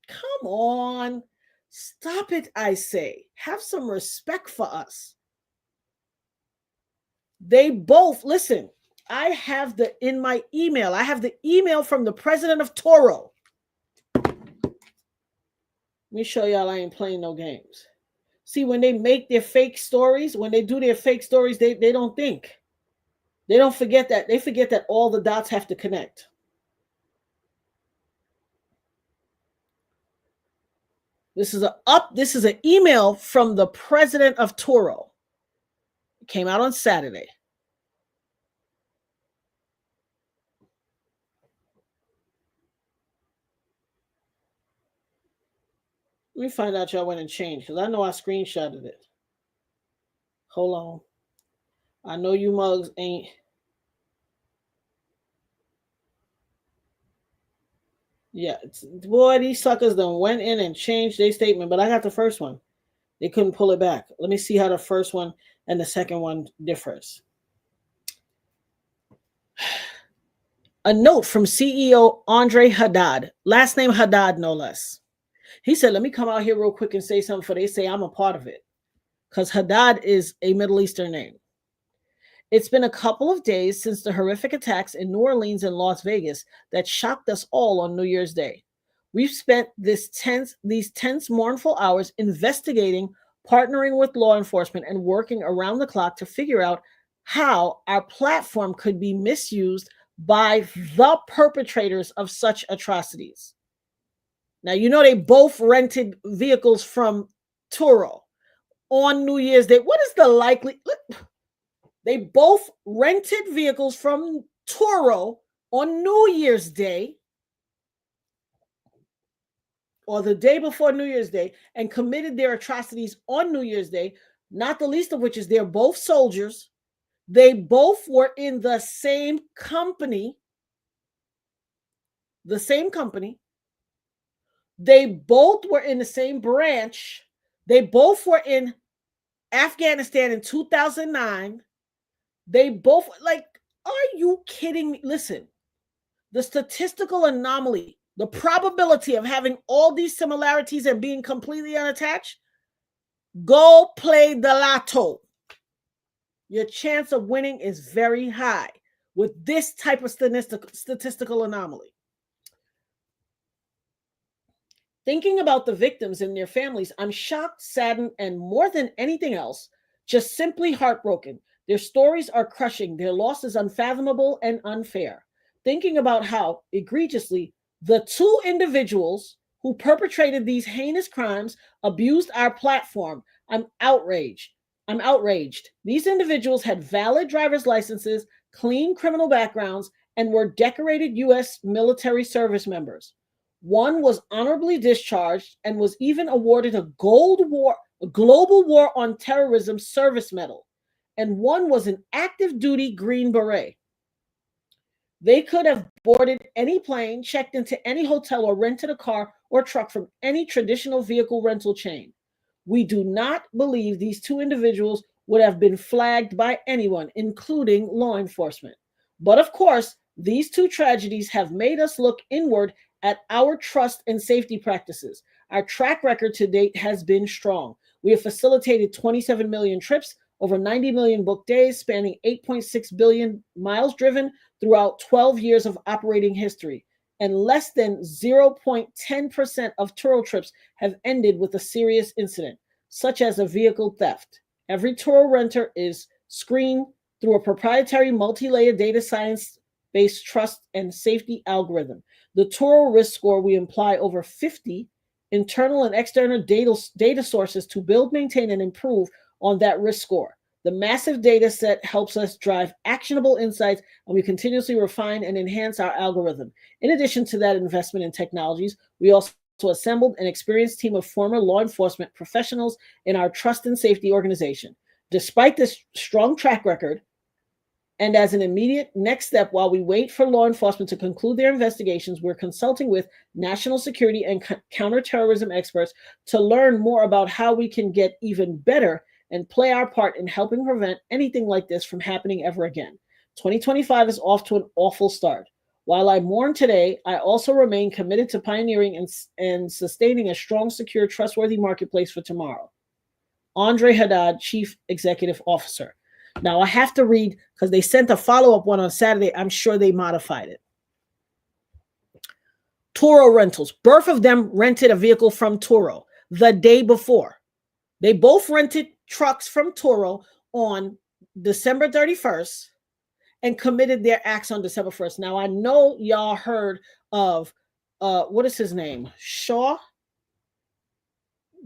Come on. Stop it, I say. Have some respect for us. They both, listen, I have in my email, I have the email from the president of Toro. Let me show y'all I ain't playing no games. See, when they make their fake stories, when they do their fake stories, they don't think. They don't forget that. They forget that all the dots have to connect. This is an email from the president of Toro. It came out on Saturday. Let me find out y'all went and changed, because I know I screenshotted it. Hold on. I know you mugs ain't. Yeah, boy, these suckers done went in and changed their statement, but I got the first one. They couldn't pull it back. Let me see how the first one and the second one differs. A note from CEO Andre Haddad, last name Haddad, no less. He said, let me come out here real quick and say something for they say I'm a part of it. Because Haddad is a Middle Eastern name. It's been a couple of days since the horrific attacks in New Orleans and Las Vegas that shocked us all on New Year's Day. We've spent these tense, mournful hours investigating, partnering with law enforcement, and working around the clock to figure out how our platform could be misused by the perpetrators of such atrocities. Now, you know, they both rented vehicles from Turo on New Year's Day. What is the likely? They both rented vehicles from Turo on New Year's Day or the day before New Year's Day and committed their atrocities on New Year's Day, not the least of which is they're both soldiers. They both were in the same company. The same company. They both were in the same branch. They both were in Afghanistan in 2009. They both, like, are you kidding me? Listen, the statistical anomaly, the probability of having all these similarities and being completely unattached, go play the lotto. Your chance of winning is very high with this type of statistical anomaly. Thinking about the victims and their families, I'm shocked, saddened, and more than anything else, just simply heartbroken. Their stories are crushing. Their loss is unfathomable and unfair. Thinking about how egregiously the two individuals who perpetrated these heinous crimes abused our platform, I'm outraged. I'm outraged. These individuals had valid driver's licenses, clean criminal backgrounds, and were decorated U.S. military service members. One was honorably discharged and was even awarded a Global War on Terrorism Service Medal, and one was an active duty Green Beret. They could have boarded any plane, checked into any hotel, or rented a car or truck from any traditional vehicle rental chain. We do not believe these two individuals would have been flagged by anyone, including law enforcement. But of course, these two tragedies have made us look inward at our trust and safety practices. Our track record to date has been strong. We have facilitated 27 million trips, over 90 million booked days, spanning 8.6 billion miles driven throughout 12 years of operating history. And less than 0.10% of Turo trips have ended with a serious incident, such as a vehicle theft. Every Turo renter is screened through a proprietary multi-layer data science-based trust and safety algorithm. The Turo risk score, we imply over 50 internal and external data sources to build, maintain, and improve on that risk score. The massive data set helps us drive actionable insights, and we continuously refine and enhance our algorithm. In addition to that investment in technologies, we also assembled an experienced team of former law enforcement professionals in our trust and safety organization. Despite this strong track record, and as an immediate next step, while we wait for law enforcement to conclude their investigations, we're consulting with national security and counterterrorism experts to learn more about how we can get even better and play our part in helping prevent anything like this from happening ever again. 2025 is off to an awful start. While I mourn today, I also remain committed to pioneering and sustaining a strong, secure, trustworthy marketplace for tomorrow. Andre Haddad, Chief Executive Officer. Now, I have to read, because they sent a follow-up one on Saturday. I'm sure they modified it. Turo Rentals. Both of them rented a vehicle from Turo the day before. They both rented trucks from Turo on December 31st and committed their acts on December 1st. Now, I know y'all heard of, what is his name? Shaw,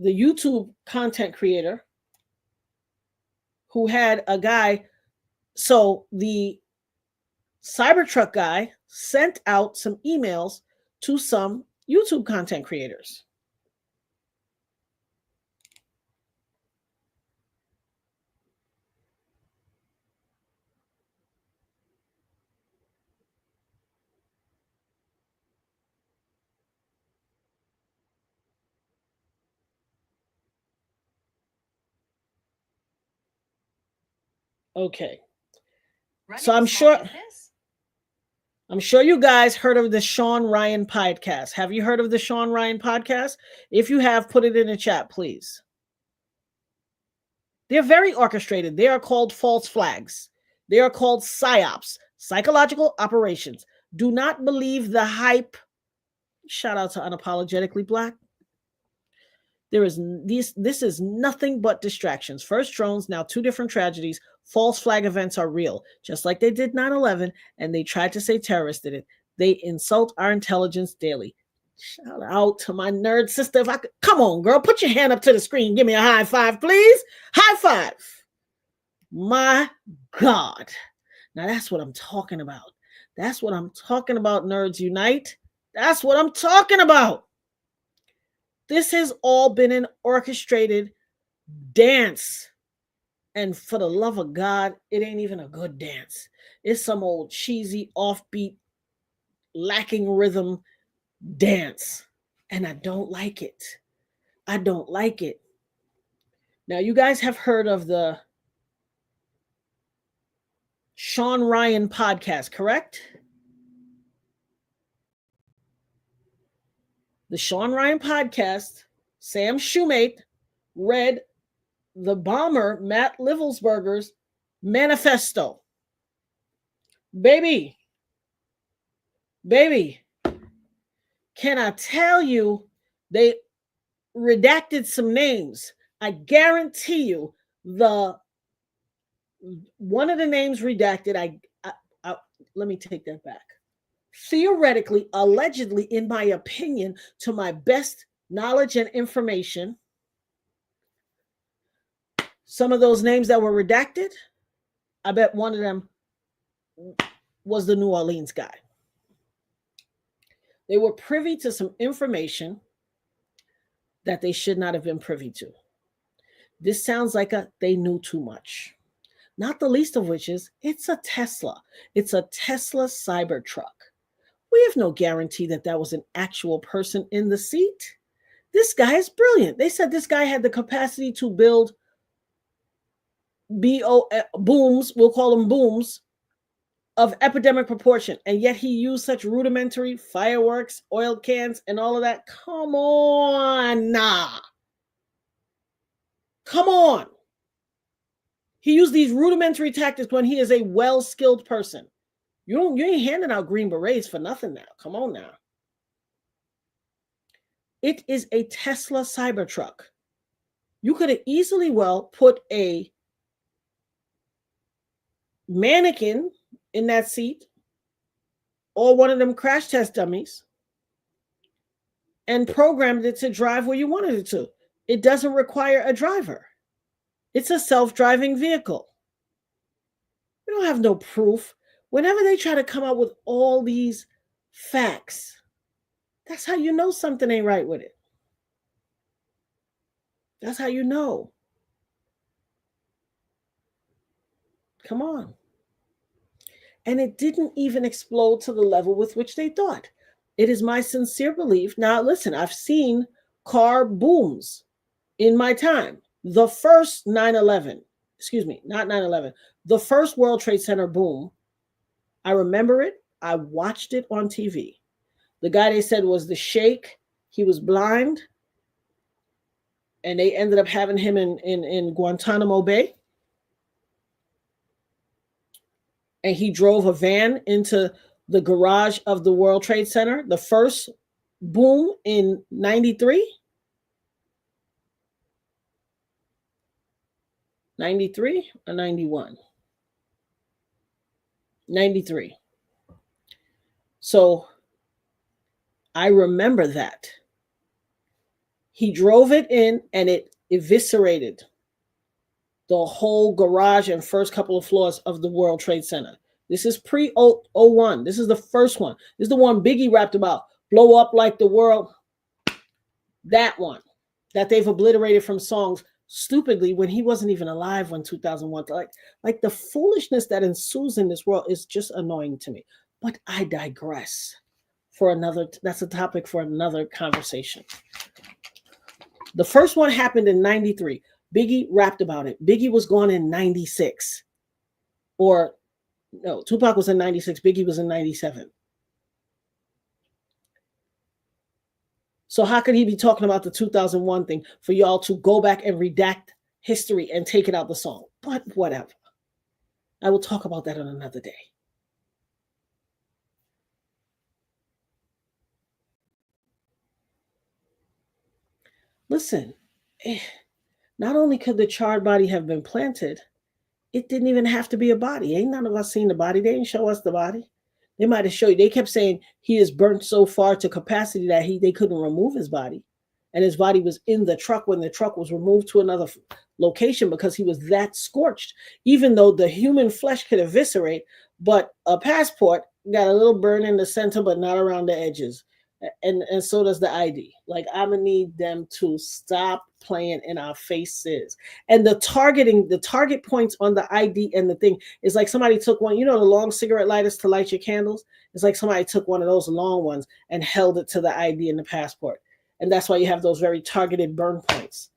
the YouTube content creator, who had a guy. So the CyberTruck guy sent out some emails to some YouTube content creators. Okay. So I'm sure you guys heard of the Sean Ryan podcast. Have you heard of the Sean Ryan podcast? If you have, put it in the chat, please. They're very orchestrated. They are called false flags. They are called psyops, psychological operations. Do not believe the hype. Shout out to Unapologetically Black. This is nothing but distractions. First drones, now two different tragedies. False flag events are real, just like they did 9/11, and they tried to say terrorists did it. They insult our intelligence daily. Shout out to my nerd sister. If I could, come on, girl, put your hand up to the screen. Give me a high five, please. High five. My God. Now that's what I'm talking about. That's what I'm talking about, Nerds Unite. That's what I'm talking about. This has all been an orchestrated dance. And for the love of God, it ain't even a good dance. It's some old cheesy, offbeat, lacking rhythm dance. And I don't like it. I don't like it. Now, you guys have heard of the Sean Ryan podcast, correct? The Sean Ryan podcast, Sam Shoemate read the bomber Matt Livelsberger's manifesto. Baby, can I tell you, they redacted some names. I guarantee you one of the names redacted, let me take that back. Theoretically, allegedly, in my opinion, to my best knowledge and information, some of those names that were redacted, I bet one of them was the New Orleans guy. They were privy to some information that they should not have been privy to. This sounds like they knew too much. Not the least of which is, it's a Tesla. It's a Tesla CyberTruck. We have no guarantee that was an actual person in the seat. This guy is brilliant. They said this guy had the capacity to build booms, we'll call them booms, of epidemic proportion. And yet he used such rudimentary fireworks, oil cans, and all of that. Come on. Come on. He used these rudimentary tactics when he is a well-skilled person. You ain't handing out green berets for nothing now. Come on now. It is a Tesla Cybertruck. You could have easily put a mannequin in that seat or one of them crash test dummies and programmed it to drive where you wanted it to. It doesn't require a driver. It's a self-driving vehicle. We don't have no proof. Whenever they try to come up with all these facts, that's how you know something ain't right with it. That's how you know. Come on. And it didn't even explode to the level with which they thought. It is my sincere belief. Now, listen, I've seen car booms in my time. The first 9/11, not 9/11, the first World Trade Center boom, I remember it. I watched it on TV. The guy they said was the Sheikh. He was blind. And they ended up having him in Guantanamo Bay. And he drove a van into the garage of the World Trade Center. The first boom in 93. 93 or 91? 93. So I remember that. He drove it in and it eviscerated the whole garage and first couple of floors of the World Trade Center. This is pre-01. This is the first one. This is the one Biggie rapped about. Blow up like the world. That one that they've obliterated from songs stupidly when he wasn't even alive when 2001. Like the foolishness that ensues in this world is just annoying to me. But I digress. That's a topic for another conversation. The first one happened in 93. Biggie rapped about it. Biggie was gone in 96. Or, no, Tupac was in 96. Biggie was in 97. So how could he be talking about the 2001 thing for y'all to go back and redact history and take it out the song? But whatever. I will talk about that on another day. Listen, not only could the charred body have been planted, it didn't even have to be a body. Ain't none of us seen the body. They didn't show us the body. They might have showed you. They kept saying he is burnt so far to capacity that they couldn't remove his body. And his body was in the truck when the truck was removed to another location because he was that scorched. Even though the human flesh could eviscerate, but a passport got a little burn in the center, but not around the edges. And so does the ID. Like, I'm gonna need them to stop playing in our faces. And the target points on the ID and the thing is like somebody took one, the long cigarette lighters to light your candles. It's like somebody took one of those long ones and held it to the ID and the passport. And that's why you have those very targeted burn points.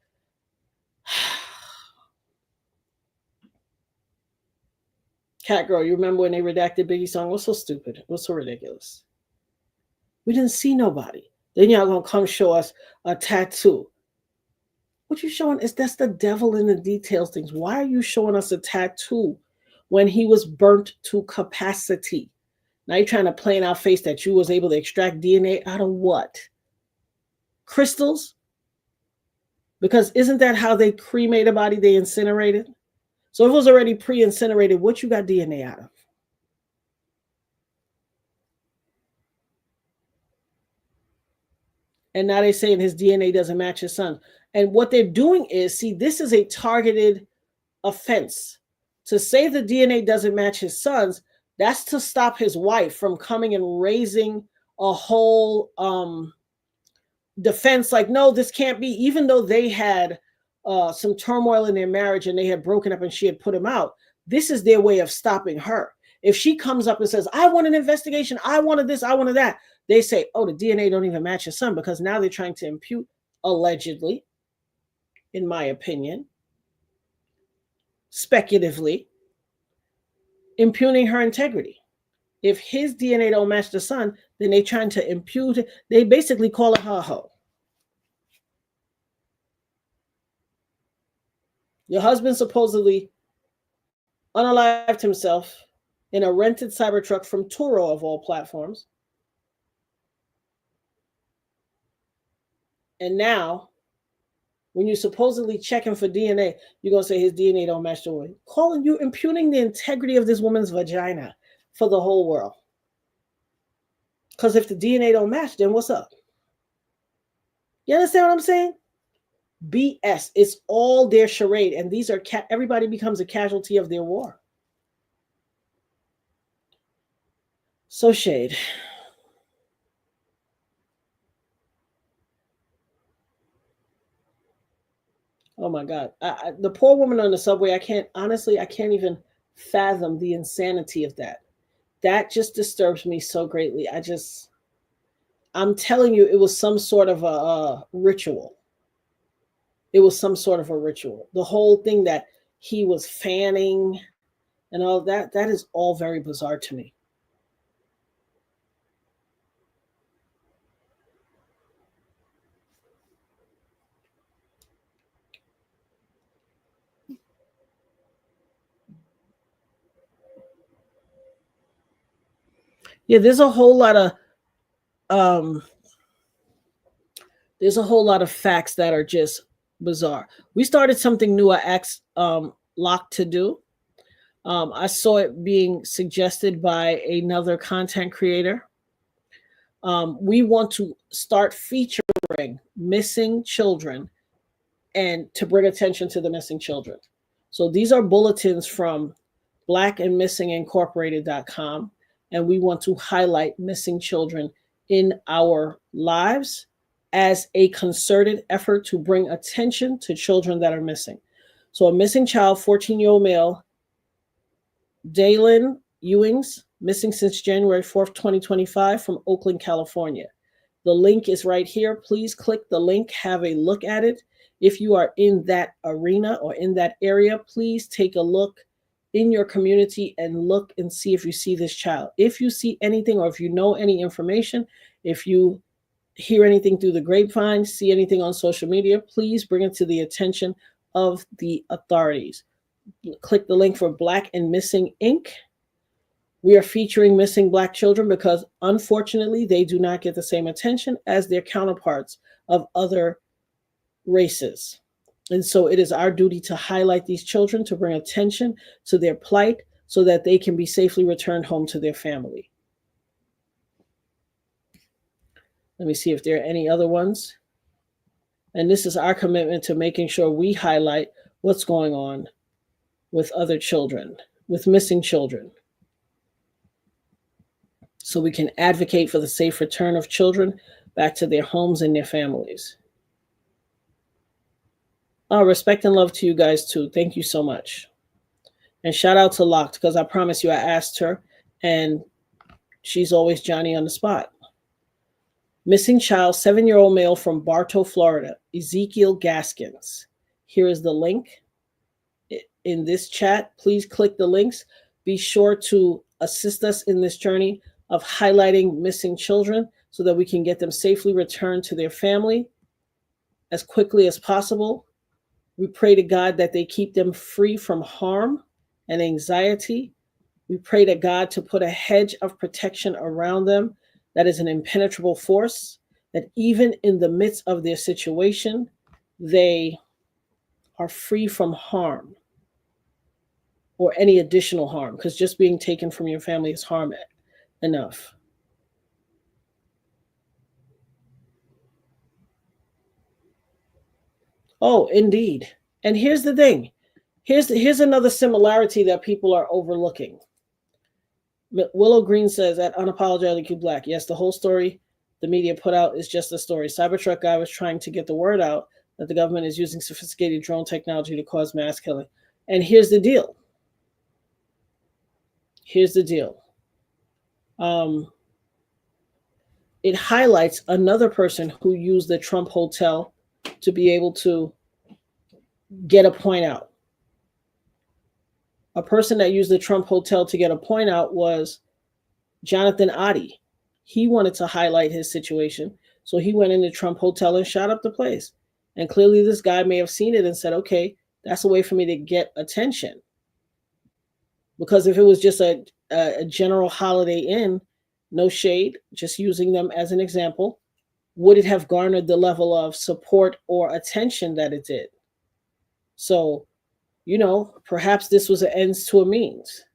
Cat Girl, you remember when they redacted Biggie's song? It was so stupid. It was so ridiculous. We didn't see nobody. Then y'all gonna come show us a tattoo. What you showing is that's the devil in the details things. Why are you showing us a tattoo when he was burnt to capacity? Now you're trying to play in our face that you was able to extract DNA out of what? Crystals? Because isn't that how they cremate a body? They incinerate it. So if it was already pre-incinerated, what you got DNA out of? And now they're saying his DNA doesn't match his son. And what they're doing is, see, this is a targeted offense. To say the DNA doesn't match his son's, that's to stop his wife from coming and raising a whole defense like, no, this can't be, even though they had some turmoil in their marriage and they had broken up and she had put him out. This is their way of stopping her. If she comes up and says, I want an investigation, I wanted this, I wanted that, they say, oh, the DNA don't even match his son, because now they're trying to impute, allegedly, in my opinion, speculatively, impugning her integrity. If his DNA don't match the son, then they're trying to impute it. They basically call her a hoe. Your husband supposedly unalived himself in a rented CyberTruck from Turo, of all platforms. And now, when you're supposedly checking for DNA, you're going to say his DNA don't match the woman. Calling you, impugning the integrity of this woman's vagina for the whole world. Because if the DNA don't match, then what's up? You understand what I'm saying? BS. It's all their charade. And these are, everybody becomes a casualty of their war. So shade. Oh my God. The poor woman on the subway, I can't even fathom the insanity of that. That just disturbs me so greatly. I'm telling you, it was some sort of a ritual. It was some sort of a ritual. The whole thing that he was fanning and all that is all very bizarre to me. Yeah, there's a whole lot of facts that are just bizarre. We started something new at Ask Locke to do. I saw it being suggested by another content creator. We want to start featuring missing children and to bring attention to the missing children. So these are bulletins from blackandmissingincorporated.com, and we want to highlight missing children in our lives as a concerted effort to bring attention to children that are missing. So a missing child, 14-year-old male, Dalen Ewings, missing since January 4th, 2025 from Oakland, California. The link is right here. Please click the link, have a look at it. If you are in that arena or in that area, please take a look in your community and look and see if you see this child. If you see anything, or if you know any information, if you hear anything through the grapevine, see anything on social media, please bring it to the attention of the authorities. Click the link for Black and Missing Inc. We are featuring missing Black children because, unfortunately, they do not get the same attention as their counterparts of other races. And so it is our duty to highlight these children, to bring attention to their plight so that they can be safely returned home to their family. Let me see if there are any other ones. And this is our commitment to making sure we highlight what's going on with other children, with missing children, so we can advocate for the safe return of children back to their homes and their families. Oh, respect and love to you guys too. Thank you so much. And shout out to Locked, because I promise you I asked her and she's always Johnny on the spot. Missing child, 7-year-old male from Bartow, Florida, Ezekiel Gaskins. Here is the link in this chat. Please click the links. Be sure to assist us in this journey of highlighting missing children so that we can get them safely returned to their family as quickly as possible. We pray to God that they keep them free from harm and anxiety. We pray to God to put a hedge of protection around them that is an impenetrable force, that even in the midst of their situation, they are free from harm or any additional harm, because just being taken from your family is harm enough. Oh, indeed. And here's the thing. Here's another similarity that people are overlooking. Willow Green says at Unapologetically Black, yes, the whole story the media put out is just a story. CyberTruck guy was trying to get the word out that the government is using sophisticated drone technology to cause mass killing. And here's the deal. It highlights another person who used the Trump hotel to be able to get a point out. A person that used the Trump hotel to get a point out was Jonathan Oddie. He wanted to highlight his situation, so he went into Trump hotel and shot up the place. And clearly this guy may have seen it and said, okay, that's a way for me to get attention. Because if it was just a general Holiday Inn, no shade, just using them as an example, would it have garnered the level of support or attention that it did? So, perhaps this was an ends to a means.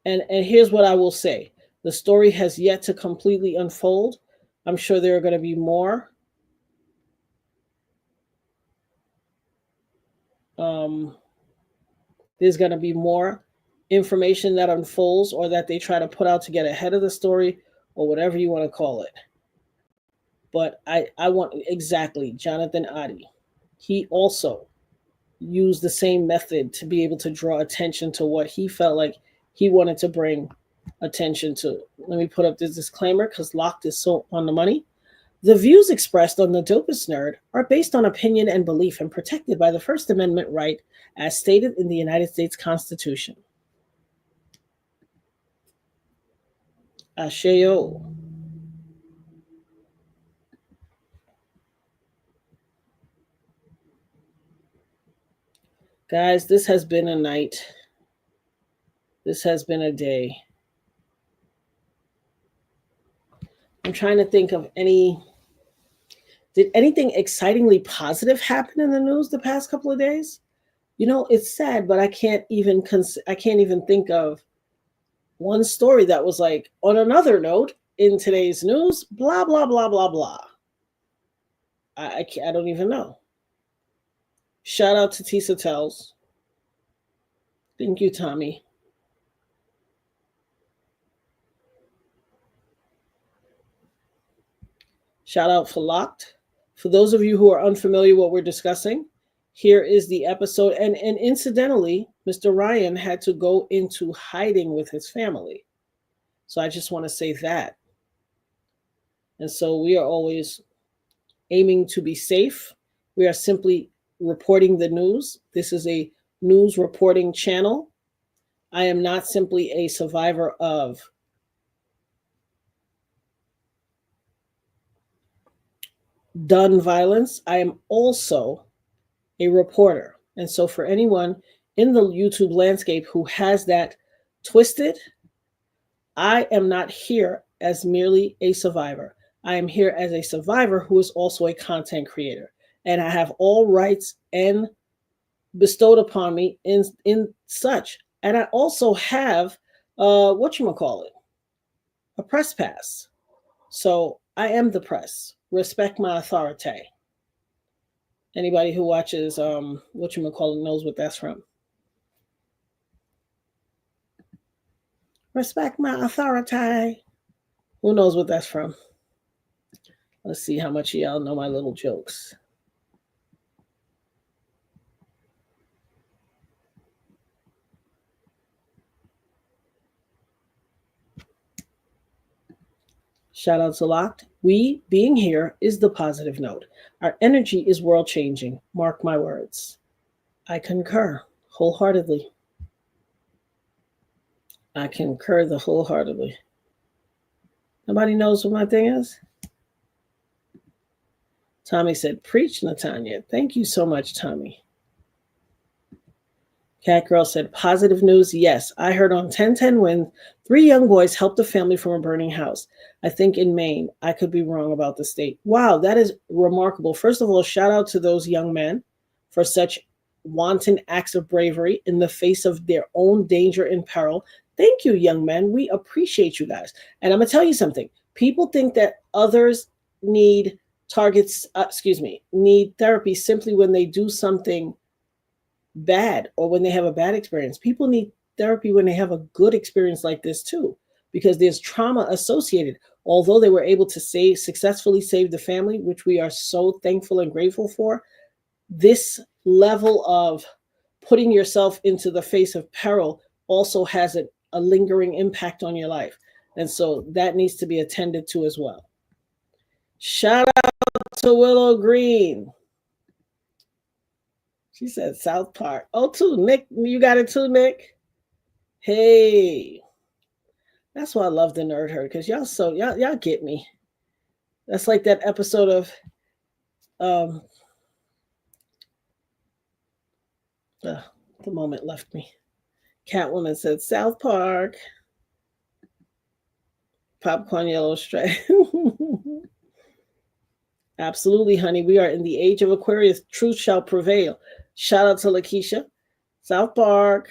And here's what I will say. The story has yet to completely unfold. I'm sure there are going to be more. There's going to be more information that unfolds or that they try to put out to get ahead of the story or whatever you want to call it. But I want exactly Jonathan Oddie. He also used the same method to be able to draw attention to what he felt like he wanted to bring attention to. Let me put up this disclaimer because Locked is so on the money. The views expressed on The Dopest Nerd are based on opinion and belief and protected by the First Amendment right as stated in the United States Constitution. Asheo. Guys, this has been a night. This has been a day. I'm trying to think of did anything excitingly positive happen in the news the past couple of days? It's sad, but I can't even think of one story that was like, on another note, in today's news, blah, blah, blah, blah, blah. I don't even know. Shout out to Tisa Tells. Thank you, Tommy. Shout out for Locked. For those of you who are unfamiliar with what we're discussing, here is the episode. And incidentally, Mr. Ryan had to go into hiding with his family. So I just want to say that. And so we are always aiming to be safe. We are simply reporting the news. This is a news reporting channel. I am not simply a survivor of done violence. I am also a reporter. And so for anyone in the YouTube landscape who has that twisted, I am not here as merely a survivor. I am here as a survivor who is also a content creator. And I have all rights and bestowed upon me in such. And I also have whatchamacallit, a press pass. So I am the press. Respect my authority. Anybody who watches whatchamacallit knows what that's from. Respect my authority. Who knows what that's from? Let's see how much of y'all know my little jokes. Shout out to Locked. We being here is the positive note. Our energy is world changing. Mark my words. I concur wholeheartedly. I concur the wholeheartedly. Nobody knows what my thing is? Tommy said, preach, Natanya. Thank you so much, Tommy. Cat Girl said, positive news. Yes, I heard on 1010 when 3 young boys helped a family from a burning house. I think in Maine. I could be wrong about the state. Wow, that is remarkable. First of all, shout out to those young men for such wanton acts of bravery in the face of their own danger and peril. Thank you, young men. We appreciate you guys. And I'm going to tell you something. People think that others need need therapy simply when they do something bad or when they have a bad experience. People need therapy when they have a good experience like this too, because there's trauma associated. Although they were able to successfully save the family, which we are so thankful and grateful for, this level of putting yourself into the face of peril also has a lingering impact on your life. And so that needs to be attended to as well. Shout out to Willow Green. She said South Park. Oh, too, Nick. You got it too, Nick? Hey. That's why I love the Nerd Herd, because y'all get me. That's like that episode of the moment left me. Catwoman said South Park. Popcorn Yellow Stripe. Absolutely, honey. We are in the age of Aquarius. Truth shall prevail. Shout out to Lakeisha. South Park.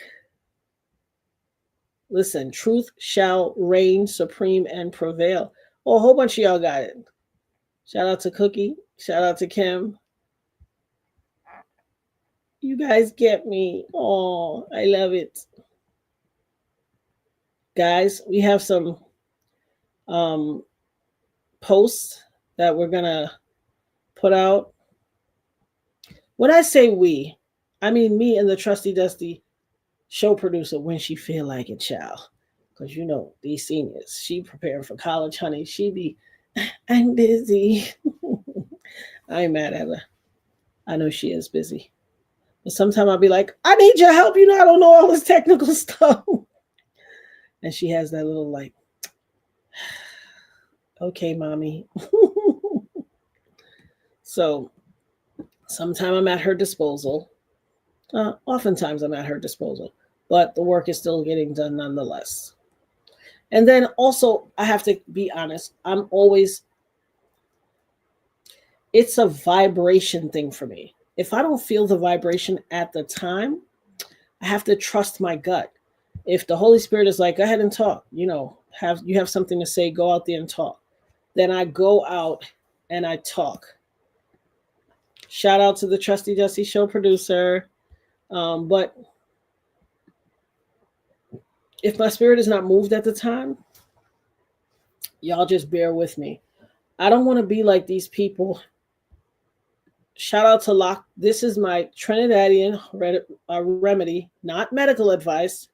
Listen, truth shall reign supreme and prevail. Oh, a whole bunch of y'all got it. Shout out to Cookie. Shout out to Kim. You guys get me. Oh, I love it. Guys, we have some posts that we're going to put out. When I say we, I mean me and the Trusty Dusty show producer when she feel like it, child. Because you know, these seniors, she preparing for college, honey. She be, I'm busy. I ain't mad at her. I know she is busy. But sometimes I'll be like, I need your help. You know, I don't know all this technical stuff. And she has that little like, okay, mommy. So sometimes I'm at her disposal. Oftentimes I'm at her disposal. But the work is still getting done nonetheless. And then also, I have to be honest, it's a vibration thing for me. If I don't feel the vibration at the time, I have to trust my gut. If the Holy Spirit is like, go ahead and talk, you have something to say, go out there and talk. Then I go out and I talk. Shout out to the Trusty Dusty show producer. But if my spirit is not moved at the time, y'all just bear with me. I don't want to be like these people. Shout out to Locke. This is my Trinidadian remedy, not medical advice,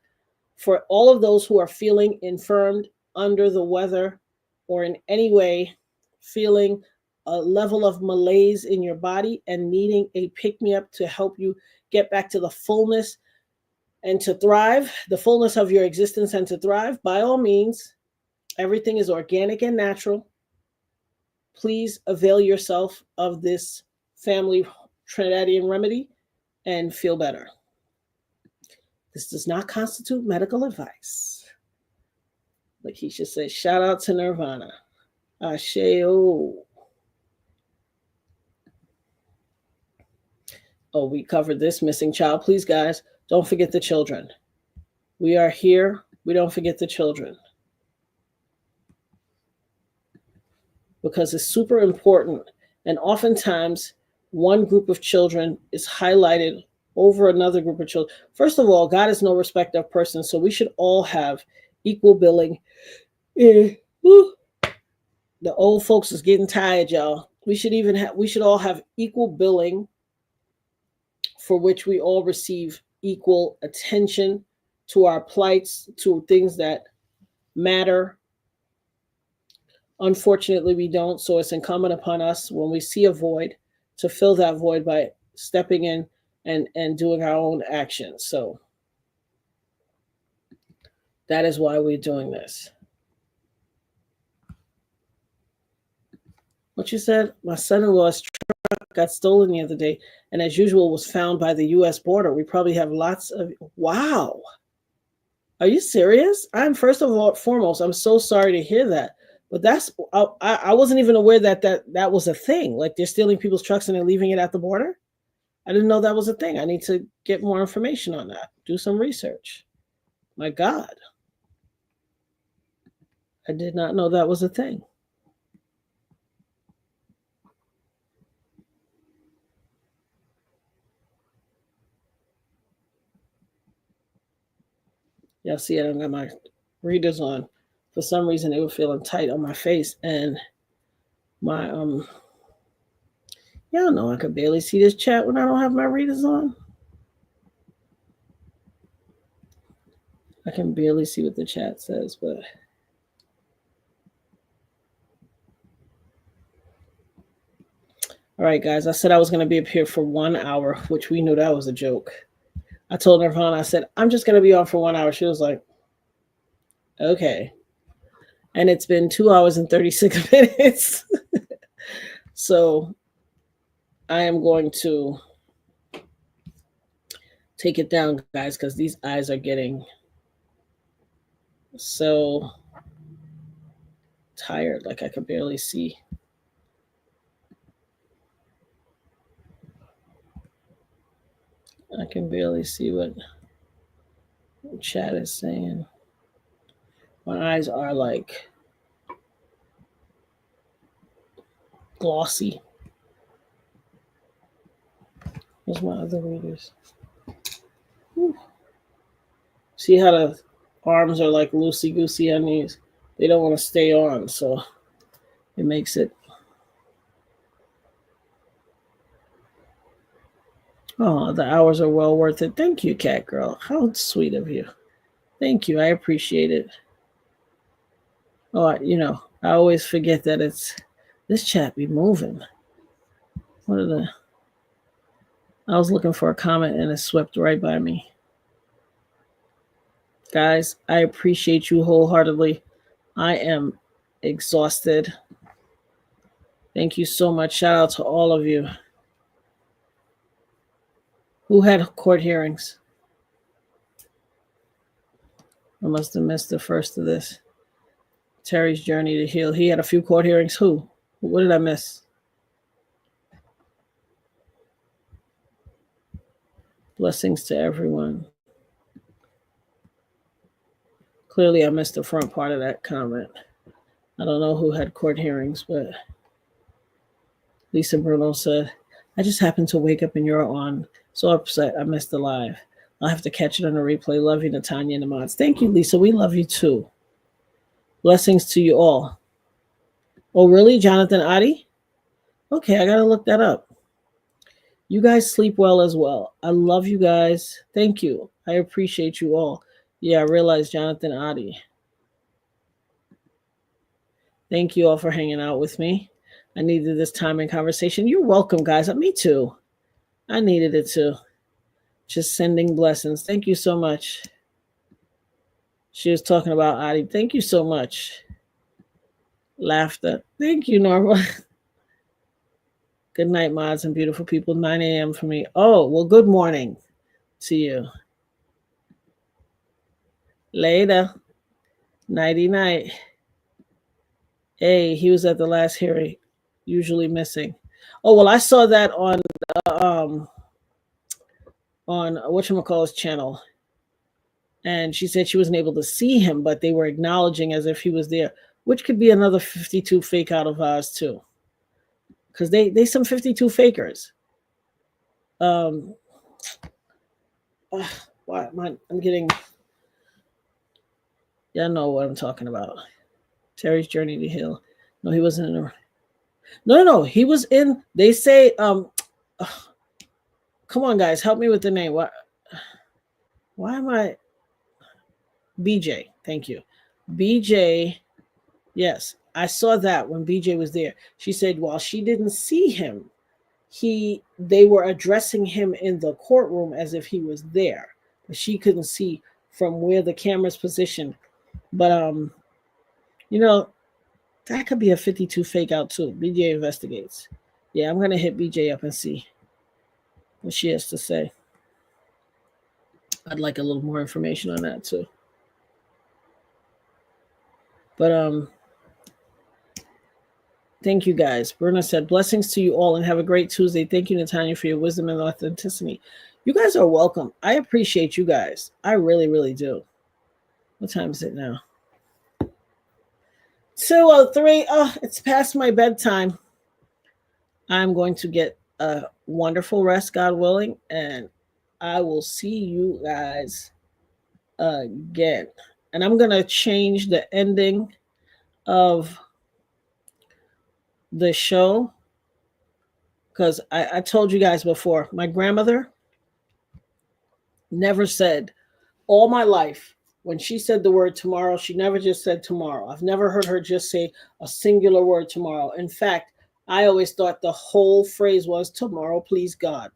for all of those who are feeling infirmed, under the weather, or in any way feeling a level of malaise in your body and needing a pick-me-up to help you get back to the fullness and to thrive, the fullness of your existence and to thrive. By all means, everything is organic and natural. Please avail yourself of this family Trinidadian remedy. and feel better. This does not constitute medical advice. Lakeisha says, shout out to Nirvana. Asheo. Oh, we covered this missing child. Please, guys, don't forget the children. We are here. We don't forget the children. Because it's super important. And oftentimes, one group of children is highlighted over another group of children. First of all, God is no respecter of persons, so we should all have equal billing. The old folks is getting tired, y'all. We should all have equal billing, for which we all receive equal attention to our plights, to things that matter. Unfortunately, we don't. So it's incumbent upon us when we see a void to fill that void by stepping in and doing our own actions. So that is why we're doing this. What you said? My son-in-law's truck got stolen the other day, and as usual, was found by the U.S. border. We probably have lots of... Wow. Are you serious? First of all, foremost, I'm so sorry to hear that. But I wasn't even aware that was a thing. Like they're stealing people's trucks and they're leaving it at the border. I didn't know that was a thing. I need to get more information on that. Do some research. My God. I did not know that was a thing. Yeah, see, I don't got my readers on. For some reason, they were feeling tight on my face, and my yeah, I don't know. I could barely see this chat when I don't have my readers on. I can barely see what the chat says, but all right, guys. I said I was going to be up here for 1 hour, which we knew that was a joke. I told Nirvana, I said, I'm just going to be on for 1 hour. She was like, okay. And it's been 2 hours and 36 minutes. So I am going to take it down, guys, because these eyes are getting so tired. Like I could barely see. I can barely see what the chat is saying. My eyes are like glossy. Where's my other readers? Whew. See how the arms are like loosey-goosey on these? They don't want to stay on, so it makes it... Oh, the hours are well worth it. Thank you, Cat Girl. How sweet of you. Thank you. I appreciate it. Oh, I always forget that this chat be moving. I was looking for a comment and it swept right by me. Guys, I appreciate you wholeheartedly. I am exhausted. Thank you so much. Shout out to all of you. Who had court hearings? I must have missed the first of this. Terry's Journey to Heal. He had a few court hearings. Who? What did I miss? Blessings to everyone. Clearly, I missed the front part of that comment. I don't know who had court hearings, but Lisa Bruno said, I just happened to wake up and you're on. So upset I missed the live. I'll have to catch it on a replay. Love you, Natanya and the mods. Thank you, Lisa. We love you too. Blessings to you all. Oh, really? Jonathan Adi? Okay, I got to look that up. You guys sleep well as well. I love you guys. Thank you. I appreciate you all. Yeah, I realize Jonathan Adi. Thank you all for hanging out with me. I needed this time in conversation. You're welcome, guys. Me too. I needed it too. Just sending blessings. Thank you so much. She was talking about Adi. Thank you so much. Laughter. Thank you, Norma. Good night, mods and beautiful people. 9 a.m. for me. Oh, well, good morning to you. Later. Nighty night. Hey, he was at the last hearing, usually missing. Oh, well, I saw that um on whatchamacallit's channel. And she said she wasn't able to see him, but they were acknowledging as if he was there, which could be another 52 fake out of ours too. Because they some 52 fakers. Why I'm getting, y'all know what I'm talking about. Terry's Journey to Heal. No, he wasn't in a, no, he was in, they say, come on guys, help me with the name. Why am I, BJ, thank you. BJ, yes, I saw that when BJ was there. She said while she didn't see him, they were addressing him in the courtroom as if he was there, but she couldn't see from where the camera's positioned. But that could be a 52 fake out too. BJ investigates. Yeah, I'm gonna hit BJ up and see what she has to say. I'd like a little more information on that too. But thank you guys. Bruno said, blessings to you all and have a great Tuesday. Thank you, Natanya, for your wisdom and authenticity. You guys are welcome. I appreciate you guys. I really, really do. What time is it now? 2:03. Oh, it's past my bedtime. I'm going to get a wonderful rest, God willing, and I will see you guys again. And I'm going to change the ending of the show because I told you guys before, my grandmother never said all my life, when she said the word tomorrow, she never just said tomorrow. I've never heard her just say a singular word tomorrow. In fact, I always thought the whole phrase was tomorrow, please God,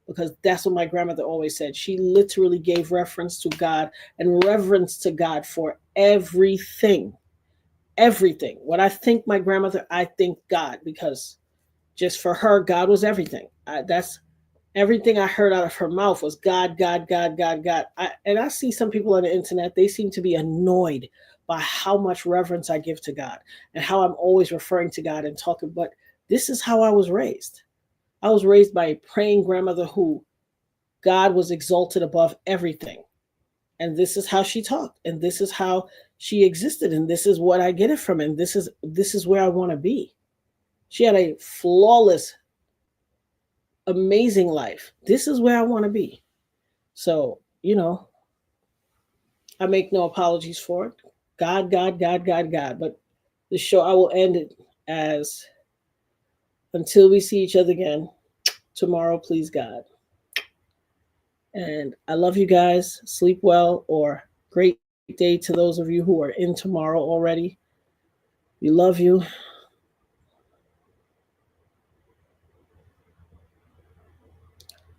because that's what my grandmother always said. She literally gave reference to God and reverence to God for everything. Everything. When I think my grandmother, I think God, because just for her, God was everything. That's everything I heard out of her mouth was God, God, God, God, God. And I see some people on the internet, they seem to be annoyed by how much reverence I give to God and how I'm always referring to God and talking. But this is how I was raised. I was raised by a praying grandmother who God was exalted above everything. And this is how she talked. And this is how she existed. And this is what I get it from. And this is where I want to be. She had a flawless, amazing life. This is where I want to be. So, I make no apologies for it. God, God, God, God, God. But the show, I will end it as until we see each other again tomorrow, please God. And I love you guys. Sleep well, or great day to those of you who are in tomorrow already. We love you.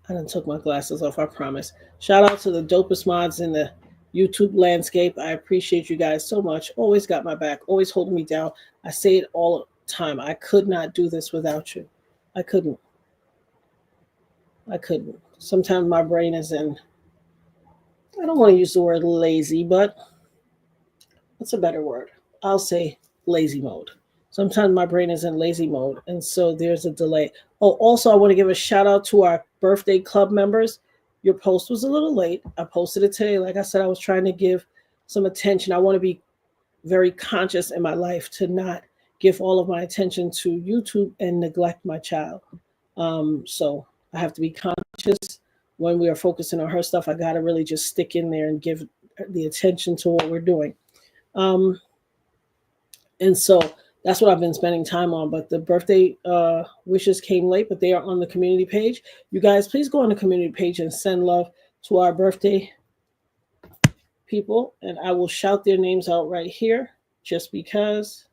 I done took my glasses off, I promise. Shout out to the dopest mods in the YouTube landscape. I appreciate you guys so much. Always got my back, always holding me down. I say it all the time. I could not do this without you. I couldn't. Sometimes my brain is in, I don't want to use the word lazy, but what's a better word? I'll say lazy mode. Sometimes my brain is in lazy mode, and so there's a delay. Oh, also, I want to give a shout out to our birthday club members. Your post was a little late. I posted it today. Like I said, I was trying to give some attention. I want to be very conscious in my life to not give all of my attention to YouTube and neglect my child. So I have to be conscious when we are focusing on her stuff. I got to really just stick in there and give the attention to what we're doing. And so that's what I've been spending time on. But the birthday wishes came late, but they are on the community page. You guys, please go on the community page and send love to our birthday people. And I will shout their names out right here just because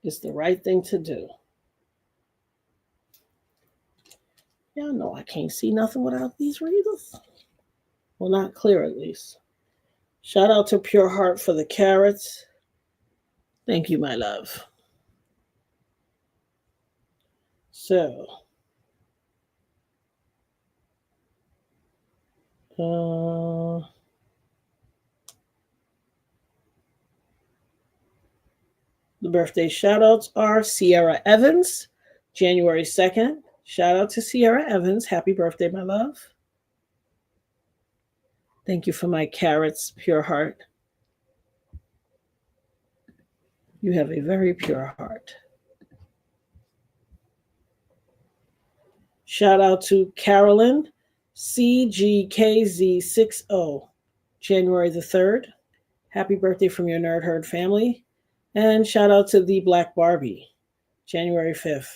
it's the right thing to do. Y'all know I can't see nothing without these readers. Well, not clear at least. Shout out to Pure Heart for the carrots. Thank you, my love. So, the birthday shout outs are Sierra Evans, January 2nd. Shout out to Sierra Evans. Happy birthday, my love. Thank you for my carrots, pure heart. You have a very pure heart. Shout out to Carolyn CGKZ60, January the 3rd. Happy birthday from your Nerd Herd family. And shout out to the Black Barbie, January 5th,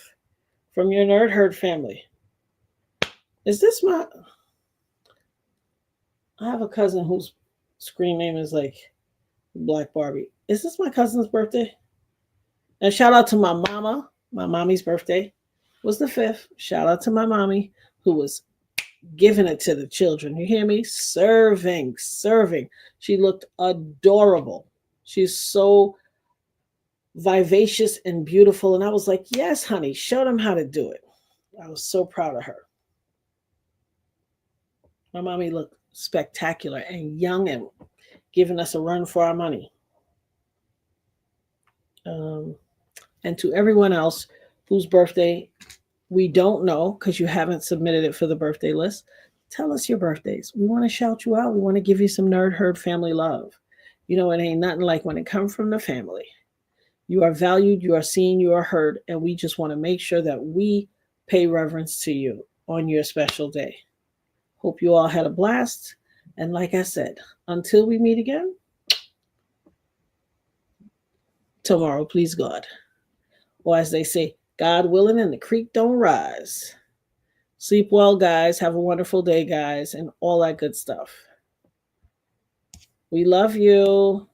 from your Nerd Herd family. Is this my... I have a cousin whose screen name is like Black Barbie. Is this my cousin's birthday? And shout out to my mama. My mommy's birthday was the 5th. Shout out to my mommy who was giving it to the children. You hear me? Serving. She looked adorable. She's so vivacious and beautiful. And I was like, yes, honey, show them how to do it. I was so proud of her. My mommy looked spectacular and young and giving us a run for our money. And to everyone else whose birthday we don't know because you haven't submitted it for the birthday list, tell us your birthdays. We want to shout you out. We want to give you some Nerd Herd family love. You know, it ain't nothing like when it comes from the family. You are valued, you are seen, you are heard, and we just want to make sure that we pay reverence to you on your special day. Hope you all had a blast. And like I said, until we meet again, tomorrow, please God. Or as they say, God willing and the creek don't rise. Sleep well, guys. Have a wonderful day, guys, and all that good stuff. We love you.